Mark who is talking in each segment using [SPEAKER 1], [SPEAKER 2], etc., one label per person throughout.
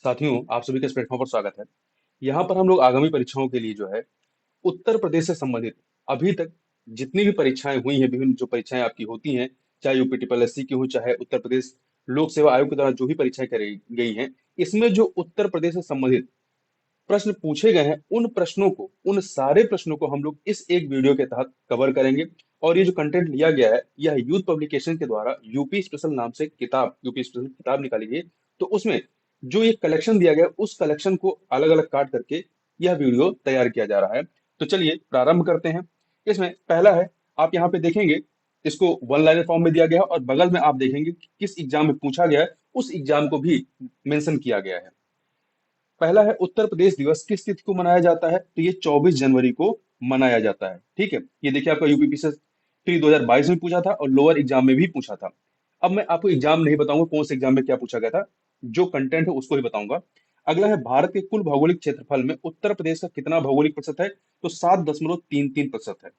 [SPEAKER 1] साथियों, आप सभी का इस प्लेटफॉर्म पर स्वागत है। यहाँ पर हम लोग आगामी परीक्षाओं के लिए जो है उत्तर प्रदेश से संबंधित अभी तक जितनी भी परीक्षाएं हुई हैं, विभिन्न जो परीक्षाएं आपकी होती हैं, चाहे यूपी ट्रिपल एससी की हो, चाहे उत्तर प्रदेश लोक सेवा आयोग के द्वारा जो भी परीक्षाएं करी गई हैं, इसमें जो उत्तर प्रदेश से संबंधित प्रश्न पूछे गए हैं, उन सारे प्रश्नों को हम लोग इस एक वीडियो के तहत कवर करेंगे। और ये जो कंटेंट लिया गया है, यह यूथ पब्लिकेशन के द्वारा यूपी स्पेशल नाम से यूपी स्पेशल किताब निकाली गई है। तो उसमें जो ये कलेक्शन दिया गया है, उस कलेक्शन को अलग अलग काट करके यह वीडियो तैयार किया जा रहा है। तो चलिए प्रारंभ करते हैं। इसमें पहला है, आप यहाँ पे देखेंगे, इसको वन लाइनर फॉर्म में दिया गया है और बगल में आप देखेंगे कि किस एग्जाम में पूछा गया है, उस एग्जाम को भी मेंशन किया गया है। पहला है, उत्तर प्रदेश दिवस किस तिथि को मनाया जाता है? तो ये 24 जनवरी को मनाया जाता है। ठीक है, ये देखिए आपका यूपीपी से प्री 2022 में पूछा था और लोअर एग्जाम में भी पूछा था। अब मैं आपको एग्जाम नहीं बताऊंगा कौन से एग्जाम में क्या पूछा गया था, जो कंटेंट है उसको ही बताऊंगा। अगला है, भारत के कुल भौगोलिक क्षेत्रफल में उत्तर प्रदेश का कितना भौगोलिक प्रतिशत है? तो 7.33% है।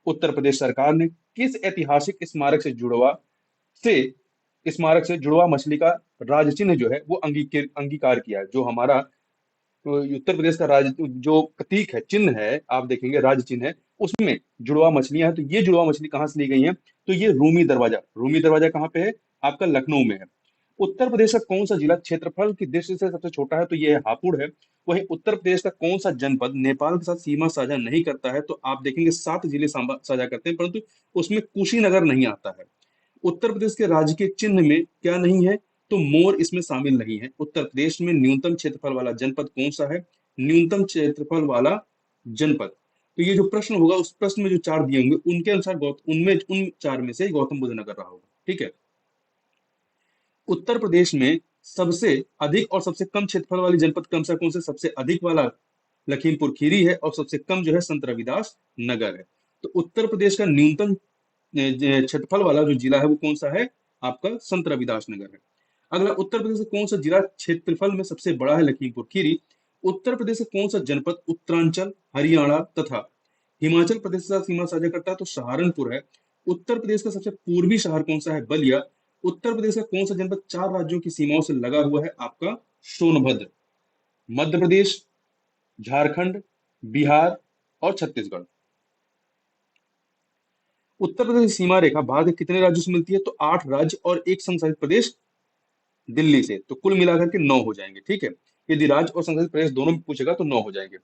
[SPEAKER 1] उत्तर प्रदेश सरकार ने किस ऐतिहासिक स्मारक से जुड़वा मछली का राज चिन्ह जो है वो अंगीकार किया है? जो हमारा तो उत्तर प्रदेश का राज जो प्रतीक है, चिन्ह है, आप देखेंगे राज चिन्ह है, उसमें जुड़वा मछलियां हैं। तो ये जुड़वा मछली कहाँ से ली गई है? तो ये रूमी दरवाजा कहाँ पे है? आपका लखनऊ में है। उत्तर प्रदेश का कौन सा जिला क्षेत्रफल की दृष्टि से सबसे छोटा है? तो ये हापुड़ है। वहीं उत्तर प्रदेश का कौन सा जनपद नेपाल के साथ सीमा साझा नहीं करता है? तो आप देखेंगे 7 जिले साझा करते हैं, परंतु उसमें कुशीनगर नहीं आता है। उत्तर प्रदेश के राजकीय चिन्ह में क्या नहीं है? तो मोर इसमें शामिल नहीं है। उत्तर प्रदेश में न्यूनतम क्षेत्रफल वाला जनपद कौन सा है? न्यूनतम क्षेत्रफल वाला जनपद। तो ये जो प्रश्न होगा, उस प्रश्न में जो चार दिए होंगे उनके अनुसार उनमें उन चार में से गौतम बुद्ध नगर रहा होगा। ठीक है। उत्तर प्रदेश में सबसे अधिक और सबसे कम क्षेत्रफल वाली जनपद कौन से? सबसे अधिक वाला लखीमपुर खीरी है और सबसे कम जो है संत रविदास नगर है। तो उत्तर प्रदेश का न्यूनतम क्षेत्रफल वाला जो जिला है वो कौन सा है? आपका संत रविदास नगर है। अगला, उत्तर प्रदेश का कौन सा जिला क्षेत्रफल में सबसे बड़ा है? लखीमपुर खीरी। उत्तर प्रदेश का कौन सा जनपद उत्तरांचल, हरियाणा तथा हिमाचल प्रदेश के साथ सीमा साझा करता है? तो सहारनपुर है। उत्तर प्रदेश का सबसे पूर्वी शहर कौन सा है? बलिया। उत्तर प्रदेश का कौन सा जनपद 4 राज्यों की सीमाओं से लगा हुआ है? आपका सोनभद्र। मध्य प्रदेश, झारखंड, बिहार और छत्तीसगढ़। उत्तर प्रदेश की सीमा रेखा भारत के कितने राज्यों से मिलती है? तो 8 राज्य और एक संघ शासित प्रदेश दिल्ली से। तो कुल मिलाकर के 9 हो जाएंगे। ठीक है, यदि राज्य और संघ शासित प्रदेश दोनों में पूछेगा तो 9 हो जाएंगे।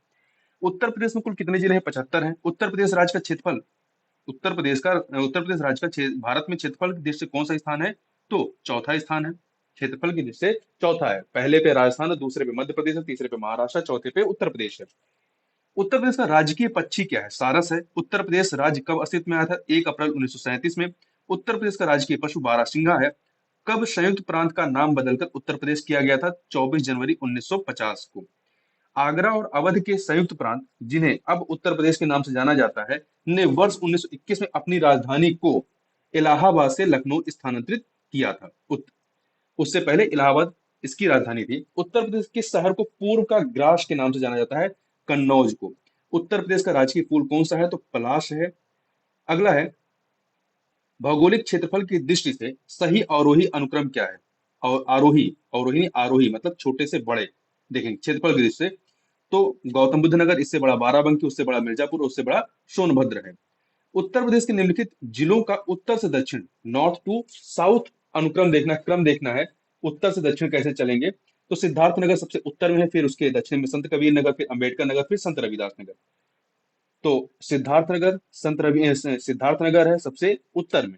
[SPEAKER 1] उत्तर प्रदेश में कुल कितने जिले हैं? 75 हैं। उत्तर प्रदेश राज्य का क्षेत्रफल, उत्तर प्रदेश राज्य का भारत में क्षेत्रफल की दृष्टि से कौन सा स्थान है? तो चौथा स्थान है। क्षेत्रफल की दृष्टि से चौथा है। पहले पे राजस्थान है, दूसरे पे मध्य प्रदेश है, तीसरे पे महाराष्ट्र, चौथे पे उत्तर प्रदेश है। उत्तर प्रदेश का राजकीय पक्षी क्या है? सारस है। उत्तर प्रदेश राज्य कब अस्तित्व में आया था? 1 अप्रैल 1937 में। उत्तर प्रदेश का राजकीय पशु बारहसिंगा है। कब संयुक्त प्रांत का नाम बदलकर उत्तर प्रदेश किया गया था? 24 जनवरी 1950 को। आगरा और अवध के संयुक्त प्रांत, जिन्हें अब उत्तर प्रदेश के नाम से जाना जाता है, ने वर्ष 1921 में अपनी राजधानी को इलाहाबाद से लखनऊ स्थानांतरित किया था। उससे पहले इलाहाबाद इसकी राजधानी थी। उत्तर प्रदेश के शहर को पूर्व का ग्रास के नाम से जाना जाता है, कन्नौज को। उत्तर प्रदेश का राजकीय फूल कौन सा है? तो पलाश है। अगला है, भौगोलिक क्षेत्रफल की दृष्टि से सही आरोही अनुक्रम क्या है? और आरोही मतलब छोटे से बड़े। देखेंगे क्षेत्रफल की दृष्टि से तो गौतम बुद्ध नगर, इससे बड़ा बाराबंकी, उससे बड़ा मिर्जापुर, उससे बड़ा सोनभद्र है। उत्तर प्रदेश के निम्नलिखित जिलों का उत्तर से दक्षिण, नॉर्थ टू साउथ अनुक्रम देखना, क्रम देखना है। उत्तर से दक्षिण कैसे चलेंगे? तो सिद्धार्थ नगर सबसे उत्तर में है, फिर उसके दक्षिण में संत कबीर नगर, फिर अंबेडकर नगर, फिर संत रविदास नगर। तो सिद्धार्थ नगर है सबसे उत्तर में,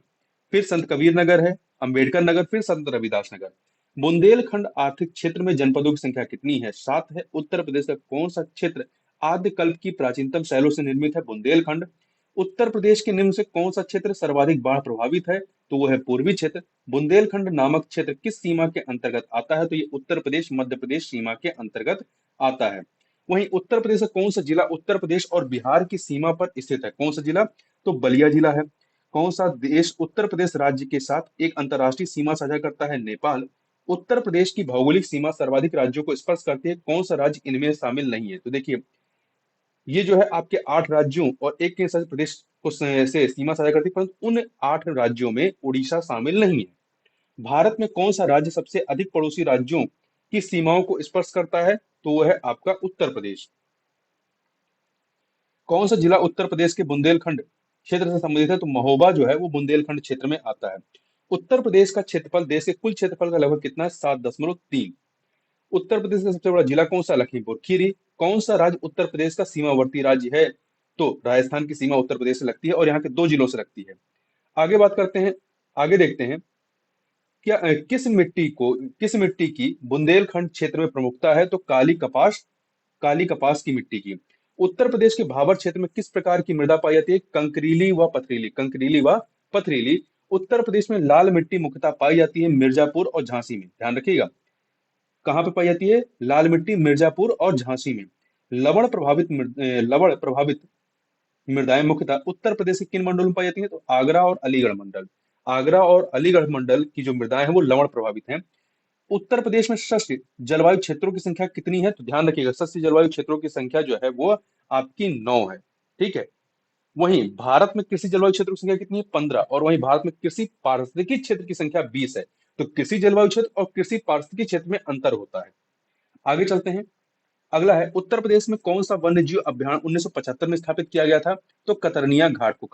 [SPEAKER 1] फिर संत कबीर नगर है, अंबेडकर नगर, फिर संत रविदास नगर। बुंदेलखंड आर्थिक क्षेत्र में जनपदों की संख्या कितनी है? 7 है। उत्तर प्रदेश का कौन सा क्षेत्र आद्य कल्प की प्राचीनतम शैलों से निर्मित है? बुंदेलखंड। उत्तर प्रदेश के निम्न से कौन सा क्षेत्र सर्वाधिक बाढ़ प्रभावित है? तो वो है पूर्वी क्षेत्र। बुंदेलखंड नामक क्षेत्र किस सीमा के अंतर्गत आता है? तो ये उत्तर प्रदेश मध्य प्रदेश सीमा के अंतर्गत आता है। वहीं उत्तर प्रदेश का कौन सा जिला उत्तर प्रदेश और बिहार की सीमा पर स्थित है? कौन सा जिला? तो बलिया जिला है। कौन सा देश उत्तर प्रदेश राज्य के साथ एक अंतर्राष्ट्रीय सीमा साझा करता है? नेपाल। उत्तर प्रदेश की भौगोलिक सीमा सर्वाधिक राज्यों को स्पर्श करती है, कौन सा राज्य इनमें शामिल नहीं है? तो देखिए, ये जो है आपके 8 राज्यों और एक केंद्र शासित प्रदेश को से सीमा साझा करती है, परंतु उन 8 राज्यों में उड़ीसा शामिल नहीं है। भारत में कौन सा राज्य सबसे अधिक पड़ोसी राज्यों की सीमाओं को स्पर्श करता है तो वह है आपका उत्तर प्रदेश। कौन सा जिला उत्तर प्रदेश के बुंदेलखंड क्षेत्र से संबंधित है? तो महोबा जो है वो बुंदेलखंड क्षेत्र में आता है। उत्तर प्रदेश का क्षेत्रफल देश के कुल क्षेत्रफल का लगभग कितना है? 7.3। उत्तर प्रदेश का सबसे बड़ा जिला कौन सा? लखीमपुर खीरी। कौन सा राज्य उत्तर प्रदेश का सीमावर्ती राज्य है? तो राजस्थान की सीमा उत्तर प्रदेश से लगती है और यहाँ के 2 जिलों से लगती है। आगे बात करते हैं, आगे देखते हैं क्या किस मिट्टी की बुंदेलखंड क्षेत्र में प्रमुखता है? तो काली कपास की मिट्टी की। उत्तर प्रदेश के भाबर क्षेत्र में किस प्रकार की मृदा पाई जाती है? कंकरीली व पथरीली। उत्तर प्रदेश में लाल मिट्टी मुख्यतः पाई जाती है मिर्जापुर और झांसी में, ध्यान रखिएगा। कहाँ पे पाई जाती है? लाल मिट्टी मिर्जापुर और झांसी में। लवण प्रभावित मृदाएं मुख्यतः उत्तर प्रदेश के किन मंडलों में पाई जाती हैं? तो आगरा और अलीगढ़ मंडल। आगरा और अलीगढ़ मंडल की जो मृदाएं हैं वो लवण प्रभावित हैं। उत्तर प्रदेश में शस्य जलवायु क्षेत्रों की संख्या कितनी है? तो ध्यान रखिएगा, शस्य जलवायु क्षेत्रों की संख्या जो है वो आपकी 9 है, ठीक है। वहीं भारत में कृषि जलवायु क्षेत्रों की संख्या कितनी है? 15। और वहीं भारत में कृषि पारिस्थितिकी क्षेत्र की संख्या 20 है। तो कृषि जलवायु क्षेत्र और कृषि पारिस्थितिकी क्षेत्र में अंतर होता है। आगे चलते हैं, अगला है उत्तर प्रदेश में कौन सा वन्य जीव अभ्यारण्य 1975 में स्थापित किया गया था? तो कतरनिया घाट को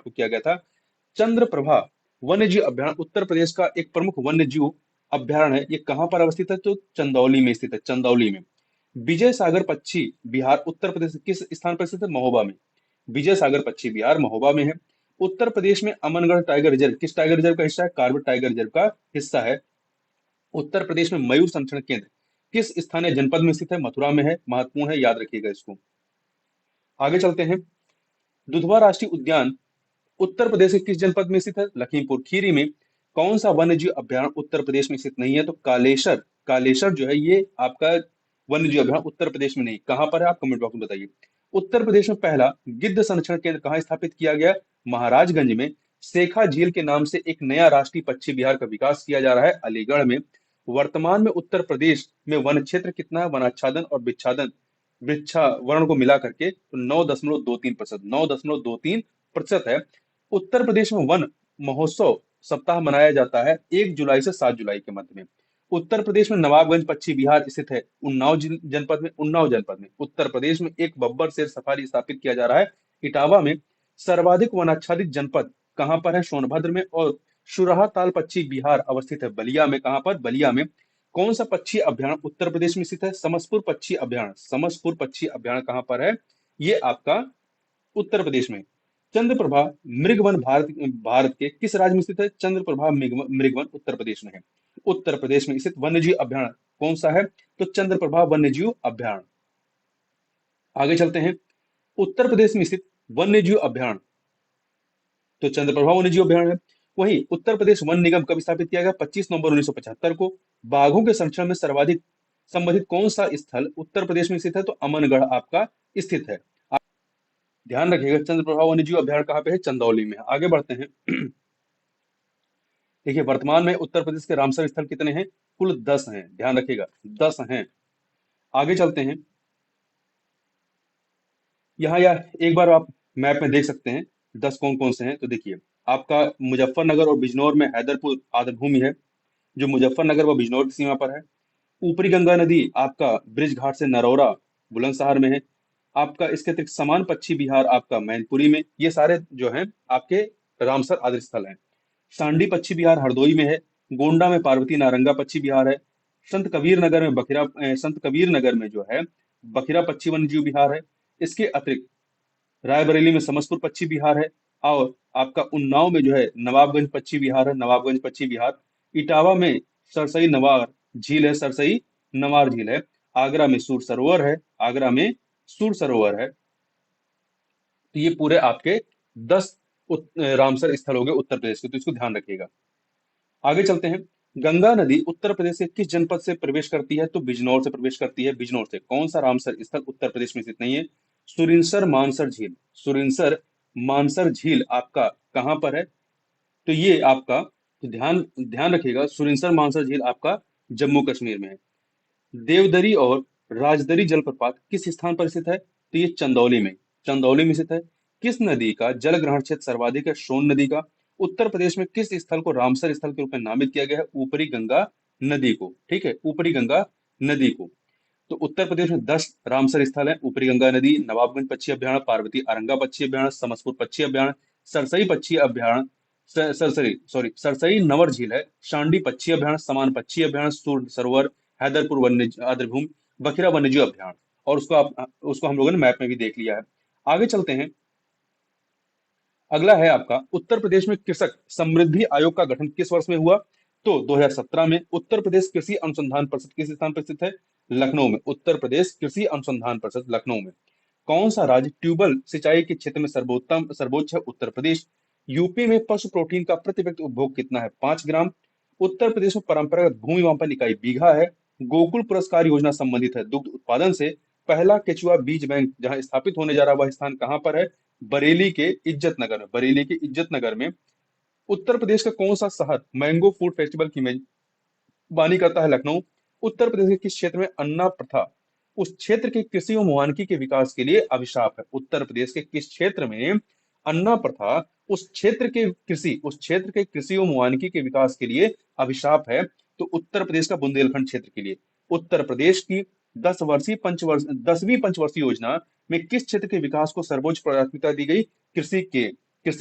[SPEAKER 1] किया गया था। चंद्रप्रभा वन्य जीव अभ्यारण्य उत्तर प्रदेश का एक प्रमुख वन्य जीव अभ्यारण्य है। ये कहाँ पर अवस्थित है? तो चंदौली में स्थित है, चंदौली में। विजय सागर पक्षी विहार उत्तर प्रदेश के किस स्थान पर स्थित है? महोबा में। विजय सागर पक्षी विहार महोबा में है। उत्तर प्रदेश में अमनगढ़ टाइगर रिजर्व किस टाइगर रिजर्व का हिस्सा है? कार्बेट टाइगर रिजर्व का हिस्सा है। उत्तर प्रदेश में मयूर संरक्षण केंद्र किस स्थानीय जनपद में स्थित है? मथुरा में है, महत्वपूर्ण है, याद रखिएगा इसको। आगे चलते हैं, दुधवा राष्ट्रीय उद्यान उत्तर प्रदेश के किस जनपद में स्थित है? लखीमपुर खीरी में। कौन सा वन्य जीव अभ्यारण्य उत्तर प्रदेश में स्थित नहीं है? तो कालेश्वर जो है ये आपका वन्य जीव अभ्यारण्य उत्तर प्रदेश में नहीं। कहां पर है? आप कमेंट बॉक्स में बताइए। उत्तर प्रदेश में पहला गिद्ध संरक्षण केंद्र कहाँ स्थापित किया गया? महाराजगंज में। शेखा झील के नाम से एक नया राष्ट्रीय पक्षी विहार का विकास किया जा रहा है अलीगढ़ में। वर्तमान में उत्तर प्रदेश में वन क्षेत्र कितना है? वनाच्छादन और वृक्षावरण को मिला करके तो 9.23% है। उत्तर प्रदेश में वन महोत्सव सप्ताह मनाया जाता है 1 जुलाई से 7 जुलाई के मध्य में। उत्तर प्रदेश में नवाबगंज पक्षी विहार स्थित है उन्नाव जनपद में। उत्तर प्रदेश में एक बब्बर शेर सफारी स्थापित किया जा रहा है इटावा में। सर्वाधिक वनाच्छादित जनपद कहां पर है? सोनभद्र में। और सुरहा ताल पक्षी विहार अवस्थित है बलिया में। कहां पर? बलिया में। कौन सा पक्षी अभ्यारण्य उत्तर प्रदेश में स्थित है? समसपुर पक्षी अभ्यारण्य कहां पर है? ये आपका उत्तर प्रदेश में। चंद्रप्रभा मृगवन भारत के किस राज्य में स्थित है? चंद्रप्रभा मृगवन उत्तर प्रदेश में है। उत्तर प्रदेश में स्थित वन्यजीव अभ्यारण्य कौन सा है? तो चंद्रप्रभा वन्यजीव अभ्यारण्य। आगे चलते हैं, उत्तर प्रदेश में स्थित वन्यजीव अभ्यारण्य तो चंद्रप्रभा वन्यजीव अभ्यारण्य है। वही उत्तर प्रदेश वन निगम कब स्थापित किया गया? 25 नवंबर 1975 को। बाघों के संरक्षण में सर्वाधिक संबंधित कौन सा स्थल उत्तर प्रदेश में स्थित है? तो अमनगढ़ आपका स्थित है। ध्यान रखिएगा, चंद्रप्रभा वन्यजीव अभ्यारण्य कहाँ पे है? चंदौली में। आगे बढ़ते हैं, देखिए वर्तमान में उत्तर प्रदेश के रामसर स्थल कितने हैं? कुल 10 हैं, ध्यान रखिएगा 10 हैं। आगे चलते हैं, यहाँ या एक बार आप मैप में देख सकते हैं 10 कौन कौन से हैं। तो देखिए आपका मुजफ्फरनगर और बिजनौर में हैदरपुर आर्द्रभूमि है जो मुजफ्फरनगर व बिजनौर की सीमा पर है। ऊपरी गंगा नदी आपका ब्रिज घाट से नरौरा बुलंदशहर में है। आपका इसके अतिरिक्त समान पक्षी विहार आपका मैनपुरी में। ये सारे जो हैं आपके रामसर आदि स्थल हैं। सांडी पक्षी विहार हरदोई में है। गोंडा में पार्वती नारंगा पक्षी विहार है। संत कबीर नगर में जो है बखिरा पक्षी वन्यजीव विहार है। इसके अतिरिक्त रायबरेली में समसपुर पक्षी विहार है। और आपका उन्नाव में जो है नवाबगंज पक्षी विहार है, नवाबगंज पक्षी विहार। इटावा में सरसई नवार झील है, सरसई नवार झील है। आगरा में सूर सरोवर है, आगरा में सूर सरोवर है। तो ये पूरे आपके 10 रामसर स्थल हो गए उत्तर प्रदेश के, तो इसको ध्यान रखिएगा। आगे चलते हैं, गंगा नदी उत्तर प्रदेश के किस जनपद से प्रवेश करती है? तो बिजनौर से प्रवेश करती है। बिजनौर से। कौन सा रामसर स्थल उत्तर प्रदेश में स्थित नहीं है? सुरिनसर मानसर झील आपका कहां पर है? तो ये आपका, तो ध्यान ध्यान रखिएगा, सुरिनसर मानसर झील आपका जम्मू कश्मीर में है। देवदरी और राजदरी जलप्रपात किस स्थान पर स्थित है? तो ये चंदौली में स्थित है। किस नदी का जल ग्रहण क्षेत्र सर्वाधिक है? सोन नदी का। उत्तर प्रदेश में किस स्थल को रामसर स्थल के रूप में नामित किया गया है? ऊपरी गंगा नदी को, ठीक है, ऊपरी गंगा नदी को। तो उत्तर प्रदेश में 10 रामसर स्थल है, ऊपरी गंगा नदी, नवाबगंज पक्षी अभ्यारण्य, पार्वती अरंगा पक्षी अभ्यारण्य, समसपुर पक्षी अभ्यारण्य, सरसई पक्षी अभ्यारण्य, सरसई नवर झील है, शांडी पक्षी अभ्यारण्य, समान पक्षी अभ्यारण्य, सूर्य सरोवर, हैदरपुर वन्य आर्द्रभूमि, बखिरा वन्यजीव अभ्यारण्य। और उसको हम लोगों ने मैप में भी देख लिया है। आगे चलते हैं। अगला है आपका, उत्तर प्रदेश में कृषक समृद्धि आयोग का गठन किस वर्ष में हुआ? तो 2017 में। उत्तर प्रदेश कृषि अनुसंधान परिषद किस स्थान पर स्थित है? लखनऊ में। उत्तर प्रदेश कृषि अनुसंधान परिषद लखनऊ में। कौन सा राज्य ट्यूबवेल सिंचाई के क्षेत्र में सर्वोच्च है? उत्तर प्रदेश। यूपी में पशु प्रोटीन का प्रति व्यक्ति उपभोग कितना है? 5 ग्राम। उत्तर प्रदेश में परंपरागत भूमि मापन इकाई बीघा है। गोकुल पुरस्कार योजना संबंधित है दुग्ध उत्पादन से। पहला केचुआ बीज बैंक जहां स्थापित होने जा रहा है वह स्थान कहां पर है? बरेली के इज्जत नगर में। बरेली के इज्जत नगर में। उत्तर प्रदेश का कौन सा शहर मैंगो फूड फेस्टिवल की मेजबानी करता है? लखनऊ। उत्तर प्रदेश के किस क्षेत्र में अन्ना प्रथा उस क्षेत्र के कृषि और वानिकी के विकास के लिए अभिशाप है? उत्तर प्रदेश के किस क्षेत्र में अन्ना प्रथा उस क्षेत्र के कृषि और वानिकी के विकास के लिए अभिशाप है? तो उत्तर प्रदेश का बुंदेलखंड क्षेत्र के लिए। उत्तर प्रदेश की 10वीं पंचवर्षीय योजना में किस क्षेत्र के विकास को सर्वोच्च प्राथमिकता दी गई? कृषि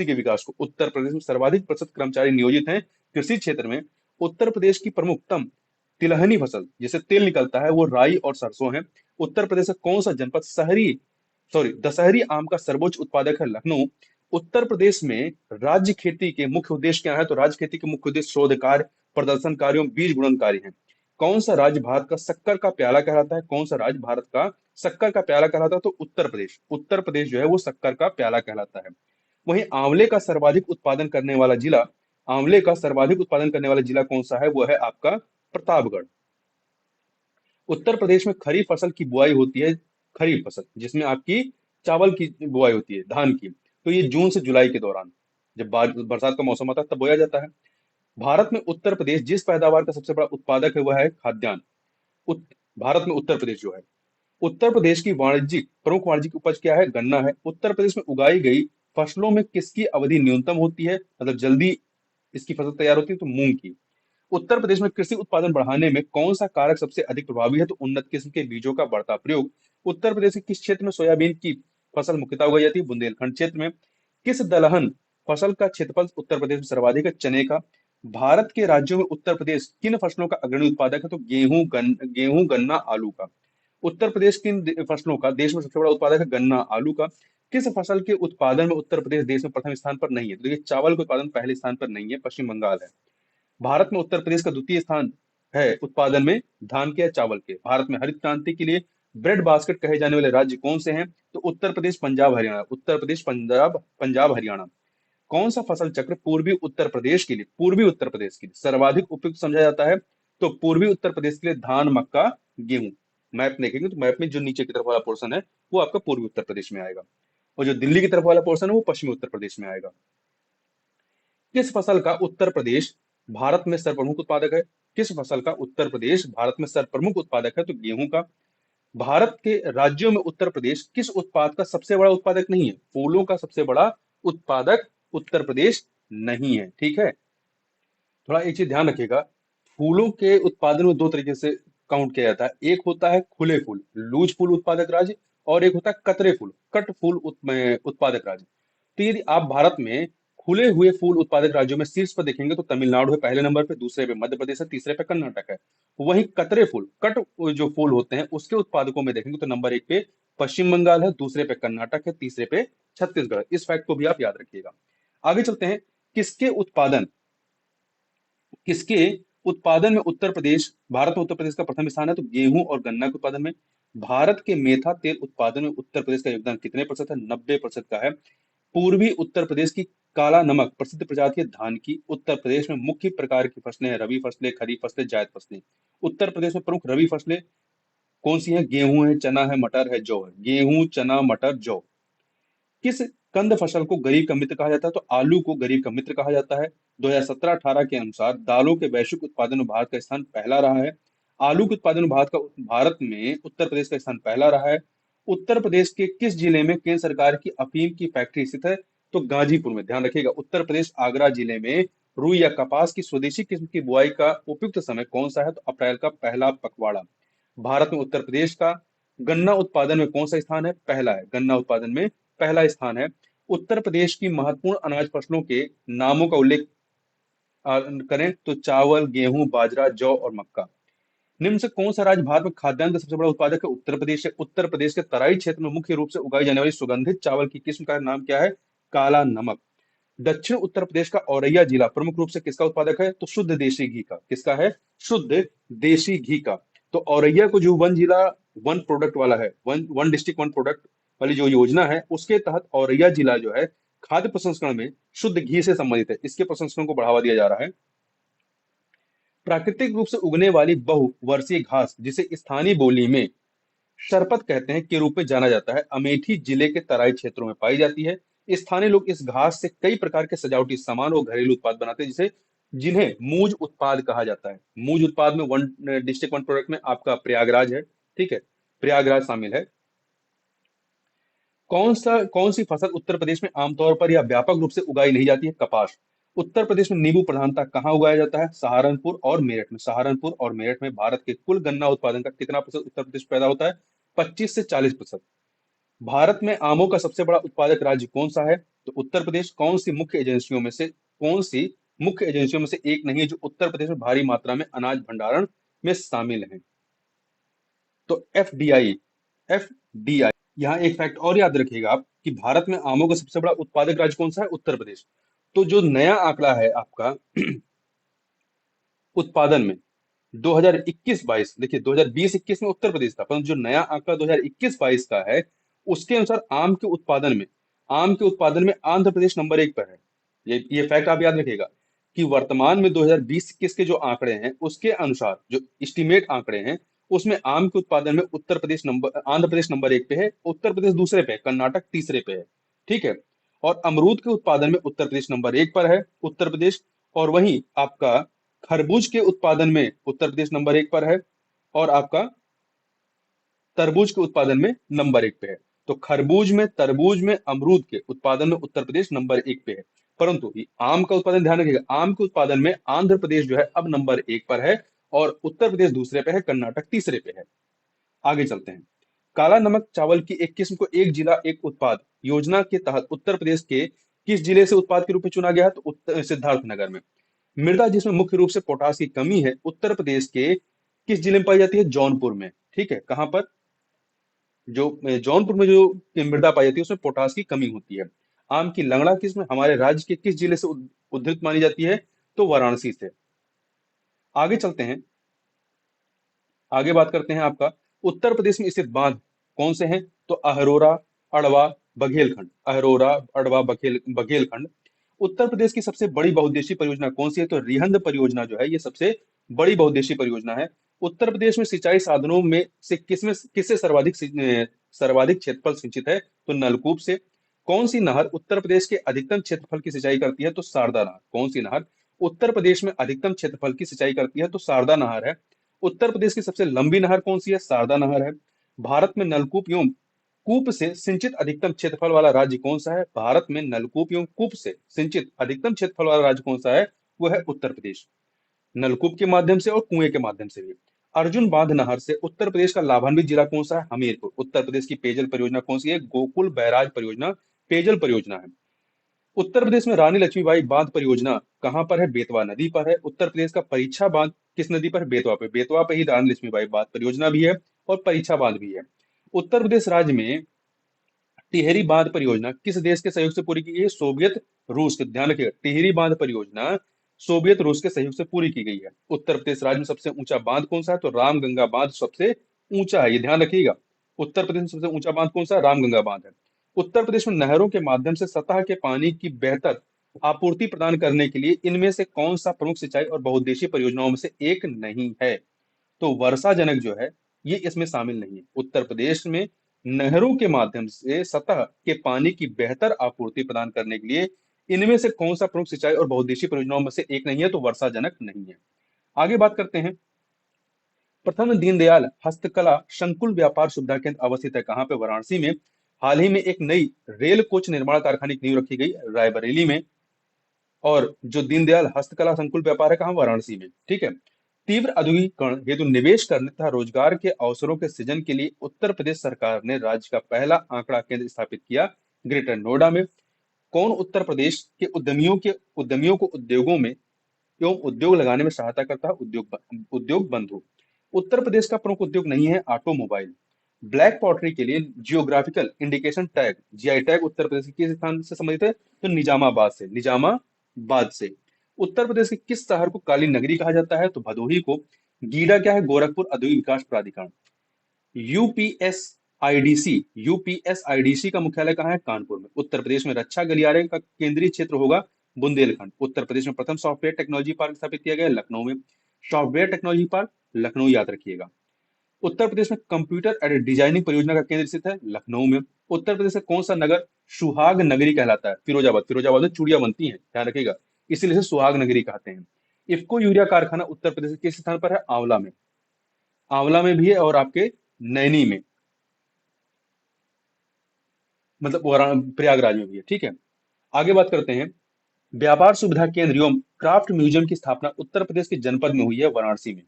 [SPEAKER 1] के विकास को। उत्तर प्रदेश में सर्वाधिक प्रतिशत कर्मचारी नियोजित हैं कृषि क्षेत्र में। उत्तर प्रदेश की प्रमुखतम तिलहनी फसल जिसे तेल निकलता है वो राई और सरसों है। उत्तर प्रदेश का कौन सा जनपद दशहरी आम का सर्वोच्च उत्पादक है? लखनऊ। उत्तर प्रदेश में राज्य खेती के मुख्य उद्देश्य क्या है? तो राज्य खेती के मुख्य उद्देश्य शोध कार्य, प्रदर्शन कार्यों, बीज गुणन कार्य है। कौन सा राज्य भारत का शक्कर का प्याला कहलाता है? कौन सा राज्य भारत का शक्कर का प्याला कहलाता है? तो उत्तर प्रदेश। उत्तर प्रदेश जो है वो शक्कर का प्याला कहलाता है। वहीं आंवले का सर्वाधिक उत्पादन करने वाला जिला कौन सा है? वो है आपका प्रतापगढ़। उत्तर प्रदेश में खरीफ फसल की बुआई होती है, खरीफ फसल जिसमें आपकी चावल की बुआई होती है, धान की। तो ये जून से जुलाई के दौरान जब बरसात का मौसम आता है तब बोया जाता है। भारत में उत्तर प्रदेश जिस पैदावार का सबसे बड़ा उत्पादक है वह है खाद्यान्न। भारत में उत्तर प्रदेश जो है, उत्तर प्रदेश की प्रमुख वाणिज्यिक उपज क्या है? गन्ना है। उत्तर प्रदेश में उगाई गई फसलों में किसकी अवधि न्यूनतम होती है, मतलब जल्दी इसकी फसल तैयार होती है? तो मूंग की। उत्तर प्रदेश में कृषि उत्पादन बढ़ाने में कौन सा कारक सबसे अधिक प्रभावी है? तो उन्नत किस्म के बीजों का बढ़ता प्रयोग। उत्तर प्रदेश के किस क्षेत्र में सोयाबीन की फसल मुख्यतः उगाई जाती है? बुंदेलखंड क्षेत्र में। किस दलहन फसल का क्षेत्रफल उत्तर प्रदेश में सर्वाधिक है? चने का। भारत के राज्यों में उत्तर प्रदेश किन फसलों का अग्रणी उत्पादक है? तो गेहूं, गन्ना, आलू का। उत्तर प्रदेश किन फसलों का देश में सबसे बड़ा उत्पादक है? गन्ना, आलू का। किस फसल के उत्पादन में उत्तर प्रदेश देश में प्रथम स्थान पर नहीं है? तो देखिए, चावल के उत्पादन पहले स्थान पर नहीं है, पश्चिम बंगाल है। भारत में उत्तर प्रदेश का द्वितीय स्थान है उत्पादन में धान के या चावल के। भारत में हरित क्रांति के लिए ब्रेड बास्केट कहे जाने वाले राज्य कौन से हैं? तो उत्तर प्रदेश, पंजाब, हरियाणा। उत्तर प्रदेश, पंजाब, हरियाणा। कौन सा फसल चक्र पूर्वी उत्तर प्रदेश के लिए सर्वाधिक उपयुक्त समझा जाता है? तो पूर्वी उत्तर प्रदेश के लिए धान, मक्का, गेहूं। मैप देखेंगे तो मैप में जो नीचे की तरफ वाला पोर्शन है वो आपका पूर्वी उत्तर प्रदेश में आएगा, और जो दिल्ली की तरफ वाला पोर्शन है वो पश्चिमी उत्तर प्रदेश में आएगा। किस फसल का उत्तर प्रदेश भारत में सर्वप्रमुख उत्पादक है? किस फसल का उत्तर प्रदेश भारत में सर्वप्रमुख उत्पादक है? तो गेहूं का। भारत के राज्यों में उत्तर प्रदेश किस उत्पाद का सबसे बड़ा उत्पादक नहीं है? फूलों का सबसे बड़ा उत्पादक उत्तर प्रदेश नहीं है। ठीक है, थोड़ा एक चीज ध्यान रखिएगा, फूलों के उत्पादन में दो तरीके से काउंट किया जाता है। एक होता है खुले फूल, लूज फूल उत्पादक राज्य, और एक होता है कतरे फूल, कट फूल उत्पादक राज्य। तो यदि आप भारत में खुले हुए फूल उत्पादक राज्यों में शीर्ष पर देखेंगे तो तमिलनाडु है पहले नंबर पे, दूसरे पे मध्य प्रदेश है, तीसरे पे कर्नाटक है। वहीं कतरे फूल, कट जो फूल होते हैं उसके उत्पादकों में देखेंगे तो नंबर 1 पे पश्चिम बंगाल है, दूसरे पे कर्नाटक है, तीसरे पे छत्तीसगढ़। इस फैक्ट को भी आप याद रखिएगा। आगे चलते हैं। किसके उत्पादन किसके उत्पादन में उत्तर प्रदेश भारत में उत्तर प्रदेश का प्रथम स्थान है? तो गेहूं और गन्ना के उत्पादन में। भारत के मेथा तेल उत्पादन में उत्तर प्रदेश का योगदान कितने प्रतिशत है? 90% का है। पूर्वी उत्तर प्रदेश की काला नमक प्रसिद्ध प्रजाति है धान की। उत्तर प्रदेश में मुख्य प्रकार की फसलें हैं रबी फसलें, खरीफ फसलें, जायद फसलें। उत्तर प्रदेश में प्रमुख रबी फसलें कौन सी हैं? गेहूं है, चना है, मटर है, जौ है। गेहूं, चना, मटर, जौ। किस कंद फसल को गरीब का मित्र कहा जाता है? तो आलू को गरीब का मित्र कहा जाता है। 2017-18 के अनुसार दालों के वैश्विक उत्पादन में भारत का स्थान पहला रहा है। आलू के उत्पादन में भारत में उत्तर प्रदेश का स्थान पहला रहा है। उत्तर प्रदेश के किस जिले में केंद्र सरकार की अफीम की फैक्ट्री स्थित है? तो गाजीपुर में। ध्यान रखिएगा, उत्तर प्रदेश आगरा जिले में रुई या कपास की स्वदेशी किस्म की बुआई का उपयुक्त समय कौन सा है? तो अप्रैल का पहला पखवाड़ा। भारत में उत्तर प्रदेश का गन्ना उत्पादन में कौन सा स्थान है? पहला है, गन्ना उत्पादन में पहला स्थान है। उत्तर प्रदेश की महत्वपूर्ण अनाज फसलों के नामों का उल्लेख करें तो चावल, गेहूं, बाजरा, जौ और मक्का। निम्न से कौन सा राज्य भारत में खाद्यान्न का सबसे बड़ा उत्पादक है? उत्तर प्रदेश है। उत्तर प्रदेश के तराई क्षेत्र में मुख्य रूप से उगाई जाने वाली सुगंधित चावल की किस्म का नाम क्या है? काला नमक। दक्षिण उत्तर प्रदेश का औरैया जिला प्रमुख रूप से किसका उत्पादक है? तो शुद्ध देशी घी का। किसका है? शुद्ध देशी घी का। तो औरैया को जो वन जिला वन प्रोडक्ट वाला है, one one district one product वाली जो योजना है, उसके तहत औरैया जिला जो है खाद्य प्रसंस्करण में शुद्ध घी से संबंधित है। इसके प्रसंस्करण को बढ़ावा दिया जा रहा है। प्राकृतिक रूप से उगने वाली बहुवर्षीय घास जिसे स्थानीय बोली में शरपत कहते हैं के रूप में जाना जाता है, अमेठी जिले के तराई क्षेत्रों में पाई जाती है। स्थानीय लोग इस घास से कई प्रकार के सजावटी सामान और घरेलू उत्पाद बनाते हैं, जिसे जिन्हें मूज उत्पाद कहा जाता है। मूज उत्पाद में वन डिस्ट्रिक्ट वन प्रोडक्ट में आपका प्रयागराज है, ठीक है, प्रयागराज शामिल है। कौन सी फसल उत्तर प्रदेश में आमतौर पर या व्यापक रूप से उगाई नहीं जाती है? कपास। उत्तर प्रदेश में नींबू प्रधानता कहाँ उगाया जाता है? सहारनपुर और मेरठ में। सहारनपुर और मेरठ में। भारत के कुल गन्ना उत्पादन का कितना प्रतिशत उत्तर प्रदेश पैदा होता है? 25 से 40%। भारत में आमों का सबसे बड़ा उत्पादक राज्य कौन सा है? तो उत्तर प्रदेश। कौन सी मुख्य एजेंसियों में से एक नहीं है जो उत्तर प्रदेश में भारी मात्रा में अनाज भंडारण में शामिल है? तो एफडीआई। यहाँ एक फैक्ट और याद रखिएगा आप कि भारत में आमों का सबसे बड़ा उत्पादक राज्य कौन सा है? उत्तर प्रदेश। तो जो नया आंकड़ा है आपका उत्पादन में 2021-22, देखिए 2020-21 में उत्तर प्रदेश था, परंतु जो नया आंकड़ा 2021-22 का है उसके अनुसार आम के उत्पादन में आंध्र प्रदेश नंबर 1 पर है। ये फैक्ट आप याद रखिएगा कि वर्तमान में 2020-21 के जो आंकड़े हैं उसके अनुसार, जो एस्टिमेट आंकड़े हैं, उसमें आम के उत्पादन में आंध्र प्रदेश नंबर 1 पे है, उत्तर प्रदेश दूसरे पे है, कर्नाटक तीसरे पे है, ठीक है। और अमरूद के उत्पादन में उत्तर प्रदेश नंबर 1 पर है, उत्तर प्रदेश। और वहीं आपका खरबूज के उत्पादन में उत्तर प्रदेश नंबर 1 पर है, और आपका तरबूज के उत्पादन में नंबर 1 पे है। तो खरबूज में, तरबूज में, अमरूद के उत्पादन में उत्तर प्रदेश नंबर 1 पे है। परंतु ये आम का उत्पादन ध्यान रखिएगा, आम के उत्पादन में आंध्र प्रदेश जो है अब नंबर 1 पर है और उत्तर प्रदेश दूसरे पे है, कर्नाटक तीसरे पे है। आगे चलते हैं। काला नमक चावल की एक किस्म को एक जिला एक उत्पाद योजना के तहत उत्तर प्रदेश के किस जिले से उत्पाद के रूप में चुना गया है? तो सिद्धार्थनगर में। मृदा जिसमें मुख्य रूप से पोटास की कमी है उत्तर प्रदेश के किस जिले में पाई जाती है? जौनपुर में, ठीक है। कहां पर? जो जौनपुर में जो मृदा पाई जाती है उसमें पोटास की कमी होती है। आम की लंगड़ा किस्म हमारे राज्य के किस जिले से उद्धृत मानी जाती है? तो वाराणसी से। आगे चलते हैं, आगे बात करते हैं आपका उत्तर प्रदेश में स्थित बांध कौन से हैं? तो अहरोरा, अड़वा, बघेलखंड। अहरोरा, अड़वा, बघेलखंड। उत्तर प्रदेश की सबसे बड़ी बहुउद्देशीय परियोजना कौन सी है? तो रिहंद परियोजना जो है ये सबसे बड़ी बहुउद्देशीय परियोजना है। उत्तर प्रदेश में सिंचाई साधनों में से किससे सर्वाधिक क्षेत्रफल सिंचित है? तो नलकूप से। कौन सी नहर उत्तर प्रदेश के अधिकतम क्षेत्रफल की सिंचाई करती है? तो शारदा नहर। कौन सी नहर उत्तर प्रदेश में अधिकतम क्षेत्रफल की सिंचाई करती है? तो शारदा नहर है। उत्तर प्रदेश की सबसे लंबी नहर कौन सी है? शारदा नहर है। भारत में नलकूप एवं कूप से सिंचित अधिकतम क्षेत्रफल वाला राज्य कौन सा है? भारत में नलकूप एवं कूप से सिंचित अधिकतम क्षेत्रफल वाला राज्य कौन सा है? वो है उत्तर प्रदेश, नलकूप के माध्यम से और कुएं के माध्यम से भी। अर्जुन बांध नहर से उत्तर प्रदेश का लाभान्वित जिला कौन सा है? हमीरपुर। उत्तर प्रदेश की पेयजल परियोजना कौन सी है? गोकुल बैराज परियोजना पेयजल परियोजना है। उत्तर प्रदेश में रानी लक्ष्मीबाई बांध परियोजना कहां पर है? बेतवा नदी पर है। उत्तर प्रदेश का परीक्षा बांध किस नदी पर है? बेतवा पे। बेतवा पे ही रानी लक्ष्मीबाई बांध परियोजना भी है और परीक्षा बांध भी है। उत्तर प्रदेश राज्य में टिहरी बांध परियोजना किस देश के सहयोग से पूरी की गई है? सोवियत रूस के। ध्यान रखिएगा, टिहरी बांध परियोजना सोवियत रूस के सहयोग से पूरी की गई है। उत्तर प्रदेश राज्य में सबसे ऊंचा बांध कौन सा है? तो रामगंगा बांध सबसे ऊंचा है, ये ध्यान रखिएगा। उत्तर प्रदेश में सबसे ऊंचा बांध कौन सा है? रामगंगा बांध है। उत्तर प्रदेश में नहरों के माध्यम से सतह के पानी की बेहतर आपूर्ति प्रदान करने के लिए इनमें से कौन सा प्रमुख सिंचाई और बहुउद्देशीय परियोजनाओं में से एक नहीं है? तो वर्षा जनक जो है ये इसमें शामिल नहीं है। उत्तर प्रदेश में नहरों के माध्यम से सतह के पानी की बेहतर आपूर्ति प्रदान करने के लिए इनमें से कौन सा प्रमुख सिंचाई और बहुउद्देशीय परियोजनाओं में से एक नहीं है? तो वर्षा जनक नहीं है। आगे बात करते हैं। प्रथम दीनदयाल हस्तकला संकुल व्यापार सुविधा केंद्र अवस्थित है कहां पे? वाराणसी में। हाल ही में एक नई रेल कोच निर्माण कारखाने की नींव रखी गई रायबरेली में। और जो दीनदयाल हस्तकला संकुल व्यापार है कहां? वाराणसी में, ठीक है। तीव्र औद्योगिकरण हेतु निवेश करने तथा रोजगार के अवसरों के सृजन के लिए उत्तर प्रदेश सरकार ने राज्य का पहला आंकड़ा केंद्र स्थापित किया ग्रेटर नोएडा में। कौन उत्तर प्रदेश के उद्यमियों को उद्योगों में एवं उद्योग लगाने में सहायता करता है? उद्योग बंधु। उत्तर प्रदेश का प्रमुख उद्योग नहीं है ऑटोमोबाइल। ब्लैक पॉटरी के लिए geographical indication tag GI tag Uttar Pradesh के किस स्थान से संबंधित है? तो निजामाबाद से। उत्तर प्रदेश के किस शहर को काली नगरी कहा जाता है? तो भदोही को। गीडा क्या है? गोरखपुर औद्योगिक विकास प्राधिकरण। यूपीएसआईडीसी का मुख्यालय कहाँ है? कानपुर में। उत्तर प्रदेश में रक्षा गलियारे का केंद्रीय क्षेत्र होगा बुंदेलखंड। उत्तर प्रदेश में प्रथम सॉफ्टवेयर टेक्नोलॉजी पार्क स्थापित किया गया लखनऊ में। सॉफ्टवेयर टेक्नोलॉजी पार्क लखनऊ याद रखिएगा। उत्तर प्रदेश में कंप्यूटर एडेड डिजाइनिंग परियोजना का केंद्र स्थित है लखनऊ में। उत्तर प्रदेश का कौन सा नगर सुहाग नगरी कहलाता है? फिरोजाबाद में चूड़ियां बनती हैं, ध्यान रखिएगा, इसीलिए इसे सुहाग नगरी कहते हैं। इफ्को यूरिया कारखाना उत्तर प्रदेश के किस स्थान पर है? आंवला में। आंवला में भी है और आपके नैनी में, मतलब प्रयागराज में भी है। ठीक है, आगे बात करते हैं। व्यापार सुविधा केंद्र एवं क्राफ्ट म्यूजियम की स्थापना उत्तर प्रदेश के जनपद में हुई है वाराणसी में।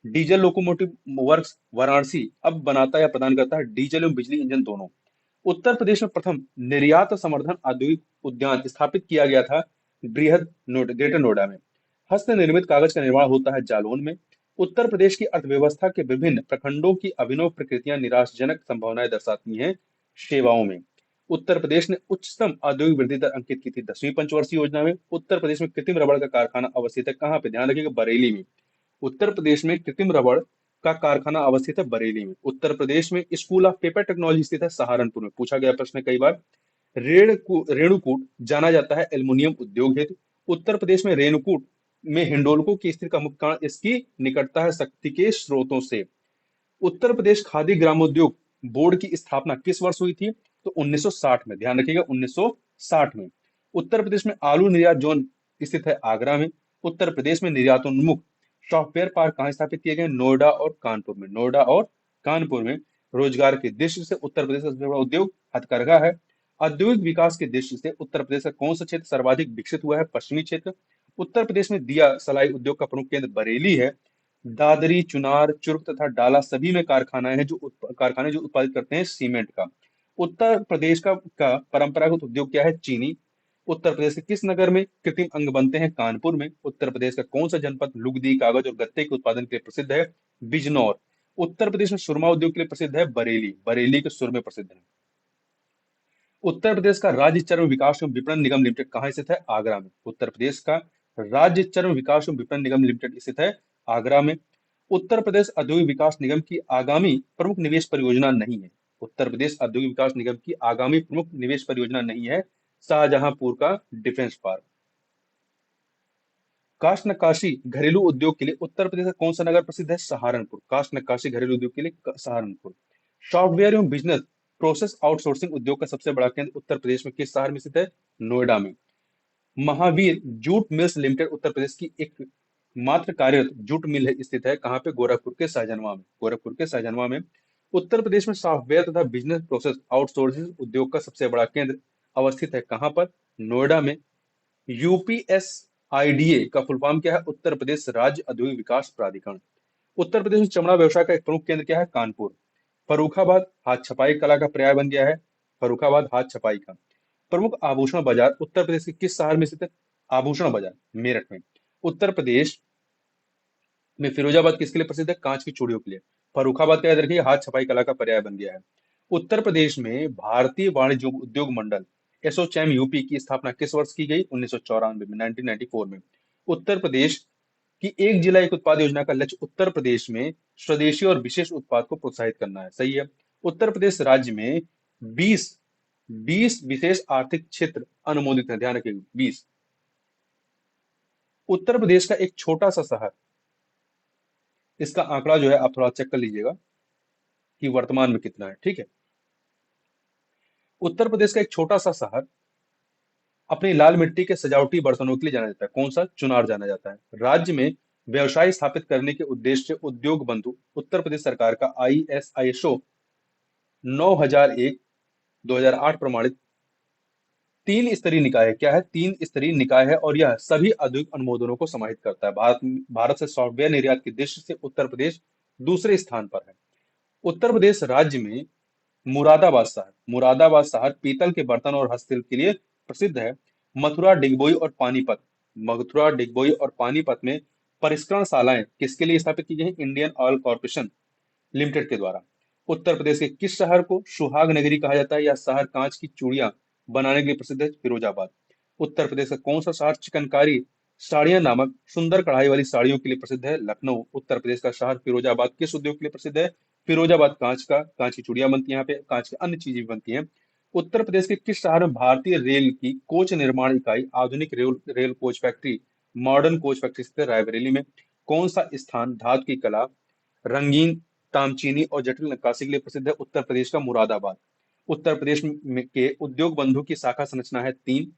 [SPEAKER 1] डीजल लोकोमोटिव वर्क्स वाराणसी अब बनाता या प्रदान करता है डीजल एवं बिजली इंजन दोनों। उत्तर प्रदेश में प्रथम निर्यात संवर्धन औद्योगिक उद्यान स्थापित किया गया था ग्रेटर नोएडा में। हस्त निर्मित कागज का निर्माण होता है जालौन में। उत्तर प्रदेश की अर्थव्यवस्था के विभिन्न प्रखंडों की अभिनव प्रकृतियां निराशाजनक संभावनाएं दर्शाती हैं सेवाओं में। उत्तर प्रदेश ने उच्चतम औद्योगिक वृद्धि दर अंकित की थी 10वीं पंचवर्षीय योजना में। उत्तर प्रदेश में कृत्रिम रबड़ का कारखाना अवस्थित है कहाँ पे? ध्यान रखिएगा, बरेली में। उत्तर प्रदेश में कृत्रिम रबड़ का कारखाना अवस्थित है बरेली में। उत्तर प्रदेश में स्कूल ऑफ पेपर टेक्नोलॉजी स्थित है सहारनपुर में, पूछा गया प्रश्न कई बार। रेणुकूट जाना जाता है एल्युमिनियम उद्योग हेतु। उत्तर प्रदेश में रेणुकूट में हिंडोल्को की स्थिति का मुख्य कारण इसकी निकटता है शक्ति के स्रोतों से। उत्तर प्रदेश खादी ग्रामोद्योग बोर्ड की स्थापना किस वर्ष हुई थी? तो 1960 में, ध्यान रखिएगा 1960 में। उत्तर प्रदेश में आलू निर्यात जोन स्थित है आगरा में। उत्तर प्रदेश में निर्यातोन्मुख सॉफ्टवेयर पार्क कहाँ स्थापित किए गए? नोएडा और कानपुर में। नोएडा और कानपुर में। रोजगार की दृष्टि से उत्तर प्रदेश का सबसे बड़ा उद्योग हथकरघा है। औद्योगिक विकास की दृष्टि से उत्तर प्रदेश का कौन सा क्षेत्र सर्वाधिक विकसित हुआ है? पश्चिमी क्षेत्र। उत्तर प्रदेश में दिया सलाई उद्योग का प्रमुख केंद्र बरेली है। दादरी, चुनार, चुर्क तथा डाला सभी में कारखाने जो उत्पादित करते हैं सीमेंट का। उत्तर प्रदेश का परंपरागत उद्योग क्या है? चीनी। उत्तर प्रदेश के किस नगर में कृत्रिम अंग बनते हैं? कानपुर में। उत्तर प्रदेश का कौन सा जनपद लुगदी, कागज और गत्ते के उत्पादन के लिए प्रसिद्ध है? बिजनौर। उत्तर प्रदेश में सुरमा उद्योग के लिए प्रसिद्ध है बरेली। बरेली के सुरमे प्रसिद्ध है। उत्तर प्रदेश का राज्य चर्म विकास एवं विपणन निगम लिमिटेड कहाँ स्थित है? आगरा में। उत्तर प्रदेश का राज्य चर्म विकास एवं विपणन निगम लिमिटेड स्थित है आगरा में। उत्तर प्रदेश औद्योगिक विकास निगम की आगामी प्रमुख निवेश परियोजना नहीं है। उत्तर प्रदेश औद्योगिक विकास निगम की आगामी प्रमुख निवेश परियोजना नहीं है शाहजहांपुर का डिफेंस पार्क। काष्ठ नक्काशी घरेलू उद्योग के लिए उत्तर प्रदेश का कौन सा नगर प्रसिद्ध है? सहारनपुर। काष्ठ नक्काशी घरेलू उद्योग के लिए सहारनपुर। सॉफ्टवेयर एवं बिजनेस प्रोसेस आउटसोर्सिंग उद्योग का सबसे बड़ा केंद्र उत्तर प्रदेश में किस शहर में स्थित है? नोएडा में। Mahavir jute mills limited Uttar Pradesh की एक मात्र कार्यरत जूट मिल स्थित है कहाँ पे? गोरखपुर के सहजनवा में। उत्तर प्रदेश में सॉफ्टवेयर तथा बिजनेस प्रोसेस आउटसोर्सिंग उद्योग का सबसे बड़ा केंद्र अवस्थित है कहाँ पर? नोएडा में। यूपीएसआईडीए का फुल फॉर्म क्या है? उत्तर प्रदेश राज्य औद्योगिक विकास प्राधिकरण। उत्तर प्रदेश में चमड़ा व्यवसाय का एक प्रमुख केंद्र क्या है? कानपुर। फर्रुखाबाद हाथ छपाई कला का पर्याय बन गया है। फर्रुखाबाद हाथ छपाई का। प्रमुख आभूषण बाजार उत्तर प्रदेश के किस शहर में स्थित है? आभूषण बाजार मेरठ में। उत्तर प्रदेश में फिरोजाबाद किसके लिए प्रसिद्ध है? कांच की चूड़ियों के लिए। फर्रुखाबाद का याद रखिए हाथ छपाई कला का पर्याय बन गया है। उत्तर प्रदेश में भारतीय वाणिज्य उद्योग मंडल एसोचैम यूपी की स्थापना किस वर्ष की गई? 1994 में, 1994 में। उत्तर प्रदेश की एक जिला एक उत्पाद योजना का लक्ष्य उत्तर प्रदेश में स्वदेशी और विशेष उत्पाद को प्रोत्साहित करना है, सही है। उत्तर प्रदेश राज्य में 20 विशेष आर्थिक क्षेत्र अनुमोदित है, ध्यान रखिए 20। उत्तर प्रदेश का एक छोटा सा शहर, इसका आंकड़ा जो है आप थोड़ा चेक कर लीजिएगा कि वर्तमान में कितना है, ठीक है। उत्तर प्रदेश का एक छोटा सा शहर अपनी लाल मिट्टी के सजावटी बर्तनों के लिए जाना जाता है, कौन सा? चुनार जाना जाता है। राज्य में व्यवसाय स्थापित करने के उद्देश्य से उद्योग बंधु उत्तर प्रदेश सरकार का ISO 9001 2008 प्रमाणित तीन स्तरीय निकाय है। क्या है? तीन स्तरीय निकाय है और यह सभी औद्योगिक अनुमोदनों को समाहित करता है। भारत से सॉफ्टवेयर निर्यात की दृष्टि से उत्तर प्रदेश दूसरे स्थान पर है। उत्तर प्रदेश राज्य में मुरादाबाद शहर पीतल के बर्तन और हस्तशिल्प के लिए प्रसिद्ध है। मथुरा, डिगबोई और पानीपत में परिष्करण शालाएं किसके लिए स्थापित की गई हैं? इंडियन ऑयल कॉर्पोरेशन लिमिटेड के द्वारा। उत्तर प्रदेश के किस शहर को सुहाग नगरी कहा जाता है? यह शहर कांच की चूड़ियां बनाने के लिए प्रसिद्ध है। फिरोजाबाद। उत्तर प्रदेश का कौन सा शहर चिकनकारी साड़ियां नामक सुंदर कढ़ाई वाली साड़ियों के लिए प्रसिद्ध है? लखनऊ। उत्तर प्रदेश का शहर फिरोजाबाद किस उद्योग के लिए प्रसिद्ध है? फिरोजाबाद कांच की चूड़ियां बनती है यहाँ पे, कांच की अन्य चीजें भी बनती हैं। उत्तर प्रदेश के किस शहर में भारतीय रेल की कोच निर्माण इकाई, आधुनिक rail coach factory, modern coach factory स्थित है? रायबरेली में। कौन सा स्थान धातु की कला, रंगीन तामचीनी और जटिल नक्काशी के लिए प्रसिद्ध है? उत्तर प्रदेश का मुरादाबाद। उत्तर प्रदेश के उद्योग बंधु की शाखा संरचना है तीन।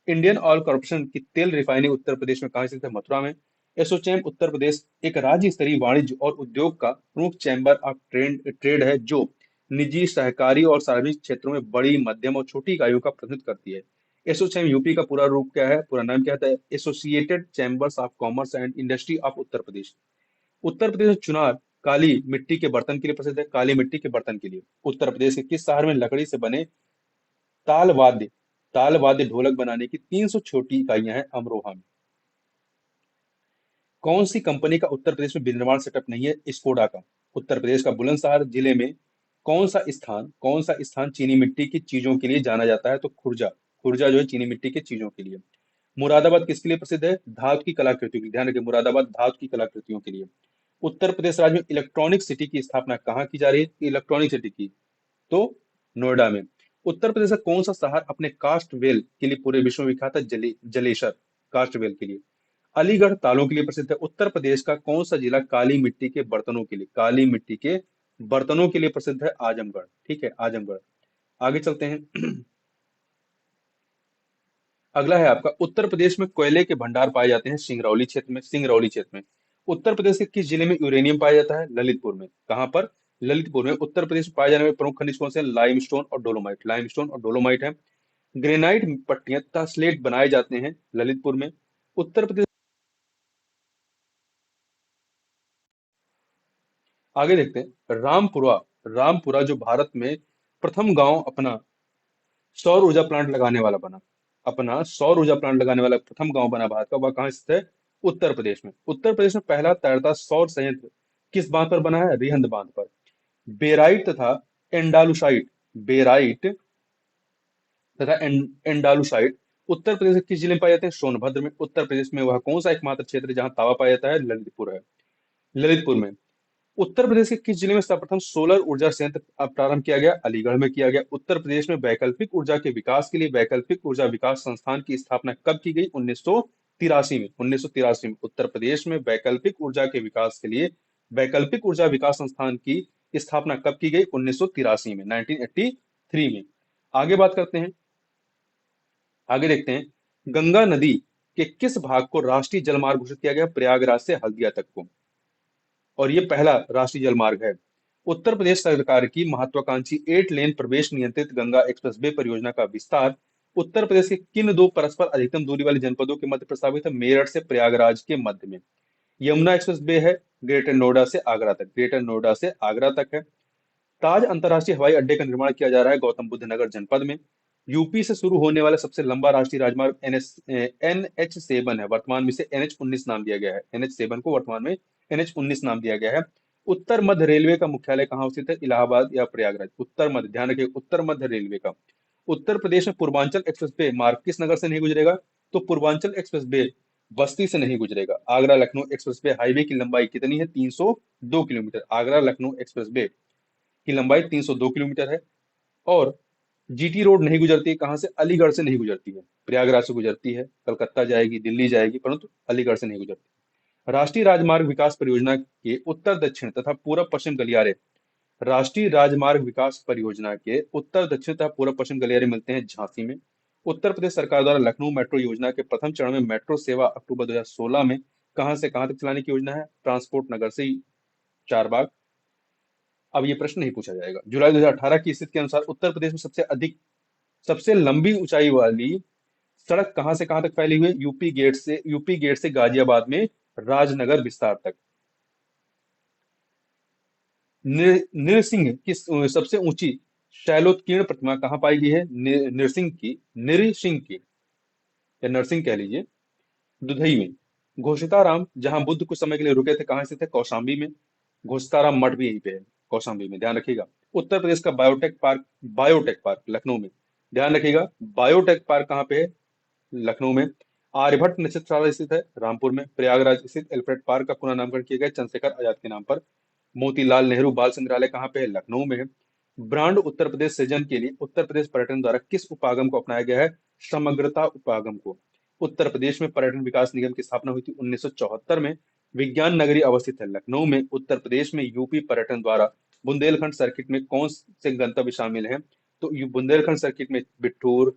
[SPEAKER 1] इंडियन ऑयल कॉर्पोरेशन की तेल रिफाइनरी उत्तर प्रदेश में कहाँ स्थित है? मथुरा में। एसोचैम उत्तर प्रदेश एक राज्य स्तरीय वाणिज्य और उद्योग का प्रमुख चैम्बर ऑफ ट्रेड है जो निजी, सहकारी और सार्वजनिक क्षेत्रों में बड़ी, मध्यम और छोटी इकाइयों का प्रतिनिधित्व करती है। एसोचैम यूपी का पूरा रूप क्या है? पूरा नाम क्या है? Associated chambers of commerce and industry of Uttar Pradesh. Uttar Pradesh में चुनार काली मिट्टी के बर्तन के लिए प्रसिद्ध है। काली मिट्टी के बर्तन के लिए। उत्तर प्रदेश के किस शहर में लकड़ी से बने ताल वाद्य ताल वाद्य ढोलक बनाने की 300 छोटी इकाइयां हैं? अमरोहा में। कौन सी कंपनी का उत्तर प्रदेश में विनिर्माण सेटअप नहीं है? स्कोडा का। उत्तर प्रदेश का बुलंदशहर जिले में कौन सा स्थान चीनी मिट्टी की चीजों के लिए जाना जाता है? तो खुर्जा। खुर्जा जो है चीनी मिट्टी की चीजों के लिए। मुरादाबाद किसके लिए प्रसिद्ध है? धातु की कलाकृतियों के लिए। ध्यान रखिए, मुरादाबाद धातु की कलाकृतियों के लिए। उत्तर प्रदेश राज्य में इलेक्ट्रॉनिक सिटी की स्थापना कहाँ की जा रही है? इलेक्ट्रॉनिक सिटी की, तो नोएडा में। उत्तर प्रदेश का कौन सा शहर अपने कास्ट वेल के लिए पूरे विश्व में विख्यात है? जलेसर, कास्ट वेल के लिए। अलीगढ़ तालों के लिए प्रसिद्ध है। उत्तर प्रदेश का कौन सा जिला काली मिट्टी के बर्तनों के लिए प्रसिद्ध है? आजमगढ़। ठीक है, आजमगढ़। आगे चलते हैं। अगला है आपका, उत्तर प्रदेश में कोयले के भंडार पाए जाते हैं सिंगरौली क्षेत्र में। उत्तर प्रदेश के किस जिले में यूरेनियम पाया जाता है? ललितपुर में। कहां पर? ललितपुर में। उत्तर प्रदेश में पाए जाने वाले प्रमुख खनिज कौन से हैं? लाइमस्टोन और डोलोमाइट है। ग्रेनाइट पट्टियां तथा स्लेट बनाए जाते हैं ललितपुर में। उत्तर प्रदेश। आगे देखते हैं, रामपुरा जो भारत में प्रथम गांव अपना सौर ऊर्जा प्लांट लगाने वाला प्रथम गांव बना भारत का, वह कहाँ स्थित है? उत्तर प्रदेश में। उत्तर प्रदेश में पहला तैरता सौर संयंत्र किस बांध पर बना है? रिहंद बांध पर। बेराइट तथा एंडालुसाइट बेराइट तथा एंडालुसाइट उत्तर प्रदेश के किस जिले में पाए जाते हैं? सोनभद्र में। उत्तर प्रदेश में वह कौन सा एकमात्र क्षेत्र है जहां तांबा पाया जाता है? ललितपुर में। उत्तर प्रदेश के किस जिले में सर्वप्रथम सोलर ऊर्जा संयंत्र प्रारंभ किया गया? अलीगढ़ में किया गया। उत्तर प्रदेश में वैकल्पिक ऊर्जा के विकास के लिए वैकल्पिक ऊर्जा विकास संस्थान की स्थापना कब की गई? 1983 में। उत्तर प्रदेश में वैकल्पिक ऊर्जा के विकास के लिए वैकल्पिक ऊर्जा विकास संस्थान की स्थापना कब की गई? 1983 में, 1983 में। आगे बात करते हैं, आगे देखते हैं, गंगा नदी के किस भाग को राष्ट्रीय जलमार्ग घोषित किया गया? प्रयागराज से हल्दिया तक को, और ये पहला राष्ट्रीय जलमार्ग है। उत्तर प्रदेश सरकार की महत्वाकांक्षी 8 लेन प्रवेश नियंत्रित गंगा एक्सप्रेसवे परियोजना का विस्तार उत्तर प्रदेश के किन दो परस्पर अधिकतम दूरी वाले जनपदों के मध्य प्रस्तावित है? मेरठ से प्रयागराज के मध्य में। यमुना एक्सप्रेसवे है ग्रेटर नोएडा से आगरा तक है। ताज अंतर्राष्ट्रीय हवाई अड्डे का निर्माण किया जा रहा है गौतम बुद्ध नगर जनपद में। यूपी से शुरू होने वाला सबसे लंबा राष्ट्रीय राजमार्ग NH7 है, वर्तमान में इसे NH19 नाम दिया गया है। NH7 को वर्तमान में NH19 नाम दिया गया है। उत्तर मध्य रेलवे का मुख्यालय कहाँ स्थित है? इलाहाबाद या प्रयागराज? उत्तर मध्य, ध्यान रखिए, उत्तर मध्य रेलवे का। उत्तर प्रदेश में पूर्वांचल एक्सप्रेसवे मार्ग किस नगर से नहीं गुजरेगा? तो पूर्वांचल एक्सप्रेसवे बस्ती से नहीं गुजरेगा। आगरा लखनऊ एक्सप्रेसवे हाईवे की लंबाई कितनी है? 302 किलोमीटर। आगरा लखनऊ एक्सप्रेसवे की लंबाई 302 किलोमीटर है। और जीटी रोड नहीं गुजरती है, कहां से? अलीगढ़ से नहीं गुजरती है, प्रयागराज से गुजरती है, कलकत्ता जाएगी, दिल्ली जाएगी, परंतु अलीगढ़ से नहीं गुजरती। राष्ट्रीय राजमार्ग विकास परियोजना के उत्तर दक्षिण तथा पूर्व पश्चिम गलियारे राष्ट्रीय राजमार्ग विकास परियोजना के उत्तर दक्षिण तथा पूर्व पश्चिम गलियारे मिलते हैं झांसी में। उत्तर प्रदेश सरकार द्वारा लखनऊ मेट्रो योजना के प्रथम चरण में मेट्रो सेवा अक्टूबर 2016 में कहां से कहां तक चलाने की योजना है? ट्रांसपोर्ट नगर से चारबाग। अब ये प्रश्न नहीं पूछा जाएगा। जुलाई 2018 की स्थिति के अनुसार उत्तर प्रदेश में सबसे अधिक सबसे लंबी ऊंचाई वाली सड़क कहां से कहां तक फैली हुई है? यूपी गेट से गाजियाबाद में राजनगर विस्तार तक। निरसिंह की सबसे ऊंची शैलोत्कीर्ण प्रतिमा कहां पाई गई है? नृसिंह की या नरसिंह कह लीजिए, दुधई में। घोषिताराम जहां बुद्ध कुछ समय के लिए रुके थे, कहां स्थित है? कौशाम्बी में। घोषिताराम मठ भी यहीं पे है, कौशाम्बी में, ध्यान रखिएगा। उत्तर प्रदेश का बायोटेक पार्क लखनऊ में, ध्यान रखिएगा। बायोटेक पार्क कहाँ पे है? लखनऊ में। आर्यभट्ट नक्षत्रशाला स्थित है रामपुर में। प्रयागराज स्थित एल्फ्रेड पार्क का पुनः नामकरण किया गया चंद्रशेखर आजाद के नाम पर। मोतीलाल नेहरू बाल संग्रहालय कहाँ पे है? लखनऊ में है। ब्रांड उत्तर प्रदेश सृजन के लिए उत्तर प्रदेश पर्यटन द्वारा किस उपागम को अपनाया गया है? समग्रता उपागम को। उत्तर प्रदेश में पर्यटन विकास निगम की स्थापना हुई थी 1974 में। विज्ञान नगरी अवस्थित है लखनऊ में। उत्तर प्रदेश में यूपी पर्यटन द्वारा बुंदेलखंड सर्किट में कौन से गंतव्य शामिल हैं? तो बुंदेलखंड सर्किट में बिठूर,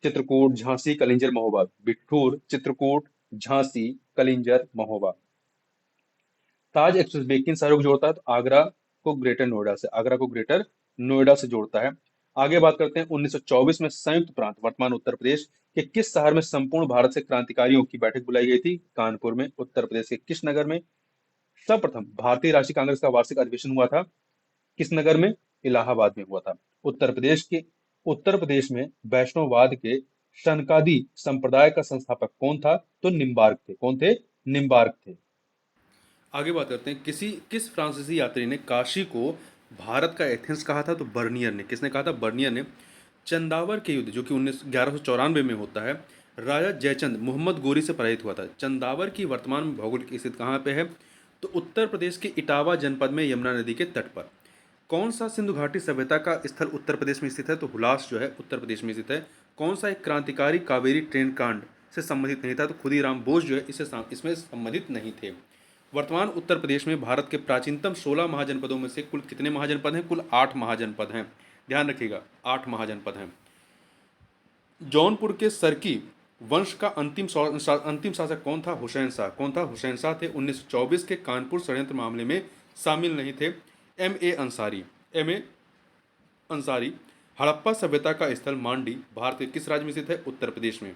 [SPEAKER 1] चित्रकूट, झांसी, कलिंजर, महोबा। बिठूर, चित्रकूट, झांसी, कलिंजर, महोबा। ताज एक्सप्रेस वे किन शहरों को जोड़ता है? तो आगरा को ग्रेटर नोएडा से जोड़ता है। आगे बात करते हैं 1924 में संयुक्त प्रांत वर्तमान उत्तर प्रदेश के किस शहर में संपूर्ण भारत से क्रांतिकारियों की बैठक बुलाई गई थी? कानपुर में। उत्तर प्रदेश के किस नगर में सर्वप्रथम भारतीय राष्ट्रीय कांग्रेस का वार्षिक अधिवेशन हुआ था? किस नगर में? इलाहाबाद में हुआ था। उत्तर प्रदेश में वैष्णववाद के शनकादि संप्रदाय का संस्थापक कौन था? तो निम्बार्क थे। कौन थे? निम्बार्क थे। आगे बात करते हैं, किस फ्रांसीसी यात्री ने काशी को भारत का एथेंस कहा था? तो बर्नियर ने। किसने कहा था? बर्नियर ने। चंदावर के युद्ध जो कि 1194 में होता है, राजा जयचंद मोहम्मद गोरी से पराजित हुआ था। चंदावर की वर्तमान भौगोलिक स्थिति कहाँ पे है? तो उत्तर प्रदेश के इटावा जनपद में यमुना नदी के तट पर। कौन सा सिंधु घाटी सभ्यता का स्थल उत्तर प्रदेश में स्थित है? तो हुलास जो है उत्तर प्रदेश में स्थित है। कौन सा एक क्रांतिकारी कावेरी ट्रेन कांड से संबंधित नहीं था? तो खुदीराम बोस जो है इसमें संबंधित नहीं थे। वर्तमान उत्तर प्रदेश में भारत के प्राचीनतम 16 महाजनपदों में से कुल कितने महाजनपद हैं? कुल 8 महाजनपद हैं, ध्यान रखिएगा, 8 महाजनपद हैं। जौनपुर के सरकी वंश का अंतिम शासक कौन था? हुसैन शाह। कौन था? हुसैन शाह थे। 1924 के कानपुर षड्यंत्र मामले में शामिल नहीं थे। M A Ansari. हड़प्पा सभ्यता का स्थल मांडी भारत के किस राज्य में स्थित है? उत्तर प्रदेश में।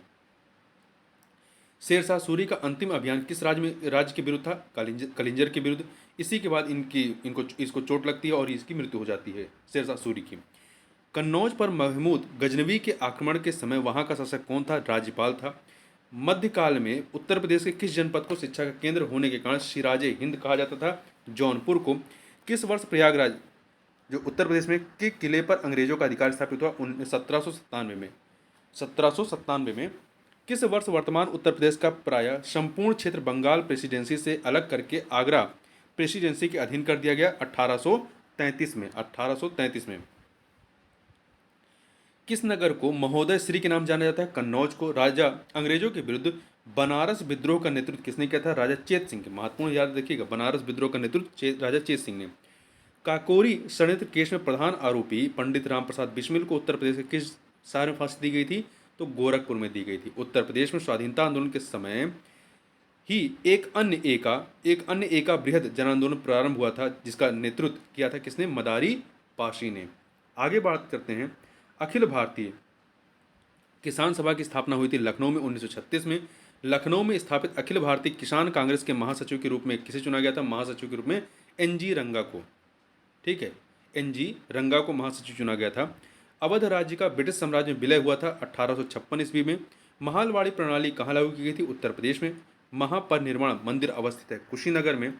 [SPEAKER 1] शेरशाह सूरी का अंतिम अभियान किस राज्य के विरुद्ध था? कलिंजर के विरुद्ध। इसी के बाद इसको चोट लगती है और इसकी मृत्यु हो जाती है शेरशाह सूरी की। कन्नौज पर महमूद गजनवी के आक्रमण के समय वहां का शासक कौन था? राज्यपाल था। मध्यकाल में उत्तर प्रदेश के किस जनपद को शिक्षा का केंद्र होने के कारण सिराजे हिंद कहा जाता था? जौनपुर को। किस वर्ष प्रयागराज जो उत्तर प्रदेश में के किले पर अंग्रेजों का अधिकार स्थापित हुआ? 1797 में। किस वर्ष वर्तमान उत्तर प्रदेश का प्राय संपूर्ण क्षेत्र बंगाल प्रेसिडेंसी से अलग करके आगरा प्रेसिडेंसी के अधीन कर दिया गया? 1833 में। 1833 में। किस नगर को महोदय श्री के नाम जाना जाता है? कन्नौज को। राजा अंग्रेजों के विरुद्ध बनारस विद्रोह का नेतृत्व किसने किया था? राजा चेत सिंह। महत्वपूर्ण याद रखिएगा, बनारस विद्रोह का नेतृत्व राजा चेत सिंह ने। काकोरी षड्यंत्र केस में प्रधान आरोपी पंडित राम प्रसाद बिस्मिल को उत्तर प्रदेश के किस शहर में फांसी दी गई थी? तो गोरखपुर में दी गई थी। उत्तर प्रदेश में स्वाधीनता आंदोलन के समय ही एक अन्य एका बृहद जन आंदोलन प्रारंभ हुआ था, जिसका नेतृत्व किया था किसने? मदारी पाशी ने। आगे बात करते हैं, अखिल भारतीय किसान सभा की स्थापना हुई थी लखनऊ में 1936 में। लखनऊ में स्थापित अखिल भारतीय किसान कांग्रेस के महासचिव के रूप में किसे चुना गया था? महासचिव के रूप में एनजी रंगा को। ठीक है, एनजी रंगा को महासचिव चुना गया था। अवध राज्य का ब्रिटिश साम्राज्य में विलय हुआ था 1856 ईस्वी में। महालवाड़ी प्रणाली कहाँ लागू की गई थी? उत्तर प्रदेश में। महापरिनिर्वाण मंदिर अवस्थित है कुशीनगर में,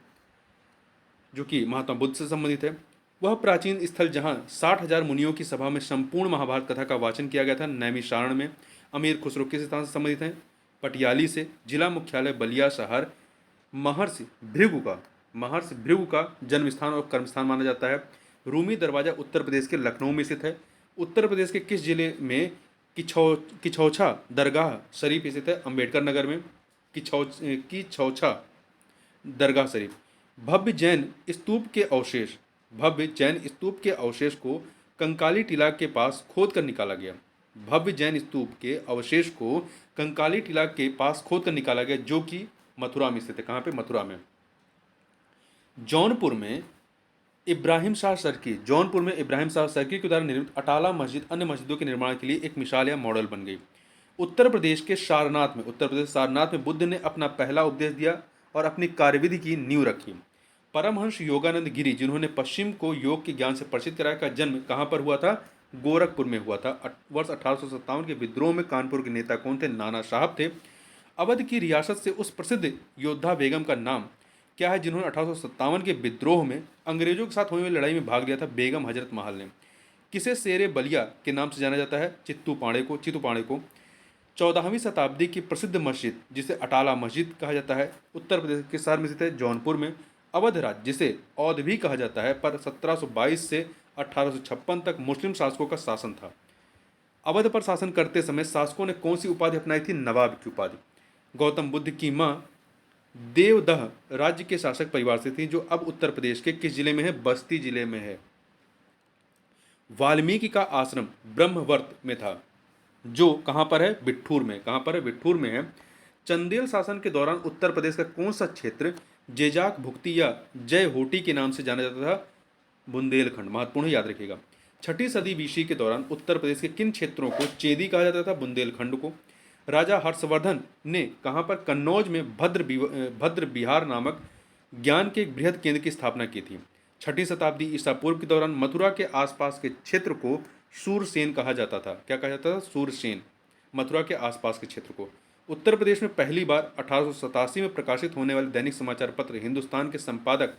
[SPEAKER 1] जो कि महात्मा बुद्ध से संबंधित है। वह प्राचीन स्थल जहाँ 60,000 मुनियों की सभा में संपूर्ण महाभारत कथा का वाचन किया गया था, नैमिषारण में। अमीर खुसरो किस स्थान से संबंधित हैं? पटियाली से। जिला मुख्यालय बलिया शहर महर्षि भृगु का जन्म स्थान और कर्म स्थान माना जाता है। रूमी दरवाजा उत्तर प्रदेश के लखनऊ में स्थित है। उत्तर प्रदेश के किस जिले में किछौछा दरगाह शरीफ स्थित है? अम्बेडकर नगर में। किछौछा दरगाह शरीफ। भव्य जैन स्तूप के अवशेष को कंकाली टीला के पास खोद कर निकाला गया। भव्य जैन स्तूप के अवशेष को कंकाली टीला के पास खोद कर निकाला गया, जो कि मथुरा में स्थित है। कहाँ पे? मथुरा में। जौनपुर में इब्राहिम शाह सर्की, जौनपुर में इब्राहिम शाह सर्की के द्वारा निर्मित अटाला मस्जिद अन्य मस्जिदों के निर्माण के लिए एक मिसाल या मॉडल बन गई। उत्तर प्रदेश सारनाथ में बुद्ध ने अपना पहला उपदेश दिया और अपनी कार्यविधि की नींव रखी। परमहंस योगानंद गिरी, जिन्होंने पश्चिम को योग के ज्ञान से परिचित कराया, का जन्म कहाँ पर हुआ था? गोरखपुर में हुआ था। वर्ष 1857 के विद्रोह में कानपुर के नेता कौन थे? नाना साहब थे। अवध की रियासत से उस प्रसिद्ध योद्धा बेगम का नाम क्या है जिन्होंने 1857 के विद्रोह में अंग्रेजों के साथ हुई लड़ाई में भाग लिया था? बेगम हजरत महल ने। किसे शेरे बलिया के नाम से जाना जाता है? चित्तू पाड़े को। 14वीं शताब्दी की प्रसिद्ध मस्जिद जिसे अटाला मस्जिद कहा जाता है, उत्तर प्रदेश के शहर में स्थित है, जौनपुर में। अवध राज्य जिसे औध भी कहा जाता है, पर 1722 से 1856 तक मुस्लिम शासकों का शासन था। अवध पर शासन करते समय शासकों ने कौन सी उपाधि अपनाई थी? नवाब की उपाधि। गौतम बुद्ध की मां देवदह राज्य के शासक परिवार से थी, जो अब उत्तर प्रदेश के किस जिले में है? बस्ती जिले में है। वाल्मीकि का आश्रम ब्रह्मवर्त में था, जो कहाँ पर है? बिठूर में। कहाँ पर है? बिठूर में है। चंदेल शासन के दौरान उत्तर प्रदेश का कौन सा क्षेत्र जेजाक भुक्ती या जय होटी के नाम से जाना जाता था? बुंदेलखंड। महत्वपूर्ण है, याद रखिएगा। 6ठी सदी बीसी के दौरान उत्तर प्रदेश के किन क्षेत्रों को चेदी कहा जाता था? बुंदेलखंड को। राजा हर्षवर्धन ने कहाँ पर? कन्नौज में भद्र विहार नामक ज्ञान के एक बृहद केंद्र की स्थापना की थी। 6ठी शताब्दी ईसा पूर्व के दौरान मथुरा के आसपास के क्षेत्र को सूरसेन कहा जाता था। क्या कहा जाता था? सूरसेन। मथुरा के आसपास के क्षेत्र को। उत्तर प्रदेश में पहली बार 1887 में प्रकाशित होने वाले दैनिक समाचार पत्र हिंदुस्तान के संपादक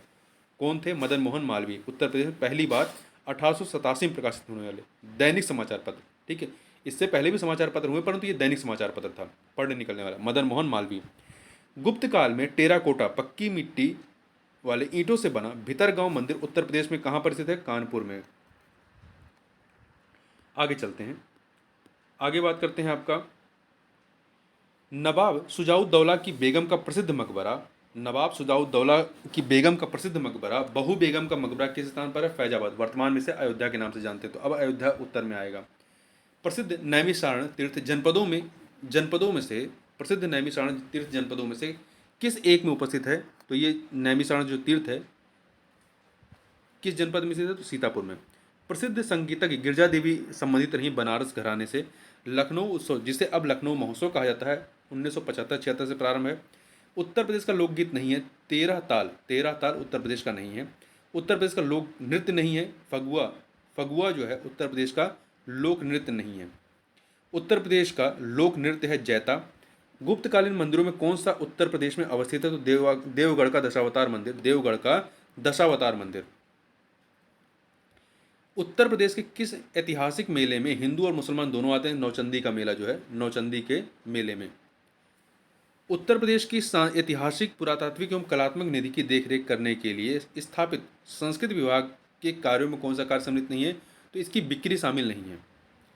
[SPEAKER 1] कौन थे? मदन मोहन मालवीय। उत्तर प्रदेश में पहली बार 1887 में प्रकाशित होने वाले दैनिक समाचार पत्र, ठीक है। इससे पहले भी समाचार पत्र हुए, परंतु ये दैनिक समाचार पत्र था, पढ़ने निकलने वाला। मदन मोहन मालवीय। गुप्त काल में टेराकोटा पक्की मिट्टी वाले ईंटों से बना भितरगांव मंदिर उत्तर प्रदेश में कहाँ पर स्थित है? कानपुर में। आगे चलते हैं, आगे बात करते हैं आपका नवाब सुजाउद्दौला की बेगम का प्रसिद्ध मकबरा। नवाब सुजाउद्दौला की बेगम का प्रसिद्ध मकबरा बहू बेगम का मकबरा किस स्थान पर है? फैजाबाद। वर्तमान में से अयोध्या के नाम से जानते हैं, तो अब अयोध्या उत्तर में आएगा। प्रसिद्ध नैमिषारण तीर्थ जनपदों में से प्रसिद्ध नैमिषारण तीर्थ जनपदों में से किस एक में उपस्थित है? तो ये नैमिषारण जो तीर्थ है किस जनपद में स्थित है? तो सीतापुर में। प्रसिद्ध संगीतज्ञ गिरजा देवी संबंधित रही बनारस घराने से। लखनऊ उत्सव, जिसे अब लखनऊ महोत्सव कहा जाता है, 1975-76 से प्रारंभ है। उत्तर प्रदेश का लोकगीत नहीं है तेरह ताल उत्तर प्रदेश का नहीं है। उत्तर प्रदेश का लोक नृत्य नहीं है फगुआ। फगुआ जो है उत्तर प्रदेश का लोक नृत्य नहीं है। उत्तर प्रदेश का लोक नृत्य है जैता। गुप्तकालीन मंदिरों में कौन सा उत्तर प्रदेश में अवस्थित है? तो देवगढ़ का दशावतार मंदिर। देवगढ़ का दशावतार मंदिर। उत्तर प्रदेश के किस ऐतिहासिक मेले में हिंदू और मुसलमान दोनों आते हैं? नौचंदी का मेला जो है, नौचंदी के मेले में। उत्तर प्रदेश की ऐतिहासिक, पुरातात्विक एवं कलात्मक निधि की देखरेख करने के लिए स्थापित संस्कृत विभाग के कार्यों में कौन सा कार्य सम्मिलित नहीं है? तो इसकी बिक्री शामिल नहीं है।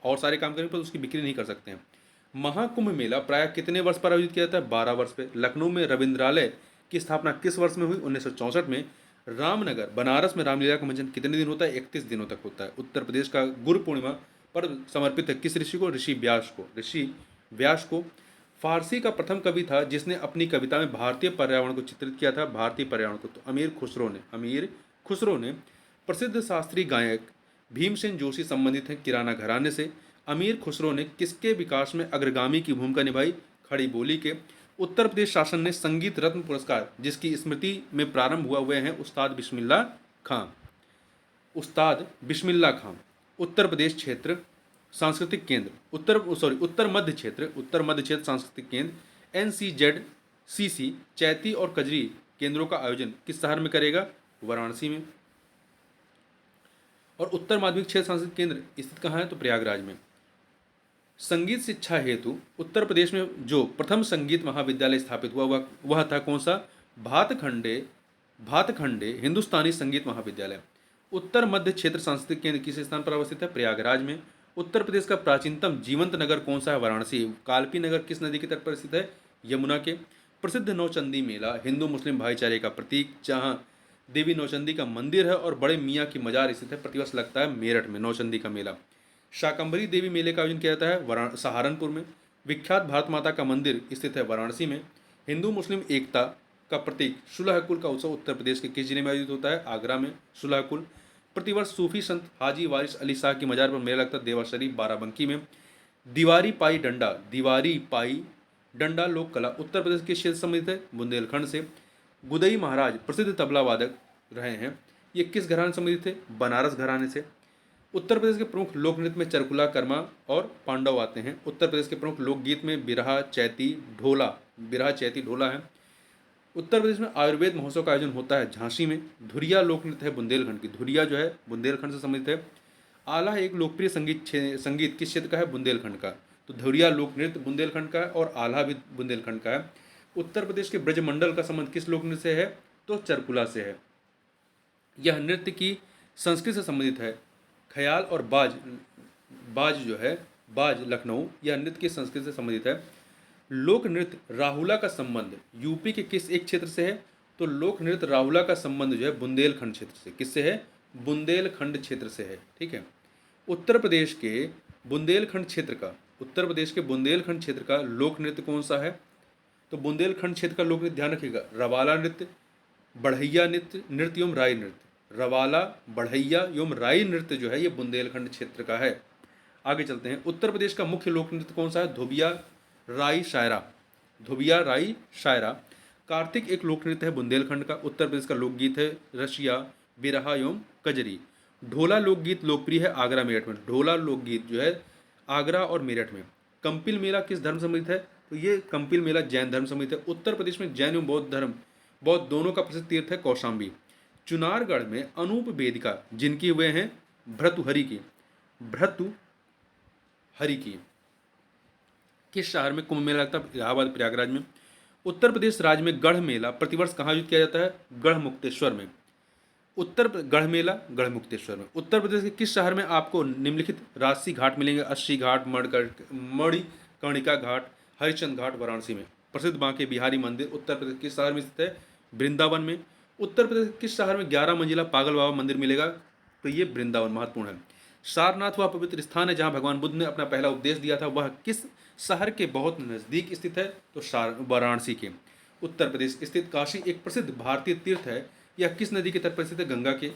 [SPEAKER 1] और सारे काम करेंगे पर उसकी बिक्री नहीं कर सकते हैं। महाकुंभ मेला प्राय कितने वर्ष पर आयोजित किया जाता है? 12 वर्ष पे। लखनऊ में रविंद्रालय की स्थापना किस वर्ष में हुई? 1964 में। रामनगर बनारस में रामलीला का मंचन कितने दिन होता है? 31 दिनों तक होता है। उत्तर प्रदेश का गुरु पूर्णिमा पर समर्पित है किस ऋषि को? ऋषि व्यास को। फारसी का प्रथम कवि था जिसने अपनी कविता में भारतीय पर्यावरण को चित्रित किया था? भारतीय पर्यावरण को तो अमीर खुसरो ने। प्रसिद्ध शास्त्रीय गायक भीमसेन जोशी संबंधित हैं किराना घराने से। अमीर खुसरो ने किसके विकास में अग्रगामी की भूमिका निभाई? खड़ी बोली के। उत्तर प्रदेश शासन ने संगीत रत्न पुरस्कार, जिसकी स्मृति में प्रारंभ हुए हैं उस्ताद बिस्मिल्ला खां। उत्तर प्रदेश क्षेत्र सांस्कृतिक केंद्र उत्तर मध्य क्षेत्र सांस्कृतिक केंद्र NCZCC चैती और कजरी केंद्रों का आयोजन किस शहर में करेगा? वाराणसी में। और उत्तर माध्यमिक क्षेत्र सांस्कृतिक केंद्र स्थित कहाँ है? तो प्रयागराज में। संगीत शिक्षा हेतु उत्तर प्रदेश में जो प्रथम संगीत महाविद्यालय स्थापित हुआ वह था कौन सा? भातखंडे हिंदुस्तानी संगीत महाविद्यालय। उत्तर मध्य क्षेत्र सांस्कृतिक केंद्र किस स्थान पर अवस्थित है? प्रयागराज में। उत्तर प्रदेश का प्राचीनतम जीवंत नगर कौन सा है? वाराणसी। कालपी नगर किस नदी के तट पर स्थित है? यमुना के। प्रसिद्ध नौचंदी मेला हिंदू मुस्लिम भाईचारे का प्रतीक, जहाँ देवी नौचंदी का मंदिर है और बड़े मियाँ की मजार स्थित है, प्रतिवर्ष लगता है मेरठ में नौचंदी का मेला। शाकंभरी देवी मेले का आयोजन किया जाता है सहारनपुर में। विख्यात भारत माता का मंदिर स्थित है वाराणसी में। हिंदू मुस्लिम एकता का प्रतीक सुलह-कुल का उत्सव उत्तर प्रदेश के किस जिले में आयोजित होता है? आगरा में सुलह-कुल। प्रतिवर्ष सूफी संत हाजी वारिस अली शाह की मजार पर मेला लगता है देवा शरीफ बाराबंकी में। दीवारी पाई डंडा लोक कला उत्तर प्रदेश के क्षेत्र से संबंधित है? बुंदेलखंड से। गुदई महाराज प्रसिद्ध तबला वादक रहे हैं, ये किस घराने से संबंधित थे? बनारस घराने से। उत्तर प्रदेश के प्रमुख लोक नृत्य में चरकुला, कर्मा और पांडव आते हैं। उत्तर प्रदेश के प्रमुख लोकगीत में बिरहा, चैती, ढोला है। उत्तर प्रदेश में आयुर्वेद महोत्सव का आयोजन होता है झांसी में। धुरिया लोक नृत्य है बुंदेलखंड की, धुरिया जो है बुंदेलखंड से संबंधित है। आला एक लोकप्रिय संगीत किस क्षेत्र का है? बुंदेलखंड का। तो धुरिया लोक नृत्य बुंदेलखंड का है और आल्हा भी बुंदेलखंड का है। उत्तर प्रदेश के ब्रजमंडल का संबंध किस लोक नृत्य से है? तो चरकुला से है। यह नृत्य की संस्कृति से संबंधित है। ख्याल और बाज जो है, बाज लखनऊ, यह नृत्य की संस्कृति से संबंधित है। लोक नृत्य राहुला का संबंध यूपी के किस एक क्षेत्र से है? तो लोक नृत्य राहुला का संबंध जो है बुंदेलखंड क्षेत्र से, किससे है? बुंदेलखंड क्षेत्र से है। ठीक है। उत्तर प्रदेश के बुंदेलखंड क्षेत्र का लोक नृत्य कौन सा है? तो बुंदेलखंड क्षेत्र का लोक नृत्य ध्यान रखिएगा, रवाला नृत्य, बढ़ैया नृत्य एवं राई नृत्य। रवाला, बढ़ैया एवं राई नृत्य जो है ये बुंदेलखंड क्षेत्र का है। आगे चलते हैं। उत्तर प्रदेश का मुख्य लोक नृत्य कौन सा है? धोबिया राई शायरा। कार्तिक एक लोक नृत्य है बुंदेलखंड का। उत्तर प्रदेश का लोकगीत है रशिया, बिरहा एवं कजरी। ढोला लोकगीत लोकप्रिय है आगरा मेरठ में। ढोला लोकगीत जो है आगरा और मेरठ में। कंपिल मेला किस धर्म संबंधित है? तो ये कंपिल मेला जैन धर्म संबंधित है। उत्तर प्रदेश में जैन एवं बौद्ध दोनों का प्रसिद्ध तीर्थ है कौशाम्बी। चुनारगढ़ में अनूप वेदिका जिनकी हुए हैं भर्तृहरि की किस शहर में कुंभ मेला लगता है? इलाहाबाद प्रयागराज में। उत्तर प्रदेश राज्य में गढ़ मेला प्रतिवर्ष कहाँ आयोजित किया जाता है? गढ़मुक्तेश्वर में। गढ़ मुक्तेश्वर में। उत्तर प्रदेश के किस शहर में आपको निम्नलिखित राजसी घाट मिलेंगे? अस्सी घाट, मणिकर्णिका घाट, हरिश्चंद्र घाट वाराणसी में। प्रसिद्ध बांके बिहारी मंदिर उत्तर प्रदेश किस शहर में स्थित है? वृंदावन में। उत्तर प्रदेश किस शहर में 11 मंजिला पागल बाबा मंदिर मिलेगा? तो ये वृंदावन महत्वपूर्ण है। सारनाथ वह पवित्र स्थान है जहाँ भगवान बुद्ध ने अपना पहला उपदेश दिया था, वह किस शहर के बहुत नज़दीक स्थित है? तो वाराणसी के। उत्तर प्रदेश स्थित काशी एक प्रसिद्ध भारतीय तीर्थ है, यह किस नदी के तट पर स्थित है? गंगा के।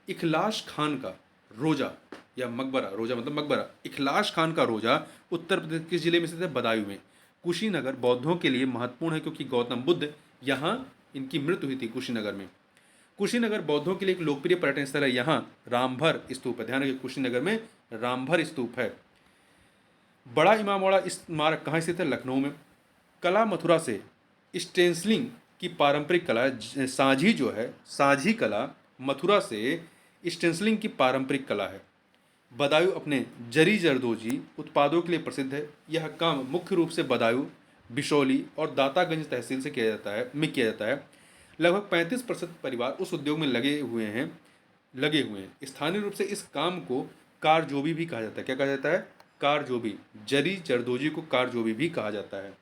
[SPEAKER 1] इखलास खान का रोजा या मकबरा, रोजा मतलब मकबरा, इखलास खान का रोजा उत्तर प्रदेश किस जिले में स्थित है? बदायूं में। कुशीनगर बौद्धों के लिए महत्वपूर्ण है क्योंकि गौतम बुद्ध यहाँ इनकी मृत्यु हुई थी कुशीनगर में। कुशीनगर बौद्धों के लिए एक लोकप्रिय पर्यटन स्थल है, यहाँ रामभर स्तूप है। ध्यान रखिए कुशीनगर में रामभर स्तूप है। बड़ा इमामबाड़ा स्मारक कहाँ स्थित है? लखनऊ में। कला मथुरा से स्टेंसिलिंग की पारंपरिक कला साझी जो है, साझी कला मथुरा से स्टेंसिलिंग की पारंपरिक कला है। बदायूं अपने जरी जरदोजी उत्पादों के लिए प्रसिद्ध है। यह काम मुख्य रूप से बदायूं, बिशौली और दातागंज तहसील से किया जाता है। लगभग 35% परिवार उस उद्योग में लगे हुए हैं। स्थानीय रूप से इस काम को कारजोबी भी कहा जाता है। क्या कहा जाता है? कारजोबी। जरी जरदोजी को कारजोबी भी कहा जाता है।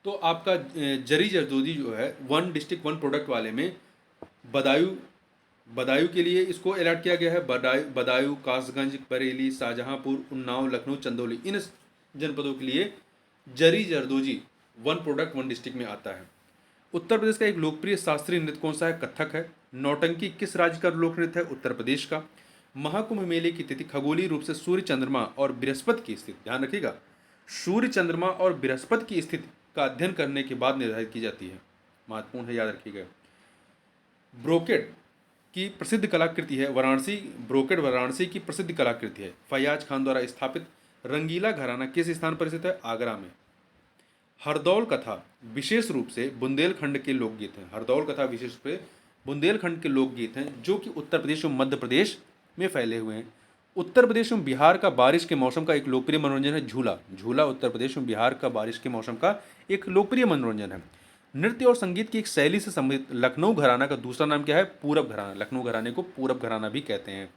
[SPEAKER 1] तो आपका जरी जरदोजी जो है 1 डिस्ट्रिक्ट 1 प्रोडक्ट वाले में बदायूं के लिए इसको अलर्ट किया गया है। बदायूं, कासगंज, बरेली, शाहजहांपुर, उन्नाव, लखनऊ, चंदौली, इन जनपदों के लिए जरी जरदोजी 1 प्रोडक्ट 1 डिस्ट्रिक्ट में आता है। उत्तर प्रदेश का एक लोकप्रिय शास्त्रीय नृत्य कौन सा है? कथक है। नौटंकी किस राज्य का लोक नृत्य है? उत्तर प्रदेश का। महाकुंभ मेले की तिथि खगोलीय रूप से सूर्य, चंद्रमा और बृहस्पति की स्थिति, ध्यान रखिएगा, सूर्य, चंद्रमा और बृहस्पति की स्थिति का अध्ययन करने के बाद निर्धारित की जाती है। महत्वपूर्ण है, याद रखिएगा। ब्रोकेड की प्रसिद्ध कलाकृति है वाराणसी की प्रसिद्ध कलाकृति है। फैयाज खान द्वारा स्थापित रंगीला घराना किस स्थान पर स्थित है? आगरा में। हरदौल कथा विशेष रूप से बुंदेलखंड के लोकगीत हैं। हरदौल कथा विशेष रूप से बुंदेलखंड के लोकगीत हैं जो कि उत्तर प्रदेश और मध्य प्रदेश में फैले हुए हैं। उत्तर प्रदेश में बिहार का बारिश के मौसम का एक लोकप्रिय मनोरंजन है झूला। उत्तर प्रदेश में बिहार का बारिश के मौसम का एक लोकप्रिय मनोरंजन है। नृत्य और संगीत की एक शैली से संबंधित लखनऊ घराना का दूसरा नाम क्या है? पूरब घराना। लखनऊ घराने को पूरब घराना भी कहते हैं।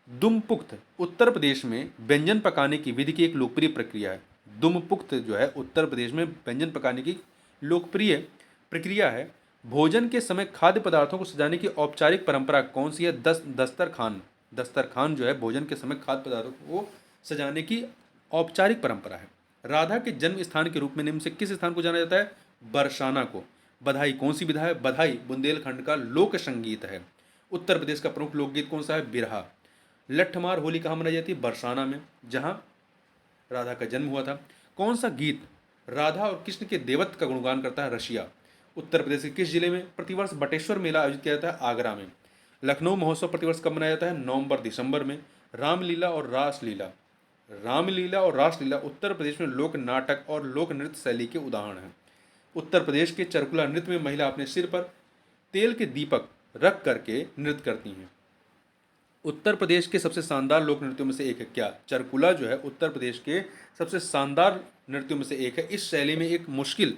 [SPEAKER 1] दुमपुख्त उत्तर प्रदेश में व्यंजन पकाने की विधि की एक लोकप्रिय प्रक्रिया है। दुमपुख्त जो है उत्तर प्रदेश में व्यंजन पकाने की लोकप्रिय प्रक्रिया है। भोजन के समय खाद्य पदार्थों को सजाने की औपचारिक परंपरा कौन सी है? दस्तरखान जो है भोजन के समय खाद्य पदार्थों को सजाने की औपचारिक परंपरा है। राधा के जन्म स्थान के रूप में निम्न से किस स्थान को जाना जाता है? बरसाना को।
[SPEAKER 2] बधाई कौन सी विधा है? बधाई बुंदेलखंड का लोक संगीत है। उत्तर प्रदेश का प्रमुख लोकगीत कौन सा है? बिरहा। लट्ठमार होली कहाँ मनाई जाती है? बरसाना में, जहाँ राधा का जन्म हुआ था। कौन सा गीत राधा और कृष्ण के देवत्व का गुणगान करता है? रशिया। उत्तर प्रदेश के किस जिले में प्रतिवर्ष बटेश्वर मेला आयोजित किया जाता है? आगरा में। लखनऊ महोत्सव प्रतिवर्ष कब मनाया जाता है? नवंबर दिसंबर में। रामलीला और रासलीला, रामलीला और रासलीला उत्तर प्रदेश में लोक नाटक और लोक नृत्य शैली के उदाहरण हैं। उत्तर प्रदेश के चरकुला नृत्य में महिला अपने सिर पर तेल के दीपक रख करके नृत्य करती हैं। उत्तर प्रदेश के सबसे शानदार लोक नृत्यों में से एक है क्या? चरकुला जो है उत्तर प्रदेश के सबसे शानदार नृत्यों में से एक है। इस शैली में एक मुश्किल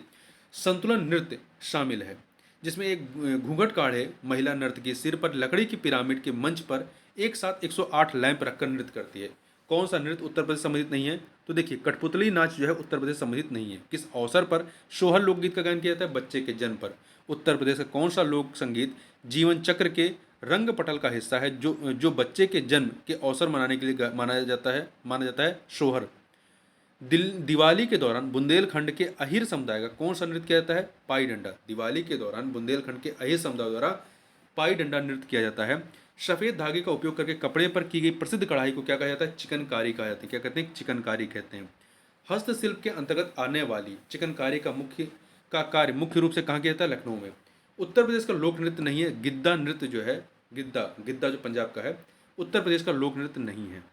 [SPEAKER 2] संतुलन नृत्य शामिल है, जिसमें एक घूंघट काढ़े महिला नर्तकी सिर पर लकड़ी की पिरामिड के मंच पर एक साथ 108 लैंप रखकर नृत्य करती है। कौन सा नृत्य उत्तर प्रदेश सम्मिलित नहीं है? तो देखिए, कठपुतली नाच जो है उत्तर प्रदेश सम्मिलित नहीं है। किस अवसर पर सोहर लोकगीत का गायन किया जाता है? बच्चे के जन्म पर। उत्तर प्रदेश का कौन सा लोक संगीत जीवन चक्र के रंग पटल का हिस्सा है, जो बच्चे के जन्म के अवसर मनाने के लिए माना जाता है? सोहर। दिवाली के दौरान बुंदेलखंड के अहिर समुदाय का कौन सा नृत्य किया जाता है? पाई डंडा। दिवाली के दौरान बुंदेलखंड के अहिर समुदाय द्वारा पाई डंडा नृत्य किया जाता है। सफेद धागे का उपयोग करके कपड़े पर की गई प्रसिद्ध कढ़ाई को क्या कहा जाता है? चिकनकारी कहा जाता है। क्या कहते हैं? चिकनकारी कहते हैं। हस्तशिल्प के अंतर्गत आने वाली चिकनकारी का कार्य मुख्य रूप से कहाँ किया जाता है? लखनऊ में। उत्तर प्रदेश का लोक नृत्य नहीं है गिद्दा नृत्य जो है, गिद्दा गिद्दा जो पंजाब का है, उत्तर प्रदेश का लोक नृत्य नहीं है।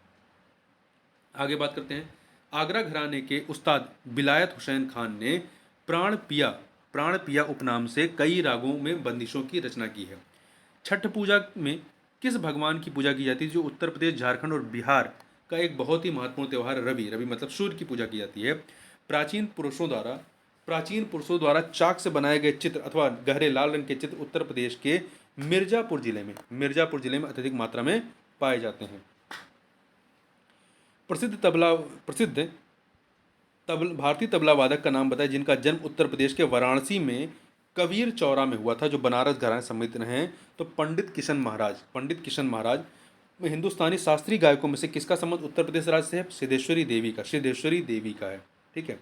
[SPEAKER 2] आगे बात करते हैं। आगरा घराने के उस्ताद बिलायत हुसैन खान ने प्राण पिया उपनाम से कई रागों में बंदिशों की रचना की है। छठ पूजा में किस भगवान की पूजा की जाती है? जो उत्तर प्रदेश, झारखंड और बिहार का एक बहुत ही महत्वपूर्ण त्यौहार रवि रवि मतलब सूर्य की पूजा की जाती है। प्राचीन पुरुषों द्वारा चाक से बनाए गए चित्र अथवा गहरे लाल रंग के चित्र उत्तर प्रदेश के मिर्जापुर जिले में अत्यधिक मात्रा में पाए जाते हैं। प्रसिद्ध भारतीय तबला वादक का नाम बताएं जिनका जन्म उत्तर प्रदेश के वाराणसी में कबीर चौरा में हुआ था, जो बनारस घराने सम्मिलित रहे हैं। तो पंडित किशन महाराज। हिंदुस्तानी शास्त्रीय गायकों में से किसका संबंध उत्तर प्रदेश राज्य से है? सिद्धेश्वरी देवी का है। ठीक है।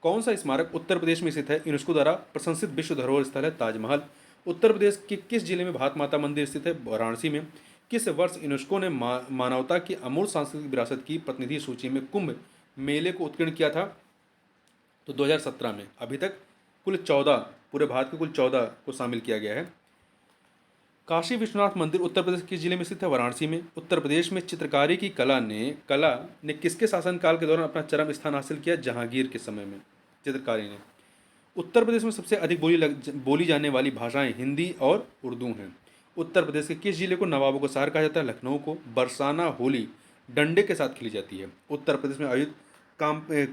[SPEAKER 2] कौन सा स्मारक उत्तर प्रदेश में स्थित है? यूनेस्को द्वारा प्रशंसित विश्व धरोहर स्थल है ताजमहल। उत्तर प्रदेश के किस जिले में भारत माता मंदिर स्थित है? वाराणसी में। किस वर्ष यूनेस्को ने मानवता की अमूर्त सांस्कृतिक विरासत की प्रतिनिधि सूची में कुंभ मेले को उत्कीर्ण किया था? तो 2017 में। अभी तक कुल 14, पूरे भारत के कुल 14 को शामिल किया गया है। काशी विश्वनाथ मंदिर उत्तर प्रदेश किस जिले में स्थित है? वाराणसी में। उत्तर प्रदेश में चित्रकारी की कला ने किसके शासनकाल के दौरान अपना चरम स्थान हासिल किया? जहांगीर के समय में चित्रकारी ने। उत्तर प्रदेश में सबसे अधिक बोली जाने वाली भाषाएं हिंदी और उर्दू हैं। उत्तर प्रदेश के किस जिले को नवाबों का शहर कहा जाता है? लखनऊ को। बरसाना होली डंडे के साथ खेली जाती है। उत्तर प्रदेश में आयोजित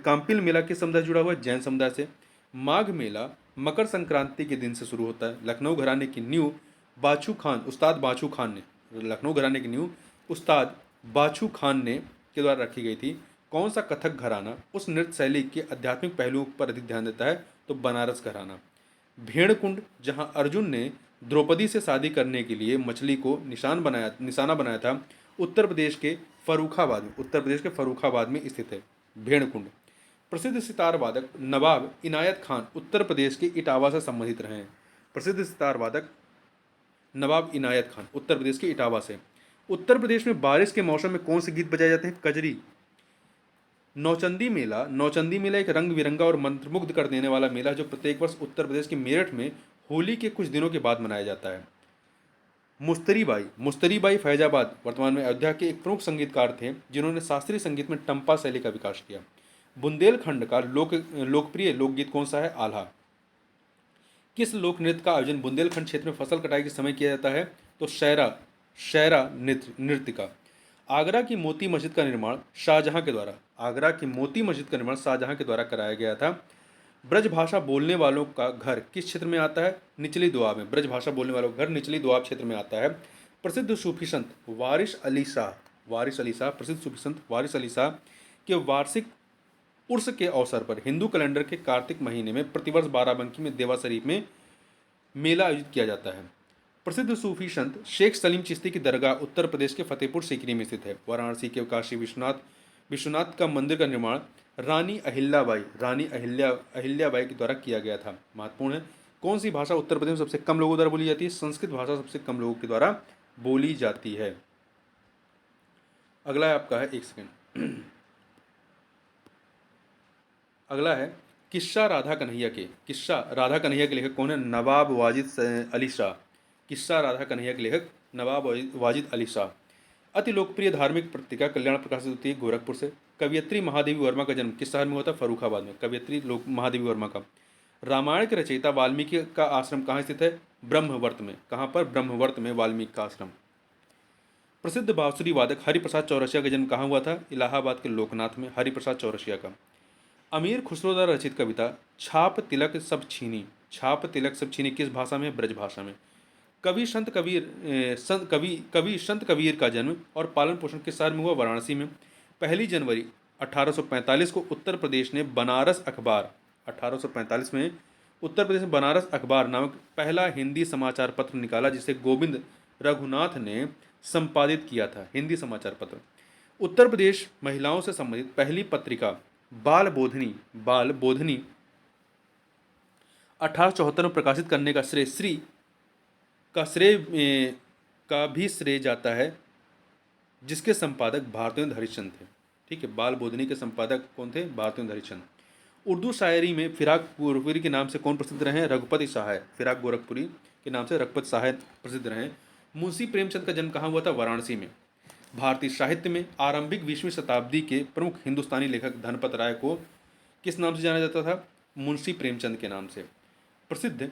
[SPEAKER 2] काम्पिल मेला किस समुदाय से जुड़ा हुआ है? जैन समुदाय से। माघ मेला मकर संक्रांति के दिन से शुरू होता है। लखनऊ घराने की नींव उस्ताद बाछू खान ने, लखनऊ घराने की नींव उस्ताद बाछू खान ने के द्वारा रखी गई थी। कौन सा कथक घराना उस नृत्य शैली के आध्यात्मिक पहलुओं पर अधिक ध्यान देता है? तो बनारस घराना। भेड़कुंड, जहां अर्जुन ने द्रौपदी से शादी करने के लिए मछली को निशाना बनाया था, उत्तर प्रदेश के फर्रुखाबाद में स्थित है भेड़कुंड। प्रसिद्ध सितार वादक नवाब इनायत खान उत्तर प्रदेश के इटावा से संबंधित रहे हैं। प्रसिद्ध सितार वादक नवाब इनायत खान उत्तर प्रदेश के इटावा से। उत्तर प्रदेश में बारिश के मौसम में कौन से गीत बजाए जाते हैं? कजरी। नौचंदी मेला एक रंग बिरंगा और मंत्रमुग्ध कर देने वाला मेला जो प्रत्येक वर्ष उत्तर प्रदेश के मेरठ में होली के कुछ दिनों के बाद मनाया जाता है। मुस्तरी बाई फैजाबाद वर्तमान में अयोध्या के एक प्रमुख संगीतकार थे जिन्होंने शास्त्रीय संगीत में टंपा शैली का विकास किया। बुंदेलखंड का लोकप्रिय लोकगीत कौन सा है? आल्हा। किस लोक नृत्य का आयोजन बुंदेलखंड क्षेत्र में फसल कटाई के समय किया जाता है? तो शैरा नृत्य का। आगरा की मोती मस्जिद का निर्माण शाहजहां के द्वारा कराया गया था। ब्रजभाषा बोलने वालों का घर किस क्षेत्र में आता है? निचली दोआब में। ब्रजभाषा बोलने वालों का घर निचली दोआब क्षेत्र में आता है। प्रसिद्ध सूफी संत वारिस अली शाह के वार्षिक उर्स के अवसर पर हिंदू कैलेंडर के कार्तिक महीने में प्रतिवर्ष बाराबंकी में देवा शरीफ में मेला आयोजित किया जाता है। प्रसिद्ध सूफी संत शेख सलीम चिश्ती की दरगाह उत्तर प्रदेश के फतेहपुर सीकरी में स्थित है। वाराणसी के काशी विश्वनाथ का मंदिर का निर्माण रानी अहिल्याबाई के द्वारा किया गया था। महत्वपूर्ण है। कौन सी भाषा उत्तर प्रदेश में सबसे कम लोगों द्वारा बोली जाती है? संस्कृत भाषा सबसे कम लोगों के द्वारा बोली जाती है। अगला है आपका है, एक सेकेंड, अगला है किस्सा राधा कन्हैया के, किस्सा राधा कन्हैया के लेखक कौन है? नवाब वाजिद अली शाह। किस्सा राधा कन्हैया के लेखक नवाब वाजिद अली शाह। अति लोकप्रिय धार्मिक पत्रिका कल्याण प्रकाशित होती है गोरखपुर से। कवियत्री महादेवी वर्मा का जन्म किस शहर में हुआ था? फर्रुखाबाद में। कवियत्री महादेवी वर्मा का। रामायण के रचयिता वाल्मीकि का आश्रम कहाँ स्थित है? ब्रह्मवर्त में। कहाँ पर? ब्रह्मवर्त में वाल्मीकि का आश्रम। प्रसिद्ध बांसुरी वादक हरिप्रसाद चौरसिया का जन्म कहाँ हुआ था? इलाहाबाद के लोकनाथ में। हरिप्रसाद चौरसिया का। अमीर खुसरो द्वारा रचित कविता छाप तिलक सब छीनी, छाप तिलक सब छीनी किस भाषा में? ब्रज भाषा में। कवि संत कबीर का जन्म और पालन पोषण किस शहर में हुआ? वाराणसी में। 1 जनवरी 1845 को उत्तर प्रदेश ने बनारस अखबार, 1845 में उत्तर प्रदेश में बनारस अखबार नामक पहला हिंदी समाचार पत्र निकाला, जिसे गोविंद रघुनाथ ने संपादित किया था। हिंदी समाचार पत्र। उत्तर प्रदेश महिलाओं से संबंधित पहली पत्रिका बाल बोधनी, बाल बोधनी 1874 में प्रकाशित करने का श्रेय का भी श्रेय जाता है, जिसके संपादक भारतेंद्र हरिश्चंद्र थे। ठीक है, बाल बोधनी के संपादक कौन थे? भारतेंद्र हरिश्चंद्र। उर्दू शायरी में फिराक गोरखपुरी के नाम से कौन प्रसिद्ध रहे? रघुपति साहय। फिराक गोरखपुरी के नाम से रघुपति साहय प्रसिद्ध रहे। मुंशी प्रेमचंद का जन्म कहाँ हुआ था? वाराणसी में। भारतीय साहित्य में आरंभिक 20वीं शताब्दी के प्रमुख हिंदुस्तानी लेखक धनपत राय को किस नाम से जाना जाता था? मुंशी प्रेमचंद के नाम से। प्रसिद्ध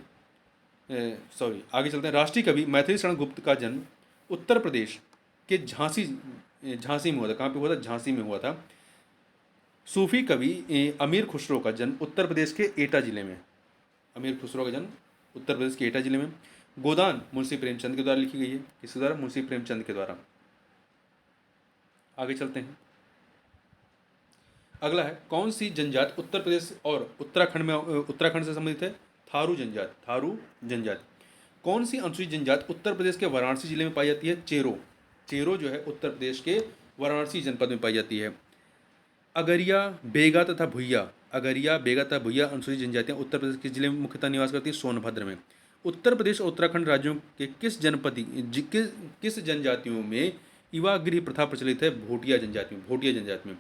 [SPEAKER 2] आगे चलते हैं। राष्ट्रीय कवि मैथिली शरण गुप्त का जन्म उत्तर प्रदेश के झांसी में हुआ था। कहाँ पे हुआ था? झांसी में हुआ था। सूफी कवि अमीर खुसरो का जन्म उत्तर प्रदेश के एटा जिले में। अमीर खुसरो का जन्म उत्तर प्रदेश के एटा जिले में। गोदान मुंशी प्रेमचंद के द्वारा लिखी गई है। किसके द्वारा? मुंशी प्रेमचंद के द्वारा। आगे चलते हैं। अगला है कौन सी जनजाति उत्तर प्रदेश और उत्तराखंड से संबंधित है? थारू जनजाति। थारू जनजाति। कौन सी अनुसूचित जनजाति उत्तर प्रदेश के वाराणसी जिले में पाई जाती है? चेरो। चेरो जो है उत्तर प्रदेश के वाराणसी जनपद में पाई जाती है। अगरिया, बेगा तथा भुइया, अगरिया, बेगा तथा भुइया अनुसूचित जनजातियां उत्तर प्रदेश के जिले में मुख्यतः निवास करती है? सोनभद्र में। उत्तर प्रदेश और उत्तराखंड राज्यों के किस जनजातियों में युवा गृह प्रथा प्रचलित है? भोटिया जनजाति में। भोटिया जनजाति में।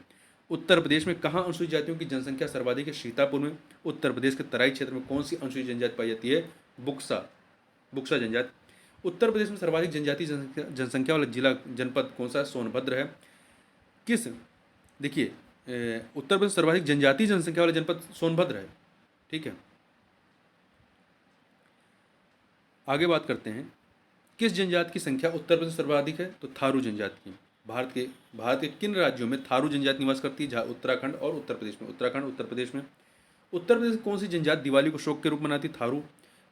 [SPEAKER 2] उत्तर प्रदेश में कहाँ अनुसूचित जातियों की जनसंख्या सर्वाधिक है? सीतापुर में। उत्तर प्रदेश के तराई क्षेत्र में कौन सी अनुसूचित जनजाति पाई जाती है? बुक्सा, बुक्सा जनजाति। उत्तर प्रदेश में सर्वाधिक जनजाति जनसंख्या वाला जिला जनपद कौन सा है? सोनभद्र है। किस देखिए उत्तर प्रदेश सर्वाधिक जनजाति जनसंख्या वाला जनपद सोनभद्र है। ठीक है, आगे बात करते हैं। किस जनजाति की संख्या उत्तर प्रदेश सर्वाधिक है? तो थारू जनजाति की। भारत के किन राज्यों में थारू जनजाति निवास करती है? जहाँ उत्तराखंड और उत्तर प्रदेश में। उत्तराखंड, उत्तर प्रदेश में। उत्तर प्रदेश कौन सी जनजाति दिवाली को शोक के रूप में मनाती? थारू।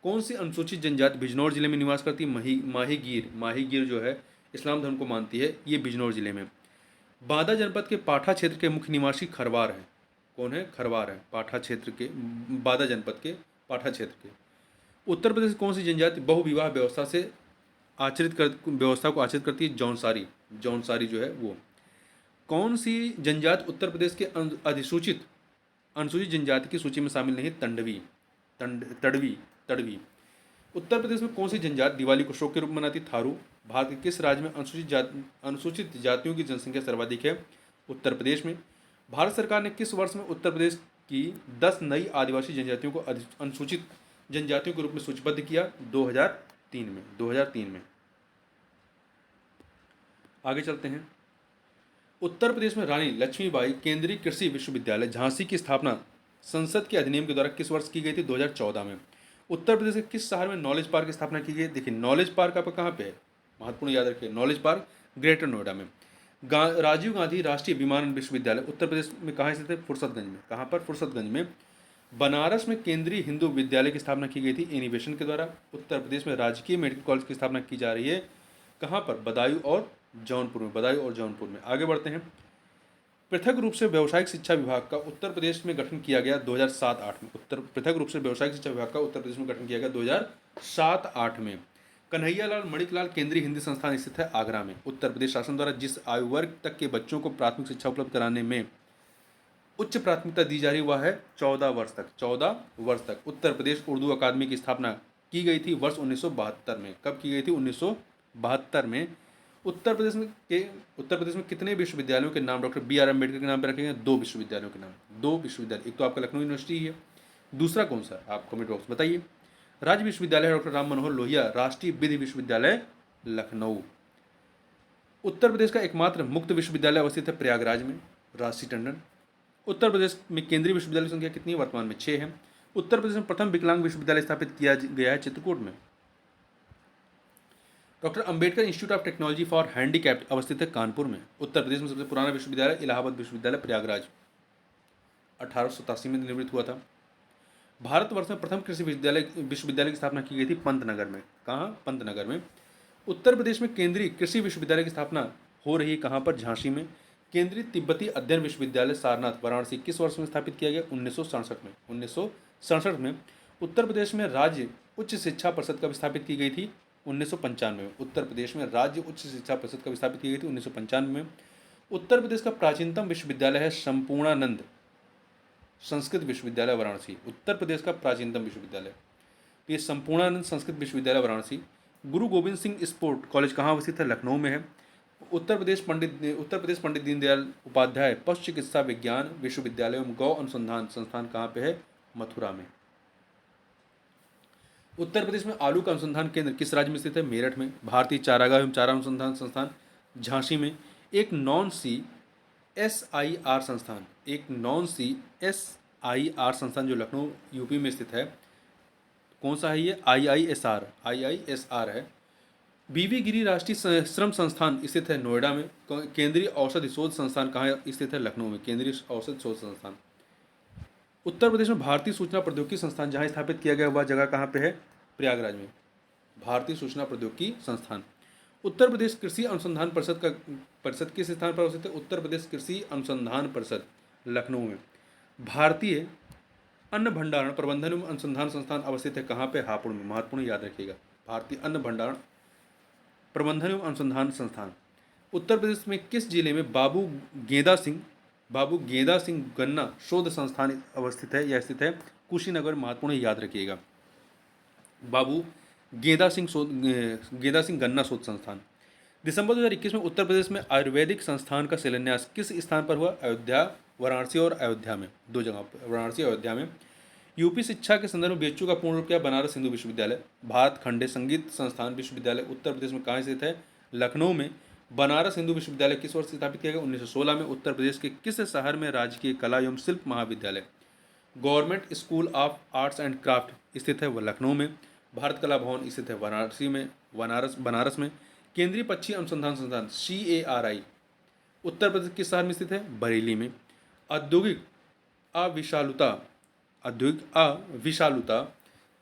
[SPEAKER 2] कौन सी अनुसूचित जनजाति बिजनौर जिले में निवास करती है? माहीगीर। माहीगीर जो है इस्लाम धर्म को मानती है, ये बिजनौर जिले में। बांदा जनपद के पाठा क्षेत्र के मुख्य निवासी खरवार हैं। कौन है? खरवार है। पाठा क्षेत्र के, बांदा जनपद के पाठा क्षेत्र के। उत्तर प्रदेश कौन सी जनजाति बहुविवाह व्यवस्था को आचरित करती है? जौनसारी। जौनसारी जो है वो। कौन सी जनजाति उत्तर प्रदेश के अनुसूचित जनजाति की सूची में शामिल नहीं? तड़वी। उत्तर प्रदेश में कौन सी जनजाति दिवाली को शोक के रूप में मनाती? थारू। भारत के किस राज्य में अनुसूचित जातियों की जनसंख्या सर्वाधिक है? उत्तर प्रदेश में। भारत सरकार ने किस वर्ष में उत्तर प्रदेश की 10 नई आदिवासी जनजातियों को अनुसूचित जनजातियों के रूप में सूचीबद्ध किया? 2003 में। आगे चलते हैं। उत्तर प्रदेश में रानी लक्ष्मीबाई केंद्रीय कृषि विश्वविद्यालय झांसी की स्थापना संसद के अधिनियम के द्वारा किस वर्ष की गई थी? 2014 में। उत्तर प्रदेश के किस शहर में नॉलेज पार्क की स्थापना की गई? देखिए नॉलेज पार्क आपका कहाँ पे है? महत्वपूर्ण याद रखिए, नॉलेज पार्क ग्रेटर नोएडा में। राजीव गांधी राष्ट्रीय विमानन विश्वविद्यालय उत्तर प्रदेश में कहाँ स्थित है? फुर्सतगंज में। कहाँ पर? फुर्सतगंज में। बनारस में केंद्रीय हिंदू विद्यालय की स्थापना की गई थी इनिवेशन के द्वारा। उत्तर प्रदेश में राजकीय मेडिकल कॉलेज की स्थापना की जा रही है कहाँ पर? बदायूं और जौनपुर में। बदायूं और जौनपुर में। आगे बढ़ते हैं। पृथक रूप से व्यावसायिक शिक्षा विभाग का उत्तर प्रदेश में गठन किया गया 2007-8 में। पृथक रूप से व्यावसायिक शिक्षा विभाग का उत्तर प्रदेश में गठन किया गया 2007-8 में। कन्हैयालाल मणिकलाल केंद्रीय हिंदी संस्थान स्थित है आगरा में। उत्तर प्रदेश शासन द्वारा जिस आयु वर्ग तक के बच्चों को प्राथमिक शिक्षा उपलब्ध कराने में उच्च प्राथमिकता दी जा रही वह है 14 वर्ष तक, 14 वर्ष तक। उत्तर प्रदेश उर्दू अकादमी की स्थापना की गई थी वर्ष 1972 में। कब की गई थी? 1972 में। उत्तर प्रदेश में कितने विश्वविद्यालयों के नाम डॉक्टर बी आर अम्बेडकर के नाम पर रखे गए? 2 विश्वविद्यालयों के नाम, 2 विश्वविद्यालय। एक तो आपका लखनऊ यूनिवर्सिटी है, दूसरा कौन सा? आप कमेंट बॉक्स में बताइए। राज्य विश्वविद्यालय डॉक्टर राम मनोहर लोहिया राष्ट्रीय विधि विश्वविद्यालय लखनऊ। उत्तर प्रदेश का एकमात्र मुक्त विश्वविद्यालय अवस्थित है प्रयागराज में, राशि टंडन। उत्तर प्रदेश में केंद्रीय विश्वविद्यालय की संख्या कितनी है? वर्तमान में 6 है। उत्तर प्रदेश में प्रथम विकलांग विश्वविद्यालय स्थापित किया गया है चित्रकूट में। Doctor Ambedkar institute of technology for handicapped अवस्थित है कानपुर में। उत्तर प्रदेश में सबसे पुराना विश्वविद्यालय इलाहाबाद विश्वविद्यालय प्रयागराज 1887 में निर्मित हुआ था। भारतवर्ष में प्रथम कृषि विश्वविद्यालय की स्थापना की गई थी पंतनगर में। कहाँ? पंतनगर में। उत्तर प्रदेश में केंद्रीय कृषि विश्वविद्यालय की स्थापना हो रही है कहाँ पर? झांसी में। केंद्रीय तिब्बती अध्ययन विश्वविद्यालय सारनाथ वाराणसी किस वर्ष में स्थापित किया गया? 1967 में। 1967 में। उत्तर प्रदेश में राज्य उच्च शिक्षा परिषद कब स्थापित की गई थी? 1995 में। उत्तर प्रदेश में राज्य उच्च शिक्षा परिषद कब स्थापित की गई थी? 1995 में। उत्तर प्रदेश का प्राचीनतम विश्वविद्यालय है संपूर्णानंद संस्कृत विश्वविद्यालय वाराणसी। उत्तर प्रदेश का प्राचीनतम विश्वविद्यालय तो ये संपूर्णानंद संस्कृत विश्वविद्यालय वाराणसी। गुरु गोविंद सिंह स्पोर्ट कॉलेज कहाँ अवस्थित है? लखनऊ में है। उत्तर प्रदेश पंडित दीनदयाल उपाध्याय पशु चिकित्सा विज्ञान विश्वविद्यालय एवं गौ अनुसंधान संस्थान कहाँ पे है? मथुरा में। उत्तर प्रदेश में आलू का अनुसंधान केंद्र किस राज्य में स्थित है? मेरठ में। भारतीय चारागाह एवं चारा अनुसंधान संस्थान झांसी में। एक non C S I R संस्थान जो लखनऊ यूपी में स्थित है, कौन सा है ये? IISR है। बीवी गिरी राष्ट्रीय श्रम संस्थान स्थित है नोएडा में। केंद्रीय औषधि शोध संस्थान कहाँ स्थित है? लखनऊ में। केंद्रीय औषधि शोध संस्थान। उत्तर प्रदेश में भारतीय सूचना प्रौद्योगिकी संस्थान जहाँ स्थापित किया गया वह जगह कहाँ पे है? प्रयागराज में। भारतीय सूचना प्रौद्योगिकी संस्थान। उत्तर प्रदेश कृषि अनुसंधान परिषद किस स्थान पर अवस्थित है? उत्तर प्रदेश कृषि अनुसंधान परिषद लखनऊ में। भारतीय अन्न भंडारण प्रबंधन एवं अनुसंधान संस्थान अवस्थित है कहाँ पे? हापुड़ में। महत्वपूर्ण याद रखिएगा, भारतीय अन्न भंडारण प्रबंधन एवं अनुसंधान संस्थान। उत्तर प्रदेश में किस जिले में बाबू गेंदा सिंह गन्ना शोध संस्थान अवस्थित है या स्थित है? कुशीनगर। महत्वपूर्ण याद रखिएगा, बाबू गेंदा सिंह गन्ना शोध संस्थान। दिसंबर 2021 में उत्तर प्रदेश में आयुर्वेदिक संस्थान का शिलान्यास किस स्थान पर हुआ? अयोध्या, वाराणसी और अयोध्या में, 2 जगह पर, वाराणसी और अयोध्या में। यूपी शिक्षा के संदर्भ में बीएचयू का पूर्ण रूप क्या? बनारस हिंदू विश्वविद्यालय। भारत खंडे संगीत संस्थान विश्वविद्यालय उत्तर प्रदेश में कहाँ स्थित है? लखनऊ में। बनारस हिंदू विश्वविद्यालय किस वर्ष स्थापित किया गया? 1916 में। उत्तर प्रदेश के किस शहर में राजकीय कला एवं शिल्प महाविद्यालय government school of arts and craft स्थित है? वह लखनऊ में। भारत कला भवन स्थित है वाराणसी में, बनारस में। केंद्रीय पक्षी अनुसंधान संस्थान CARI उत्तर प्रदेश किस शहर में स्थित है? बरेली में। औद्योगिक अविशालुता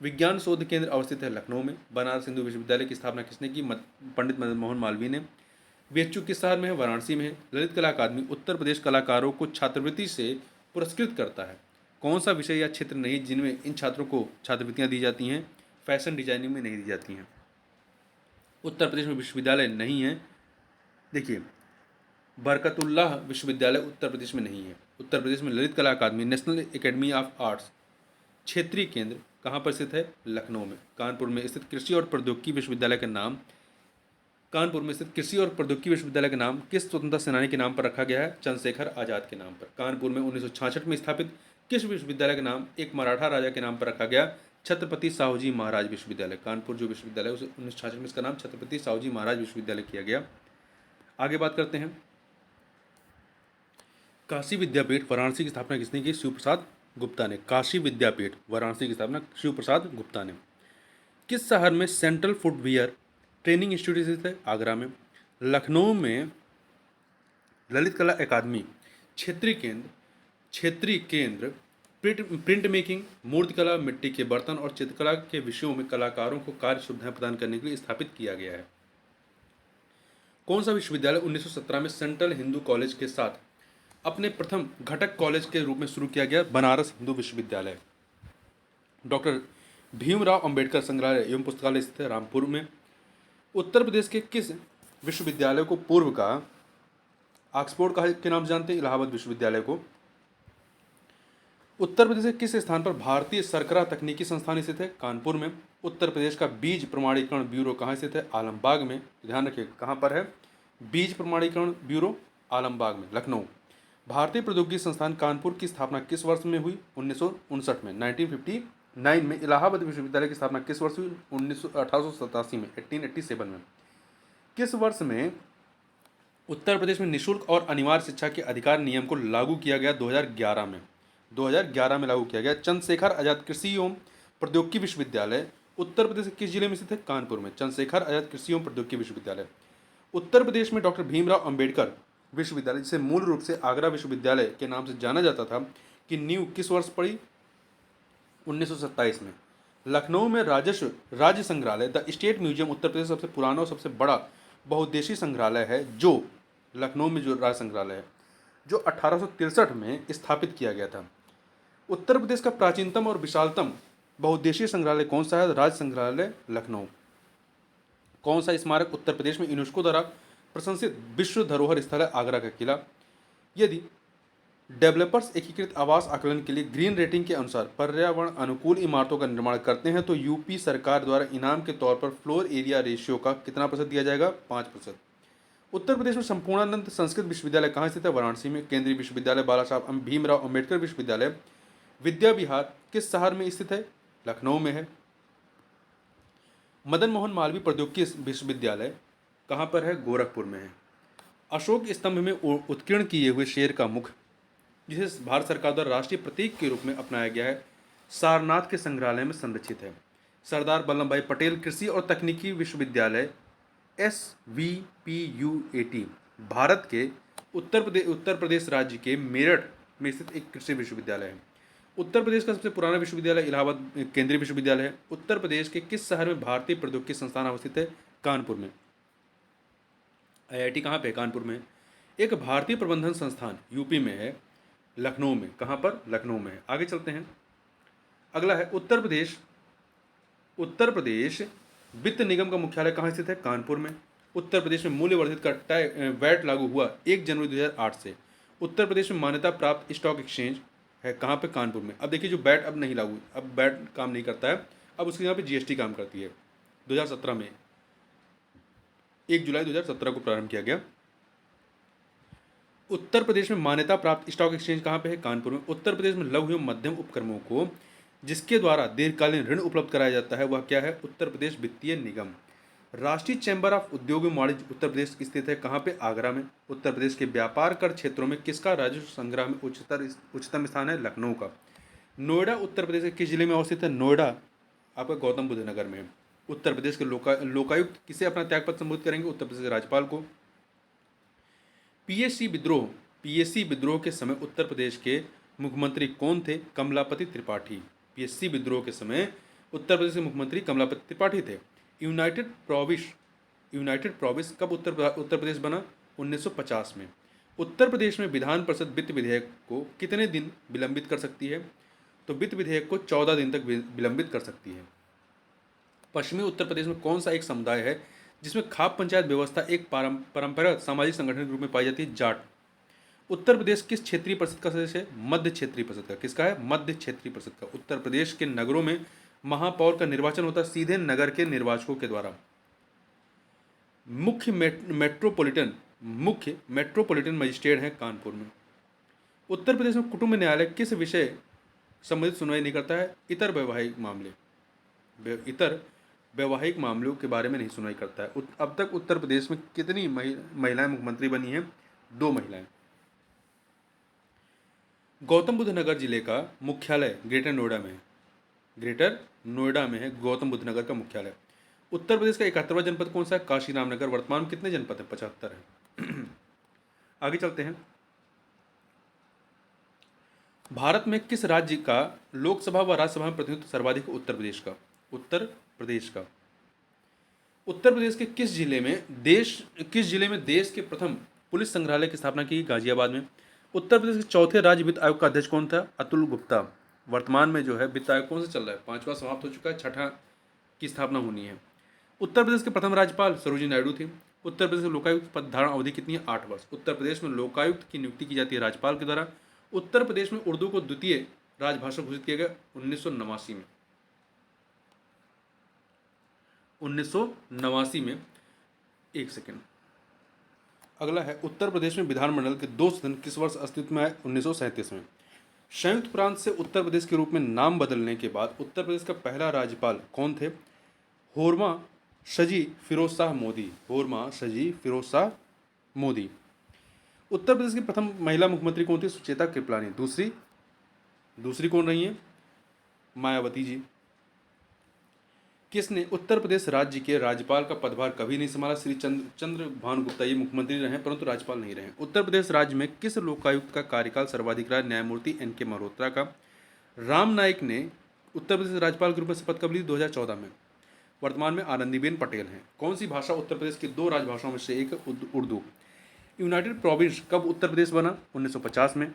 [SPEAKER 2] विज्ञान शोध केंद्र अवस्थित है लखनऊ में। बनारस हिंदू विश्वविद्यालय की स्थापना किसने की? पंडित मदन मोहन मालवीय ने। बीएचयू किस शहर में है? वाराणसी में है। ललित कला अकादमी उत्तर प्रदेश कलाकारों को छात्रवृत्ति से पुरस्कृत करता है। कौन सा विषय या क्षेत्र नहीं जिनमें इन छात्रों को छात्रवृत्तियां दी जाती हैं? फैशन डिजाइनिंग में नहीं दी जाती हैं। उत्तर प्रदेश में विश्वविद्यालय नहीं है, देखिए बरकतुल्लाह विश्वविद्यालय उत्तर प्रदेश में नहीं है। उत्तर प्रदेश में ललित कला अकादमी नेशनल एकेडमी ऑफ आर्ट्स क्षेत्रीय केंद्र कहाँ पर स्थित है? लखनऊ में। कानपुर में स्थित कृषि और प्रौद्योगिकी विश्वविद्यालय का नाम किस स्वतंत्रता सेनानी के नाम पर रखा गया है? चंद्रशेखर आजाद के नाम पर। कानपुर में 1966 में स्थापित किस विश्वविद्यालय का नाम एक मराठा राजा के नाम पर रखा गया? छत्रपति साहूजी महाराज विश्वविद्यालय। कानपुर जो विश्वविद्यालय उसे 1966 में इसका नाम छत्रपति साहूजी महाराज विश्वविद्यालय किया गया। आगे बात करते हैं, काशी विद्यापीठ वाराणसी की स्थापना किसने की? शिव प्रसाद गुप्ता ने। काशी विद्यापीठ वाराणसी की स्थापना शिव प्रसाद गुप्ता ने। किस शहर में सेंट्रल फुटवियर ट्रेनिंग इंस्टीट्यूट स्थित है? आगरा में। लखनऊ में ललित कला अकादमी क्षेत्रीय केंद्र प्रिंट मेकिंग, मूर्तिकला, मिट्टी के बर्तन और चित्रकला के विषयों में कलाकारों को कार्य सुविधाएं प्रदान करने के लिए स्थापित किया गया है। कौन सा विश्वविद्यालय 1917 में सेंट्रल हिंदू कॉलेज के साथ अपने प्रथम घटक कॉलेज के रूप में शुरू किया गया? बनारस हिंदू विश्वविद्यालय। डॉक्टर भीमराव अंबेडकर संग्रहालय एवं पुस्तकालय स्थित है रामपुर में। उत्तर प्रदेश के किस विश्वविद्यालय को पूर्व का ऑक्सफोर्ड के नाम से जानते हैं? इलाहाबाद विश्वविद्यालय को। उत्तर प्रदेश के किस स्थान पर भारतीय सरकरा तकनीकी संस्थान स्थित है? कानपुर में। उत्तर प्रदेश का बीज प्रमाणीकरण ब्यूरो कहाँ स्थित है? आलमबाग में। ध्यान रखिए कहाँ पर है बीज प्रमाणीकरण ब्यूरो? आलमबाग में, लखनऊ। भारतीय प्रौद्योगिकी संस्थान कानपुर की स्थापना किस वर्ष में हुई? 1959 में, 1959 में। इलाहाबाद विश्वविद्यालय की स्थापना किस वर्ष हुई? 1887 में, 1887 में। किस वर्ष में उत्तर प्रदेश में निःशुल्क और अनिवार्य शिक्षा के अधिकार नियम को लागू किया गया? 2011 में। 2011 में लागू किया गया। चंद्रशेखर आजाद कृषि एवं प्रौद्योगिकी विश्वविद्यालय उत्तर प्रदेश के किस जिले में स्थित है? कानपुर में। चंद्रशेखर आजाद कृषि एवं प्रौद्योगिकी विश्वविद्यालय। उत्तर प्रदेश में डॉक्टर भीमराव अंबेडकर विश्वविद्यालय, जिसे मूल रूप से आगरा विश्वविद्यालय के नाम से जाना जाता था, कि नींव किस वर्ष पड़ी? 1927 में। लखनऊ में राजस्व राज्य संग्रहालय the state museum Uttar Pradesh का सबसे पुराना और सबसे बड़ा बहुउद्देशीय संग्रहालय है, जो लखनऊ में जो राज्य संग्रहालय है, जो 1863 में स्थापित किया गया था। उत्तर प्रदेश का प्राचीनतम और विशालतम बहुउद्देशीय संग्रहालय कौन सा है? राज्य संग्रहालय लखनऊ। कौन सा स्मारक उत्तर प्रदेश में यूनेस्को द्वारा प्रशंसित विश्व धरोहर स्थल है? आगरा का किला। यदि डेवलपर्स एकीकृत आवास आकलन के लिए ग्रीन रेटिंग के अनुसार पर्यावरण अनुकूल इमारतों का निर्माण करते हैं तो यूपी सरकार द्वारा इनाम के तौर पर फ्लोर एरिया रेशियो का कितना प्रतिशत दिया जाएगा? 5%। उत्तर प्रदेश में संपूर्णानंद संस्कृत विश्वविद्यालय कहाँ स्थित है? वाराणसी में। केंद्रीय विश्वविद्यालय बाला साहब भीमराव अंबेडकर विश्वविद्यालय विद्या विहार किस शहर में स्थित है? लखनऊ में है। मदन मोहन मालवीय प्रौद्योगिकी विश्वविद्यालय कहाँ पर है? गोरखपुर में है। अशोक स्तंभ में उत्कीर्ण किए हुए शेर का मुख, जिसे भारत सरकार द्वारा राष्ट्रीय प्रतीक के रूप में अपनाया गया है, सारनाथ के संग्रहालय में संरक्षित है। सरदार वल्लभ भाई पटेल कृषि और तकनीकी विश्वविद्यालय SVPUAT भारत के उत्तर प्रदेश राज्य के मेरठ में स्थित एक कृषि विश्वविद्यालय है। उत्तर प्रदेश का सबसे पुराना विश्वविद्यालय इलाहाबाद केंद्रीय विश्वविद्यालय है। उत्तर प्रदेश के किस शहर में भारतीय प्रौद्योगिकी संस्थान अवस्थित है? कानपुर में। IIT कहाँ पे? कानपुर में। एक भारतीय प्रबंधन संस्थान यूपी में है, लखनऊ में। कहाँ पर? लखनऊ में है। आगे चलते हैं। अगला है उत्तर प्रदेश वित्त निगम का मुख्यालय कहाँ स्थित है? कानपुर में। उत्तर प्रदेश में मूल्य वर्धित का वैट लागू हुआ 1 जनवरी 2008 से। उत्तर प्रदेश में मान्यता प्राप्त स्टॉक एक्सचेंज है कहाँ पे? कानपुर में। अब देखिए जो वैट अब नहीं लागू, अब वैट काम नहीं करता है, अब उसके यहाँ पे GST काम करती है। 2017 में 1 जुलाई 2017 को प्रारंभ किया गया। उत्तर प्रदेश में मान्यता प्राप्त स्टॉक एक्सचेंज कहाँ पे है? कानपुर में। उत्तर प्रदेश में लघु एवं मध्यम उपक्रमों को जिसके द्वारा दीर्घकालीन ऋण उपलब्ध कराया जाता है वह क्या है? उत्तर प्रदेश वित्तीय निगम। राष्ट्रीय चैम्बर ऑफ उद्योग एवं वाणिज्य उत्तर प्रदेश स्थित है कहाँ पे? आगरा में। उत्तर प्रदेश के व्यापार कर क्षेत्रों में किसका राजस्व संग्रह में उच्चतम स्थान है? लखनऊ का। नोएडा उत्तर प्रदेश के किस जिले में अवस्थित है? नोएडा आपका गौतम बुद्ध नगर में है। उत्तर प्रदेश के लोकायुक्त किसे अपना त्यागपत्र संबोधित करेंगे? उत्तर प्रदेश के राज्यपाल को। पीएससी विद्रोह के समय उत्तर प्रदेश के मुख्यमंत्री कौन थे? कमलापति त्रिपाठी। पीएससी विद्रोह के समय उत्तर प्रदेश के मुख्यमंत्री कमलापति त्रिपाठी थे। यूनाइटेड प्रोविंस कब उत्तर प्रदेश बना? 1950 में। उत्तर प्रदेश में विधान परिषद वित्त विधेयक को कितने दिन विलंबित कर सकती है? तो वित्त विधेयक को 14 दिन तक विलंबित कर सकती है। पश्चिमी उत्तर प्रदेश में कौन सा एक समुदाय है जिसमें खाप पंचायत व्यवस्था एक परंपरागत सामाजिक संगठन के रूप में पाई जाती है? जाट। उत्तर प्रदेश किस क्षेत्रीय परिषद का सदस्य है? मध्य क्षेत्रीय परिषद का। किसका है? मध्य क्षेत्रीय परिषद का। उत्तर प्रदेश के नगरों में महापौर का निर्वाचन होता है सीधे नगर के निर्वाचकों के द्वारा। मुख्य मेट्रोपॉलिटन मजिस्ट्रेट है कानपुर में। उत्तर प्रदेश में कुटुंब न्यायालय किस विषय संबंधित सुनवाई नहीं करता है? इतर वैवाहिक मामलों के बारे में नहीं सुनवाई करता है। अब तक उत्तर प्रदेश में कितनी महिलाएं मुख्यमंत्री बनी हैं? 2 महिलाएं। गौतम बुद्ध नगर जिले का मुख्यालय ग्रेटर नोएडा में है गौतम बुद्ध नगर का मुख्यालय। उत्तर प्रदेश का 71वां जनपद कौन सा है? काशीराम नगर। वर्तमान में कितने जनपद हैं? 75 है। आगे चलते हैं। भारत में किस राज्य का लोकसभा व राज्यसभा में प्रतिनिधित्व सर्वाधिक? उत्तर प्रदेश का। उत्तर प्रदेश के किस जिले में देश के प्रथम पुलिस संग्रहालय की स्थापना की? गाजियाबाद में। उत्तर प्रदेश के चौथे राज्य वित्त आयोग का अध्यक्ष कौन था? अतुल गुप्ता। वर्तमान में जो है वित्त आयोग कौन सा चल रहा है? 5वां समाप्त हो चुका है, 6ठा की स्थापना होनी है। उत्तर प्रदेश के प्रथम राज्यपाल सरोजिनी नायडू थे। उत्तर प्रदेश में लोकायुक्त पद धारण अवधि कितनी है? 8 वर्ष। उत्तर प्रदेश में लोकायुक्त की नियुक्ति की जाती है राज्यपाल के द्वारा। उत्तर प्रदेश में उर्दू को द्वितीय राजभाषा घोषित किया गया? 1989 में। 1989 में। एक सेकेंड। अगला है, उत्तर प्रदेश में विधानमंडल के 2 सदन किस वर्ष अस्तित्व में आए? 1937 में। संयुक्त प्रांत से उत्तर प्रदेश के रूप में नाम बदलने के बाद उत्तर प्रदेश का पहला राज्यपाल कौन थे? होरमा शजी फिरोज शाह मोदी। होरमा शजी फिरोज शाह मोदी। उत्तर प्रदेश की प्रथम महिला मुख्यमंत्री कौन थी? सुचेता कृपलानी। दूसरी कौन रही हैं? मायावती जी। किसने उत्तर प्रदेश राज्य के राज्यपाल का पदभार कभी नहीं संभाला? श्री चंद्र भानु गुप्ता। ये मुख्यमंत्री रहे परंतु राज्यपाल नहीं रहे। उत्तर प्रदेश राज्य में किस लोकायुक्त का कार्यकाल सर्वाधिक रहा? न्यायमूर्ति एन.के. मल्होत्रा का। राम नाईक ने उत्तर प्रदेश राज्यपाल के रूप में शपथ कब ली? 2014 में। वर्तमान में आनंदीबेन पटेल हैं। कौन सी भाषा उत्तर प्रदेश की 2 राजभाषाओं में से एक? उर्दू। यूनाइटेड प्रोविंस कब उत्तर प्रदेश बना? 1950 में।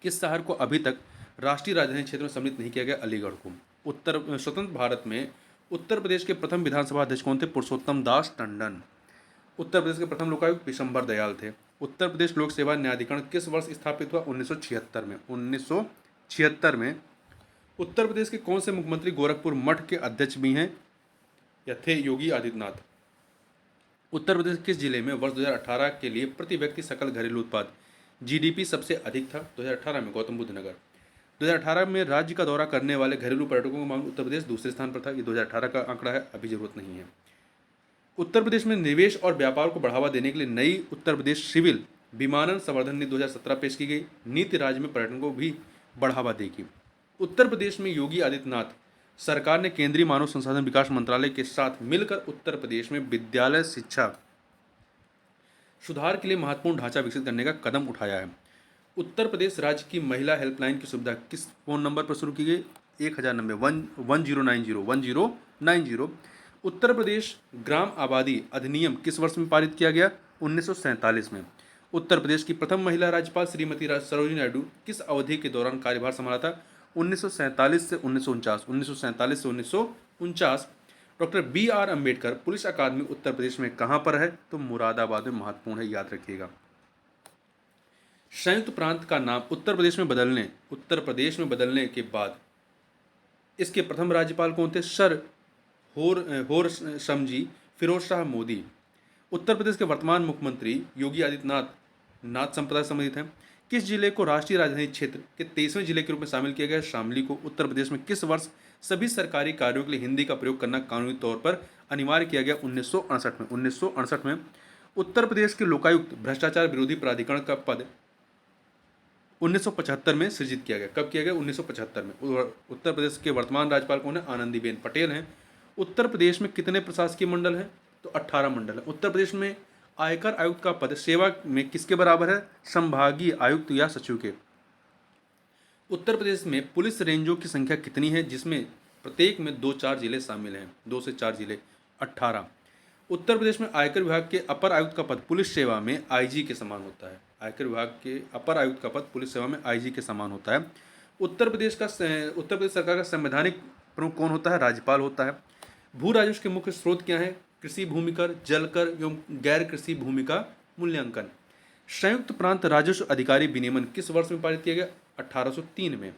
[SPEAKER 2] किस शहर को अभी तक राष्ट्रीय राजधानी क्षेत्र में सम्मिलित नहीं किया गया? अलीगढ़ को। स्वतंत्र भारत में उत्तर प्रदेश के प्रथम विधानसभा अध्यक्ष कौन थे? पुरुषोत्तम दास टंडन। उत्तर प्रदेश के प्रथम लोकायुक्त विशंबर दयाल थे। उत्तर प्रदेश लोक सेवा न्यायाधिकरण किस वर्ष स्थापित हुआ? 1976 में। 1976 में। उत्तर प्रदेश के कौन से मुख्यमंत्री गोरखपुर मठ के अध्यक्ष भी हैं या थे? योगी आदित्यनाथ। उत्तर प्रदेश किस जिले में वर्ष 2018 के लिए प्रति व्यक्ति सकल घरेलू उत्पाद जीडीपी सबसे अधिक था? 2018 में गौतम बुद्ध नगर। 2018 में राज्य का दौरा करने वाले घरेलू पर्यटकों का मामला उत्तर प्रदेश दूसरे स्थान पर था। ये 2018 का आंकड़ा है, अभी जरूरत नहीं है। उत्तर प्रदेश में निवेश और व्यापार को बढ़ावा देने के लिए नई उत्तर प्रदेश सिविल विमानन संवर्धन नीति 2017 पेश की गई। नीति राज्य में पर्यटन को भी बढ़ावा देगी। उत्तर प्रदेश में योगी आदित्यनाथ सरकार ने केंद्रीय मानव संसाधन विकास मंत्रालय के साथ मिलकर उत्तर प्रदेश में विद्यालय शिक्षा सुधार के लिए महत्वपूर्ण ढांचा विकसित करने का कदम उठाया है। उत्तर प्रदेश राज्य की महिला हेल्पलाइन की सुविधा किस फोन नंबर पर शुरू की गई? 1090। उत्तर प्रदेश ग्राम आबादी अधिनियम किस वर्ष में पारित किया गया? 1947 में। उत्तर प्रदेश की प्रथम महिला राज्यपाल श्रीमती सरोजिनी नायडू किस अवधि के दौरान कार्यभार संभाला था? 1947 से 1949। 1947 से 1949। Doctor B R. Ambedkar police academy Uttar Pradesh में कहाँ पर है? तो मुरादाबाद में। महत्वपूर्ण है, याद रखिएगा। संयुक्त प्रांत का नाम उत्तर प्रदेश में बदलने के बाद इसके प्रथम राज्यपाल कौन थे? सर होरसमजी फिरोज शाह मोदी। उत्तर प्रदेश के वर्तमान मुख्यमंत्री योगी आदित्यनाथ नाथ संप्रदाय से संबंधित हैं। किस जिले को राष्ट्रीय राजधानी क्षेत्र के 23वें जिले के रूप में शामिल किया गया? शामली को। उत्तर प्रदेश में किस वर्ष सभी सरकारी कार्यों के लिए हिंदी का प्रयोग करना कानूनी तौर पर अनिवार्य किया गया? 1968 में। 1968 में। उत्तर प्रदेश के लोकायुक्त भ्रष्टाचार विरोधी प्राधिकरण का पद 1975 में सृजित किया गया। कब किया गया? 1975 में। उत्तर प्रदेश के वर्तमान राज्यपाल कौन है? आनंदीबेन पटेल हैं। उत्तर प्रदेश में कितने प्रशासकीय मंडल हैं? तो 18 मंडल है। उत्तर प्रदेश में आयकर आयुक्त का पद सेवा में किसके बराबर है? संभागीय आयुक्त या सचिव के। उत्तर प्रदेश में पुलिस रेंजों की संख्या कितनी है जिसमें प्रत्येक में 2-4 जिले शामिल हैं? 2 से 4 जिले। 18। उत्तर प्रदेश में आयकर विभाग के अपर आयुक्त का पद पुलिस सेवा में आईजी के समान होता है। आयकर विभाग के अपर आयुक्त का पद पुलिस सेवा में आईजी के समान होता है। उत्तर प्रदेश सरकार का संवैधानिक प्रमुख कौन होता है? राज्यपाल होता है। भू राजस्व के मुख्य स्रोत क्या है? कृषि भूमि कर, जल कर एवं गैर कृषि भूमि का मूल्यांकन। संयुक्त प्रांत राजस्व अधिकारी विनियमन किस वर्ष में पारित किया गया? 1803 में।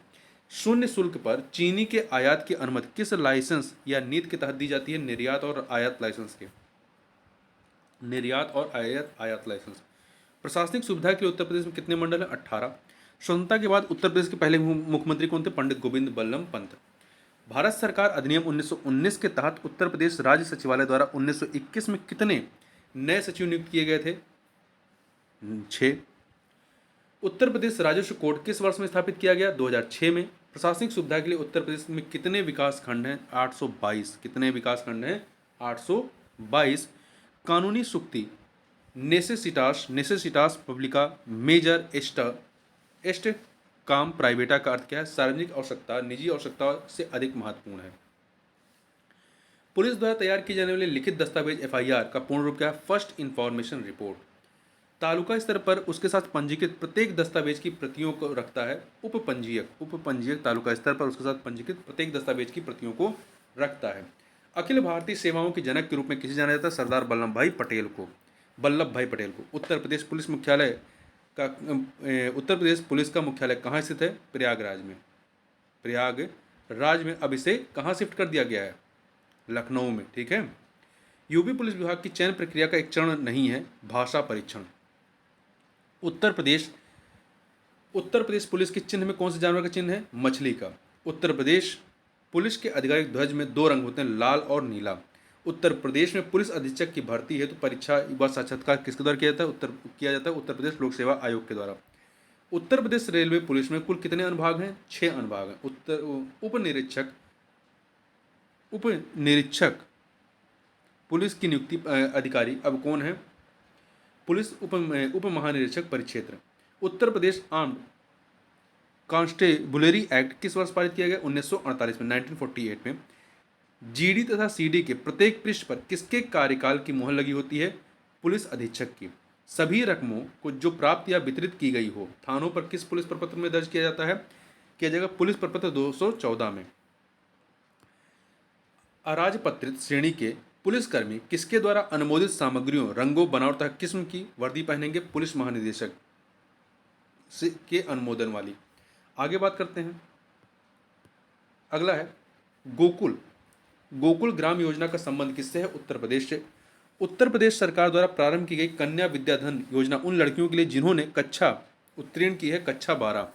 [SPEAKER 2] शून्य शुल्क पर चीनी के आयात की अनुमति किस लाइसेंस या नीति के तहत दी जाती है? निर्यात और आयात लाइसेंस के। निर्यात और आयात लाइसेंस। प्रशासनिक सुविधा के लिए उत्तर प्रदेश में कितने मंडल हैं? 18। स्वतंत्रता के बाद उत्तर प्रदेश के पहले मुख्यमंत्री कौन थे? पंडित गोविंद बल्लभ पंत। भारत सरकार अधिनियम 1919 के तहत उत्तर प्रदेश राज्य सचिवालय द्वारा 1921 में कितने नए सचिव नियुक्त किए गए थे? 6। उत्तर प्रदेश राजस्व कोड किस वर्ष में स्थापित किया गया? 2006 में। प्रशासनिक सुविधा के लिए उत्तर प्रदेश में कितने विकास खंड हैं? 822। कितने विकास खंड हैं? 822। कानूनी सुक्ति नेसेसिटास पब्लिका मेजर एस्ट काम प्राइवेटा का अर्थ क्या है? सार्वजनिक आवश्यकता निजी आवश्यकता से अधिक महत्वपूर्ण है। पुलिस द्वारा तैयार की जाने वाली लिखित दस्तावेज एफआईआर का पूर्ण रूप क्या है? First information report. तालुका स्तर पर उसके साथ पंजीकृत प्रत्येक दस्तावेज की प्रतियों को रखता है उपपंजीयक तालुका स्तर पर उसके साथ पंजीकृत प्रत्येक दस्तावेज की प्रतियों को रखता है। अखिल भारतीय सेवाओं के जनक के रूप में किसे जाना जाता है? सरदार वल्लभ भाई पटेल को। उत्तर प्रदेश पुलिस मुख्यालय उत्तर प्रदेश पुलिस का मुख्यालय कहाँ स्थित है? प्रयागराज में। प्रयागराज में। अब इसे कहाँ शिफ्ट कर दिया गया है? लखनऊ में। ठीक है। यूपी पुलिस विभाग की चयन प्रक्रिया का एक चरण नहीं है, भाषा परीक्षण। उत्तर प्रदेश पुलिस के चिन्ह में कौन से जानवर का चिन्ह है? मछली का। उत्तर प्रदेश पुलिस के आधिकारिक ध्वज में दो रंग होते हैं, लाल और नीला। उत्तर प्रदेश में पुलिस अधीक्षक की भर्ती हेतु परीक्षा व साक्षात्कार किसके द्वारा किया जाता है? उत्तर प्रदेश लोक सेवा आयोग के द्वारा। उत्तर प्रदेश रेलवे पुलिस में कुल कितने अनुभाग हैं? 6 अनुभाग हैं। उप निरीक्षक पुलिस की नियुक्ति अधिकारी अब कौन है? पुलिस उप महानिरीक्षक परिक्षेत्र। Uttar Pradesh armed constabulary act किस वर्ष पारित किया गया? 1948 में, 1948 में। जीडी तथा सीडी के प्रत्येक पृष्ठ पर किसके कार्यकाल की मुहर लगी होती है? पुलिस अधीक्षक की। सभी रकमों को जो प्राप्त या वितरित की गई हो थानों पर किस पुलिस प्रपत्र में दर्ज किया जाता है? किया जाएगा पुलिस प्रपत्र 214 में। अराजपत्रित श्रेणी के पुलिसकर्मी किसके द्वारा अनुमोदित सामग्रियों, रंगों, बनावट तथा किस्म की वर्दी पहनेंगे? पुलिस महानिदेशक के अनुमोदन वाली। आगे बात करते हैं। अगला है गोकुल ग्राम योजना का संबंध किससे है? उत्तर प्रदेश से। उत्तर प्रदेश सरकार द्वारा प्रारंभ की गई कन्या विद्याधन योजना उन लड़कियों के लिए जिन्होंने कक्षा उत्तीर्ण की है, कक्षा 12।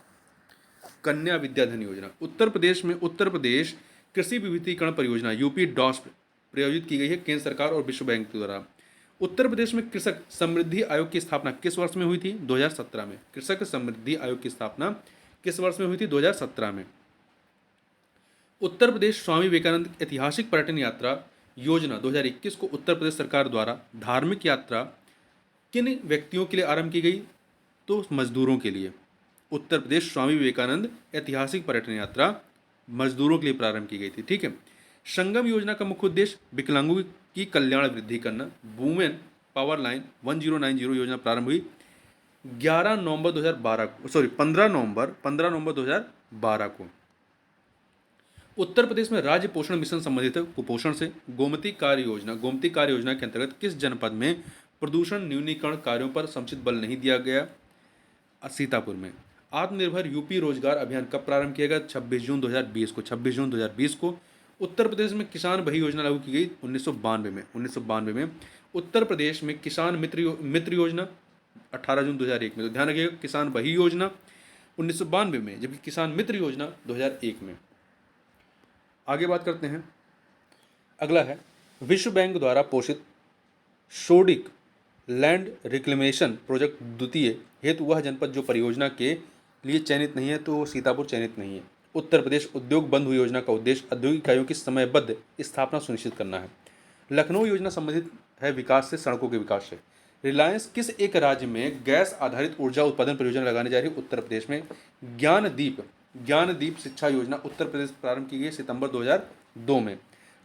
[SPEAKER 2] कन्या विद्याधन योजना। उत्तर प्रदेश कृषि विविधीकरण परियोजना यूपी डॉस्प प्रायोजित की गई है केंद्र सरकार और विश्व बैंक के द्वारा। उत्तर प्रदेश में कृषक समृद्धि आयोग की स्थापना किस वर्ष में हुई थी? 2017 में। कृषक समृद्धि आयोग की स्थापना किस वर्ष में हुई थी? 2017 में। उत्तर प्रदेश स्वामी विवेकानंद ऐतिहासिक पर्यटन यात्रा योजना 2021 को उत्तर प्रदेश सरकार द्वारा धार्मिक यात्रा किन व्यक्तियों के लिए आरंभ की गई? तो मजदूरों के लिए। उत्तर प्रदेश स्वामी विवेकानंद ऐतिहासिक पर्यटन यात्रा मजदूरों के लिए प्रारंभ की गई थी। ठीक है। संगम योजना का मुख्य उद्देश्य विकलांगों की कल्याण वृद्धि करना। वुमेन पावर लाइन 1090 योजना प्रारंभ हुई 15 नवंबर 2012 को। उत्तर प्रदेश में राज्य पोषण मिशन संबंधित है कुपोषण से। गोमती कार्य योजना के अंतर्गत किस जनपद में प्रदूषण न्यूनीकरण कार्यों पर समुचित बल नहीं दिया गया? सीतापुर में। आत्मनिर्भर यूपी रोजगार अभियान कब प्रारंभ किया गया? 26 जून 2020 को। उत्तर प्रदेश में किसान बही योजना लागू की गई 1992 में। उत्तर प्रदेश में किसान मित्र योजना 18 जून 2001 में। तो ध्यान रखिएगा, किसान बही योजना 1992 में, जबकि किसान मित्र योजना 2001 में। आगे बात करते हैं। अगला है विश्व बैंक द्वारा पोषित शोडिक लैंड रिक्लेमेशन प्रोजेक्ट द्वितीय हेतु वह जनपद जो परियोजना के लिए चयनित नहीं है, तो सीतापुर चयनित नहीं है। उत्तर प्रदेश उद्योग बंधु योजना का उद्देश्य औद्योगिक इकाइयों की समयबद्ध स्थापना सुनिश्चित करना है। लखनऊ योजना संबंधित है विकास से, सड़कों के विकास से। रिलायंस किस एक राज्य में गैस आधारित ऊर्जा उत्पादन परियोजना लगाने जा रही है? उत्तर प्रदेश में। ज्ञानदीप शिक्षा योजना उत्तर प्रदेश प्रारंभ की गई सितंबर 2002 में।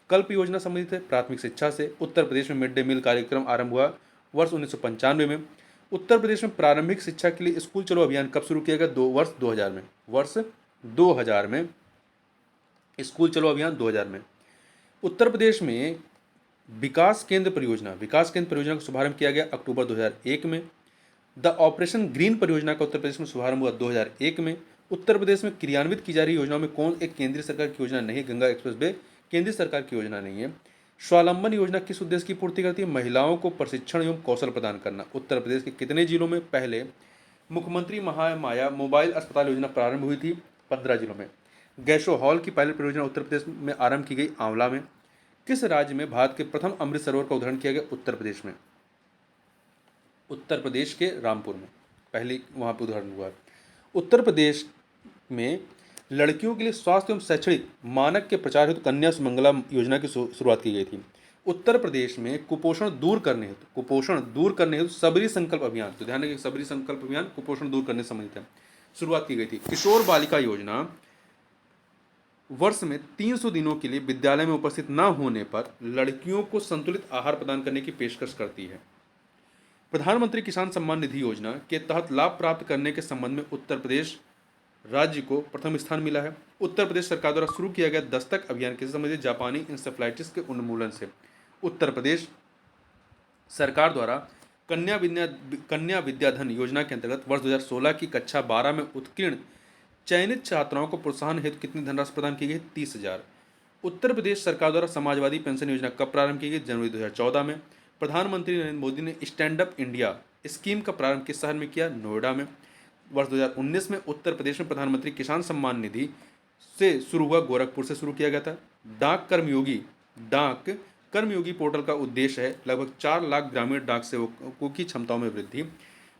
[SPEAKER 2] कल्प योजना संबंधित है प्राथमिक शिक्षा से। उत्तर प्रदेश में मिड डे मील कार्यक्रम आरंभ हुआ वर्ष 1995 में। उत्तर प्रदेश में प्रारंभिक शिक्षा के लिए स्कूल चलो अभियान कब शुरू किया गया? वर्ष 2000 में। वर्ष 2000 में स्कूल चलो अभियान 2000 में। उत्तर प्रदेश में विकास केंद्र परियोजना का शुभारंभ किया गया अक्टूबर 2001 में। द ऑपरेशन ग्रीन परियोजना का उत्तर प्रदेश में शुभारंभ हुआ 2001 में। उत्तर प्रदेश में क्रियान्वित की जा रही योजनाओं में कौन एक केंद्रीय सरकार की योजना नहीं है? गंगा एक्सप्रेस वे केंद्रीय सरकार की योजना नहीं है। स्वावलंबन योजना किस उद्देश्य की पूर्ति करती है? महिलाओं को प्रशिक्षण एवं कौशल प्रदान करना। उत्तर प्रदेश के कितने जिलों में पहले मुख्यमंत्री महामाया मोबाइल अस्पताल योजना प्रारंभ हुई थी? 15 जिलों में। गैसो हॉल की पायलट परियोजना उत्तर प्रदेश में आरंभ की गई आंवला में। किस राज्य में भारत के प्रथम अमृत सरोवर का उदाहरण किया गया? उत्तर प्रदेश में। उत्तर प्रदेश के रामपुर में पहले वहाँ पर उदाहरण हुआ। उत्तर प्रदेश में लड़कियों के लिए स्वास्थ्य एवं शैक्षणिक मानक के प्रचार हेतु कन्या सुमंगला योजना की शुरुआत की गई थी। उत्तर प्रदेश में कुपोषण दूर करने हेतु सबरी संकल्प अभियान, तो ध्यान रखिए सबरी संकल्प अभियान कुपोषण दूर करने से संबंधित है, शुरुआत की गई थी। किशोर बालिका योजना वर्ष में 300 दिनों के लिए विद्यालय में उपस्थित न होने पर लड़कियों को संतुलित आहार प्रदान करने की पेशकश करती है। प्रधानमंत्री किसान सम्मान निधि योजना के तहत लाभ प्राप्त करने के संबंध में उत्तर प्रदेश राज्य को प्रथम स्थान मिला है। उत्तर प्रदेश सरकार द्वारा शुरू किया गया दस्तक अभियान के संबंधित जापानी इंसेफ्लाइटिस के उन्मूलन से। उत्तर प्रदेश सरकार द्वारा कन्या विद्याधन योजना के अंतर्गत वर्ष 2016 की कक्षा 12 में उत्तीर्ण चयनित छात्राओं को प्रोत्साहन हेतु कितनी धनराशि प्रदान की गई? 30,000। उत्तर प्रदेश सरकार द्वारा समाजवादी पेंशन योजना कब प्रारंभ की गई? जनवरी 2014 में। प्रधानमंत्री नरेंद्र मोदी ने स्टैंड अप इंडिया स्कीम का प्रारंभ किस शहर में किया? नोएडा में। वर्ष 2019 में उत्तर प्रदेश में प्रधानमंत्री किसान सम्मान निधि से शुरू हुआ गोरखपुर से शुरू किया गया था। डाक कर्मयोगी पोर्टल का उद्देश्य है लगभग 4 लाख ग्रामीण डाक सेवकों की क्षमताओं में वृद्धि।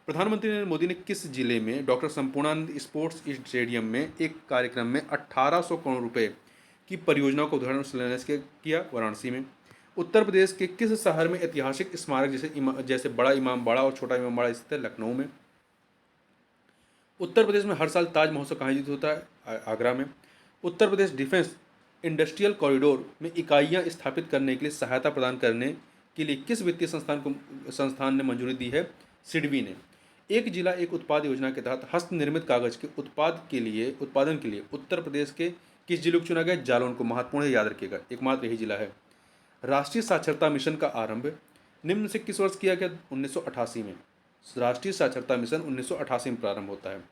[SPEAKER 2] प्रधानमंत्री नरेंद्र मोदी ने किस जिले में डॉक्टर संपूर्णानंद स्पोर्ट्स स्टेडियम में एक कार्यक्रम में 1800 करोड़ रुपए की परियोजनाओं का उद्घाटन शिलान्यास किया? वाराणसी में। उत्तर प्रदेश के किस शहर में ऐतिहासिक स्मारक जैसे बड़ा इमाम बाड़ा और छोटा इमाम बाड़ा स्थित है? लखनऊ में। उत्तर प्रदेश में हर साल ताज महोत्सव कहाँ आयोजित होता है? आगरा में। Uttar Pradesh defence industrial corridor में इकाइयां स्थापित करने के लिए सहायता प्रदान करने के लिए किस वित्तीय संस्थान ने मंजूरी दी है? सिडबी ने। एक जिला एक उत्पाद योजना के तहत हस्तनिर्मित कागज के उत्पादन के लिए उत्तर प्रदेश के किस जिले को चुना गया? जालौन को। महत्वपूर्ण है, याद रखिएगा, एकमात्र यही जिला है। राष्ट्रीय साक्षरता मिशन का आरंभ निम्न से किस वर्ष किया गया? 1988 में। राष्ट्रीय साक्षरता मिशन 1988 में प्रारंभ होता है।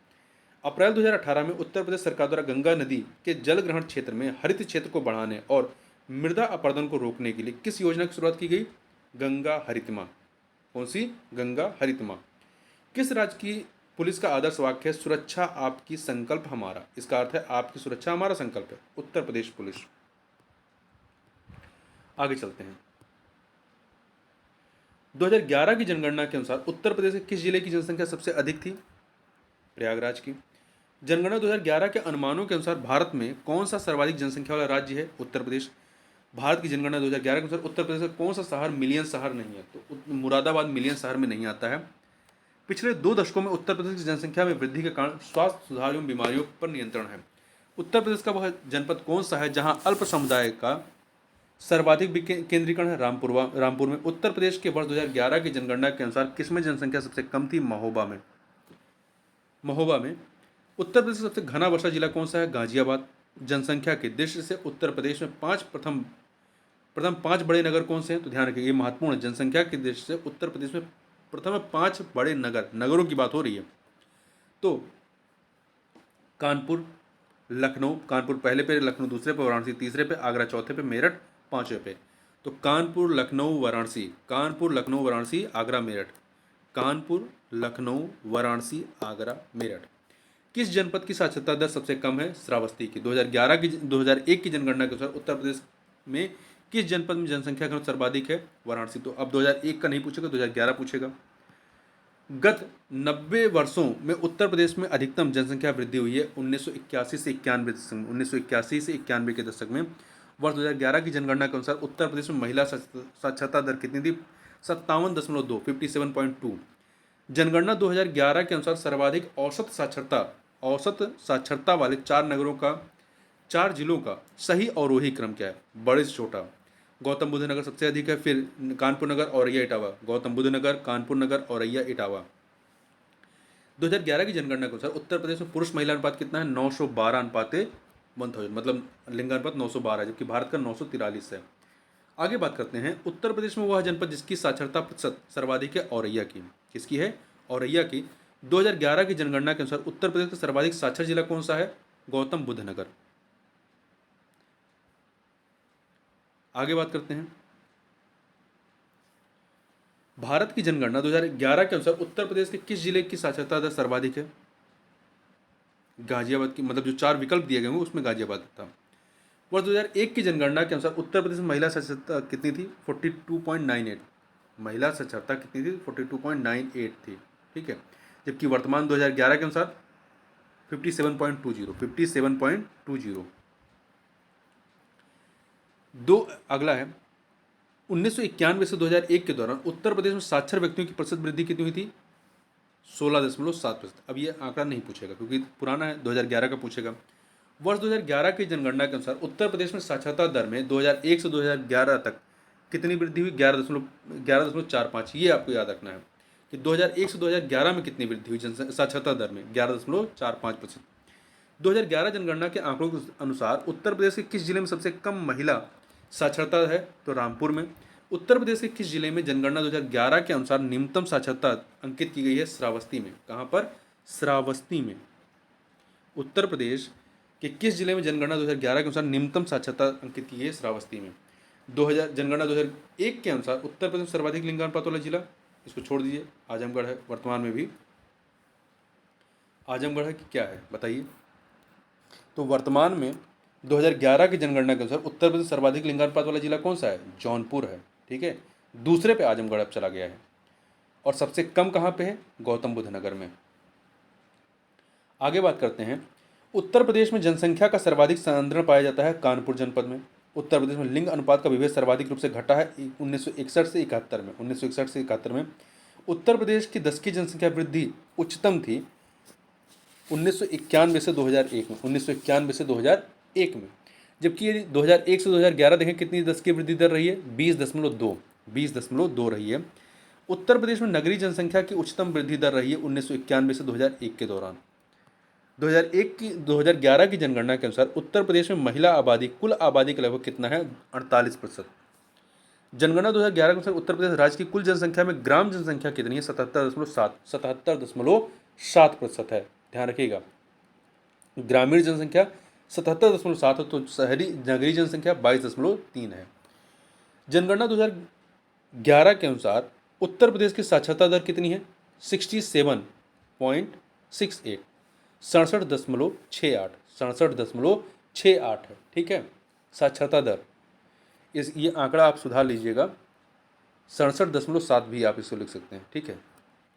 [SPEAKER 2] अप्रैल 2018 में उत्तर प्रदेश सरकार द्वारा गंगा नदी के जल ग्रहण क्षेत्र में हरित क्षेत्र को बढ़ाने और मृदा अपरदन को रोकने के लिए किस योजना की शुरुआत की गई? गंगा हरितमा। कौन सी? गंगा हरितमा। किस राज्य की पुलिस का आदर्श वाक्य है? सुरक्षा आपकी संकल्प हमारा। इसका अर्थ है आपकी सुरक्षा हमारा संकल्प है। उत्तर प्रदेश पुलिस। आगे चलते हैं। 2011 की जनगणना के अनुसार उत्तर प्रदेश के किस जिले की जनसंख्या सबसे अधिक थी? प्रयागराज की। जनगणना 2011 के अनुमानों के अनुसार भारत में कौन सा सर्वाधिक जनसंख्या वाला राज्य है? उत्तर प्रदेश। भारत की जनगणना 2011 के अनुसार उत्तर प्रदेश का कौन सा शहर मिलियन शहर नहीं है? तो मुरादाबाद मिलियन शहर में नहीं आता है। पिछले 2 दशकों में उत्तर प्रदेश की जनसंख्या में वृद्धि के कारण स्वास्थ्य सुधार एवं बीमारियों पर नियंत्रण है। उत्तर प्रदेश का वह जनपद कौन सा है जहां अल्प समुदाय का सर्वाधिक केंद्रीकरण है? रामपुर में। उत्तर प्रदेश के वर्ष 2011 की जनगणना के अनुसार किसमें जनसंख्या सबसे कम थी? महोबा में। उत्तर प्रदेश का सबसे घना वर्षा जिला कौन सा है? गाजियाबाद। जनसंख्या की दृष्टि से उत्तर प्रदेश में प्रथम 5 बड़े नगर कौन से हैं? तो ध्यान रखिए, ये महत्वपूर्ण है। जनसंख्या की दृष्टि से उत्तर प्रदेश में प्रथम 5 बड़े नगरों की बात हो रही है। तो कानपुर, लखनऊ, कानपुर पहले पे, लखनऊ दूसरे पे, वाराणसी तीसरे पे, आगरा चौथे पे, मेरठ पांचवें पे। तो कानपुर, लखनऊ, वाराणसी, आगरा, मेरठ। कानपुर, लखनऊ, वाराणसी, आगरा, मेरठ। किस जनपद की साक्षरता दर सबसे कम है? श्रावस्ती की। 2001 की जनगणना के अनुसार उत्तर प्रदेश में किस जनपद में जनसंख्या घनत्व सर्वाधिक है? वाराणसी। तो अब 2001 का नहीं पूछेगा, 2011 पूछेगा। गत 90 वर्षों में उत्तर प्रदेश में अधिकतम जनसंख्या वृद्धि हुई है 1981 से 91 के दशक में। वर्ष 2011 की जनगणना के अनुसार उत्तर प्रदेश में महिला साक्षरता दर कितनी थी? 57.2, 57.2। जनगणना 2011 के अनुसार सर्वाधिक औसत साक्षरता वाले 4 जिलों का सही अवरोही क्रम क्या है? बड़े से छोटा। गौतम बुद्ध नगर सबसे अधिक है, फिर कानपुर नगर, औरैया, इटावा। गौतम बुद्ध नगर, कानपुर नगर, औरैया, इटावा। 2011 की जनगणना के अनुसार उत्तर प्रदेश में पुरुष महिला अनुपात कितना है? 912/1000, मतलब लिंगानुपात 912 है, जबकि भारत का 943 है। आगे बात करते हैं। उत्तर प्रदेश में वह जनपद जिसकी साक्षरता प्रतिशत सर्वाधिक है? औरैया की। किसकी है? औरैया की। 2011 की जनगणना के अनुसार उत्तर प्रदेश का सर्वाधिक साक्षर जिला कौन सा है? गौतम बुद्ध नगर। आगे बात करते हैं। भारत की जनगणना 2011 के अनुसार उत्तर प्रदेश के किस जिले की साक्षरता दर सर्वाधिक है? गाजियाबाद की, मतलब जो 4 विकल्प दिए गए हैं उसमें गाजियाबाद था। वर्ष 2001 की जनगणना के अनुसार उत्तर प्रदेश में महिला साक्षरता कितनी थी? 42.98। महिला साक्षरता कितनी थी? 42.98 थी। ठीक है, जबकि वर्तमान 2011 के अनुसार 57.20। अगला है 1991 से 2001 के दौरान उत्तर प्रदेश में साक्षर व्यक्तियों की प्रतिशत वृद्धि कितनी हुई थी? 16.7%। अब ये आंकड़ा नहीं पूछेगा क्योंकि पुराना है, 2011 का पूछेगा। वर्ष 2011 की जनगणना के अनुसार उत्तर प्रदेश में साक्षरता दर में 2001 से 2011 तक कितनी वृद्धि हुई? 11.45। ये आपको याद रखना है कि 2001 से 2011 में कितनी वृद्धि हुई साक्षरता दर में? 11.45%। 2011 जनगणना के आंकड़ों के अनुसार उत्तर प्रदेश के किस जिले में सबसे कम महिला साक्षरता है? तो रामपुर में। उत्तर प्रदेश के किस जिले में जनगणना 2011 के अनुसार न्यूनतम साक्षरता अंकित की गई है? श्रावस्ती में। कहाँ पर? श्रावस्ती में। उत्तर प्रदेश के किस जिले में जनगणना 2011 के अनुसार न्यूनतम साक्षरता अंकित की गई है? श्रावस्ती में। 2000 जनगणना 2001 के अनुसार उत्तर प्रदेश में सर्वाधिक लिंगानुपात वाला जिला, इसको छोड़ दीजिए, आजमगढ़ है। वर्तमान में भी आजमगढ़ है कि क्या है, बताइए। तो वर्तमान में 2011 की जनगणना के अनुसार उत्तर प्रदेश सर्वाधिक लिंगानुपात वाला जिला कौन सा है? जौनपुर है। ठीक है, दूसरे पे आजमगढ़ अब चला गया है। और सबसे कम कहाँ पे है? गौतम बुद्ध नगर में। आगे बात करते हैं, उत्तर प्रदेश में जनसंख्या का सर्वाधिक सांद्रण पाया जाता है कानपुर जनपद में। उत्तर प्रदेश में लिंग अनुपात का विभेद सर्वाधिक रूप से घटा है 1961 से 71 में। 1961 से 71 में उत्तर प्रदेश की 10 की जनसंख्या वृद्धि उच्चतम थी 1991 से 2001 में। 1991 से 2001 में, जबकि ये 2001 से 2011 देखें कितनी 10 की वृद्धि दर रही है? 20.2 रही है। उत्तर प्रदेश में नगरीय जनसंख्या की उच्चतम वृद्धि दर रही है 1991 से 2001 के दौरान। 2011 की जनगणना के अनुसार उत्तर प्रदेश में महिला आबादी कुल आबादी का लगभग कितना है? 48%। जनगणना 2011 के अनुसार उत्तर प्रदेश राज्य की कुल जनसंख्या में ग्राम जनसंख्या कितनी है? 77.7% है। ध्यान रखिएगा, ग्रामीण जनसंख्या 77.7 है, तो शहरी नगरीय जनसंख्या 22.3 है। जनगणना 2011 के अनुसार उत्तर प्रदेश की साक्षरता दर कितनी है? 67.68, 67.68 है। ठीक है, साक्षरता दर, ये आंकड़ा आप सुधार लीजिएगा, 67.7 भी आप इसको लिख सकते हैं। ठीक है,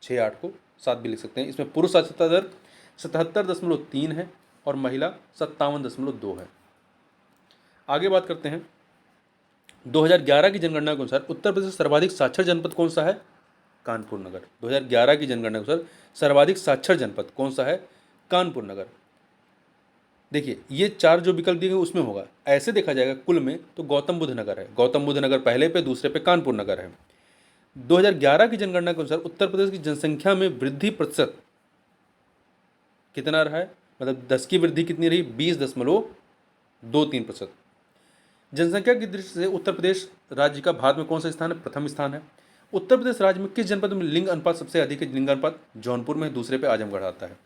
[SPEAKER 2] 68 को 7 भी लिख सकते हैं। इसमें पुरुष साक्षरता दर 77.3 है और महिला 57.2 है। आगे बात करते हैं, 2011 की जनगणना के अनुसार उत्तर प्रदेश सर्वाधिक साक्षर जनपद कौन सा है? कानपुर नगर। 2011 की जनगणना के अनुसार सर्वाधिक साक्षर जनपद कौन सा है? कानपुर नगर। देखिए, ये 4 जो विकल्प दिए गए उसमें होगा। ऐसे देखा जाएगा कुल में तो गौतम बुद्ध नगर है। गौतम बुद्ध नगर पहले पे, दूसरे पे कानपुर नगर है। 2011 की जनगणना के अनुसार उत्तर प्रदेश की जनसंख्या में वृद्धि प्रतिशत कितना रहा है? मतलब 10 की वृद्धि कितनी रही? 20.23%। जनसंख्या की दृष्टि से उत्तर प्रदेश राज्य का भारत में कौन सा स्थान है? प्रथम स्थान है। उत्तर प्रदेश राज्य में किस जनपद में लिंग अनुपात सबसे अधिक है? लिंग अनुपात जौनपुर में, दूसरे पे आजमगढ़ आता है।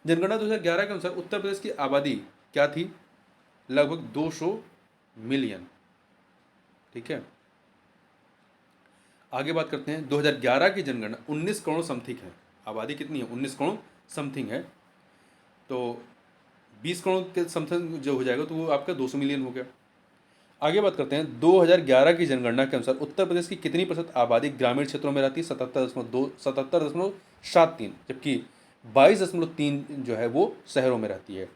[SPEAKER 2] जनगणना 2011 के अनुसार उत्तर प्रदेश की आबादी क्या थी? लगभग 200 मिलियन। ठीक है, आगे बात करते हैं, 2011 की जनगणना 19 करोड़ समथिंग है। आबादी कितनी है? 19 करोड़ समथिंग है। तो 20 करोड़ के समथिंग जो हो जाएगा तो वो आपका 200 मिलियन हो गया। आगे बात करते हैं, 2011 की जनगणना के अनुसार उत्तर प्रदेश की कितनी प्रतिशत आबादी ग्रामीण क्षेत्रों में रहती है? 77.3, जबकि 22.3 जो है वो शहरों में रहती है।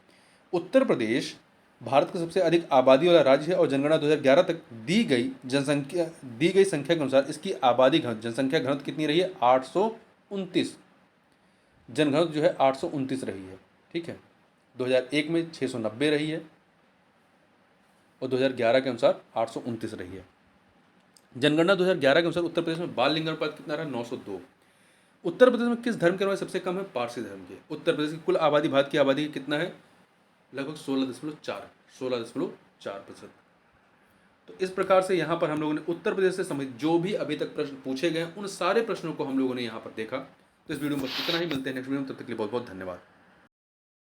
[SPEAKER 2] उत्तर प्रदेश भारत का सबसे अधिक आबादी वाला राज्य है और जनगणना 2011 तक दी गई संख्या के अनुसार इसकी आबादी घनत्व, जनसंख्या घनत्व कितनी रही है? 829। जनघनत्व जो है 829 रही है। ठीक है, 2001 में 690 रही है और 2011 के अनुसार 829 रही है। जनगणना 2011 के अनुसार उत्तर प्रदेश में बाल लिंग अनुपात कितना रहा? 902। उत्तर प्रदेश में किस धर्म के रहने वाले सबसे कम है? पारसी धर्म के। उत्तर प्रदेश की कुल आबादी, भारत की आबादी कितना है? लगभग 16.4%। तो इस प्रकार से यहाँ पर हम लोगों ने उत्तर प्रदेश से संबंधित जो भी अभी तक प्रश्न पूछे गए उन सारे प्रश्नों को हम लोगों ने यहाँ पर देखा। तो इस वीडियो में बस इतना ही, मिलते हैं नेक्स्ट वीडियो में, तब तक के लिए बहुत बहुत धन्यवाद।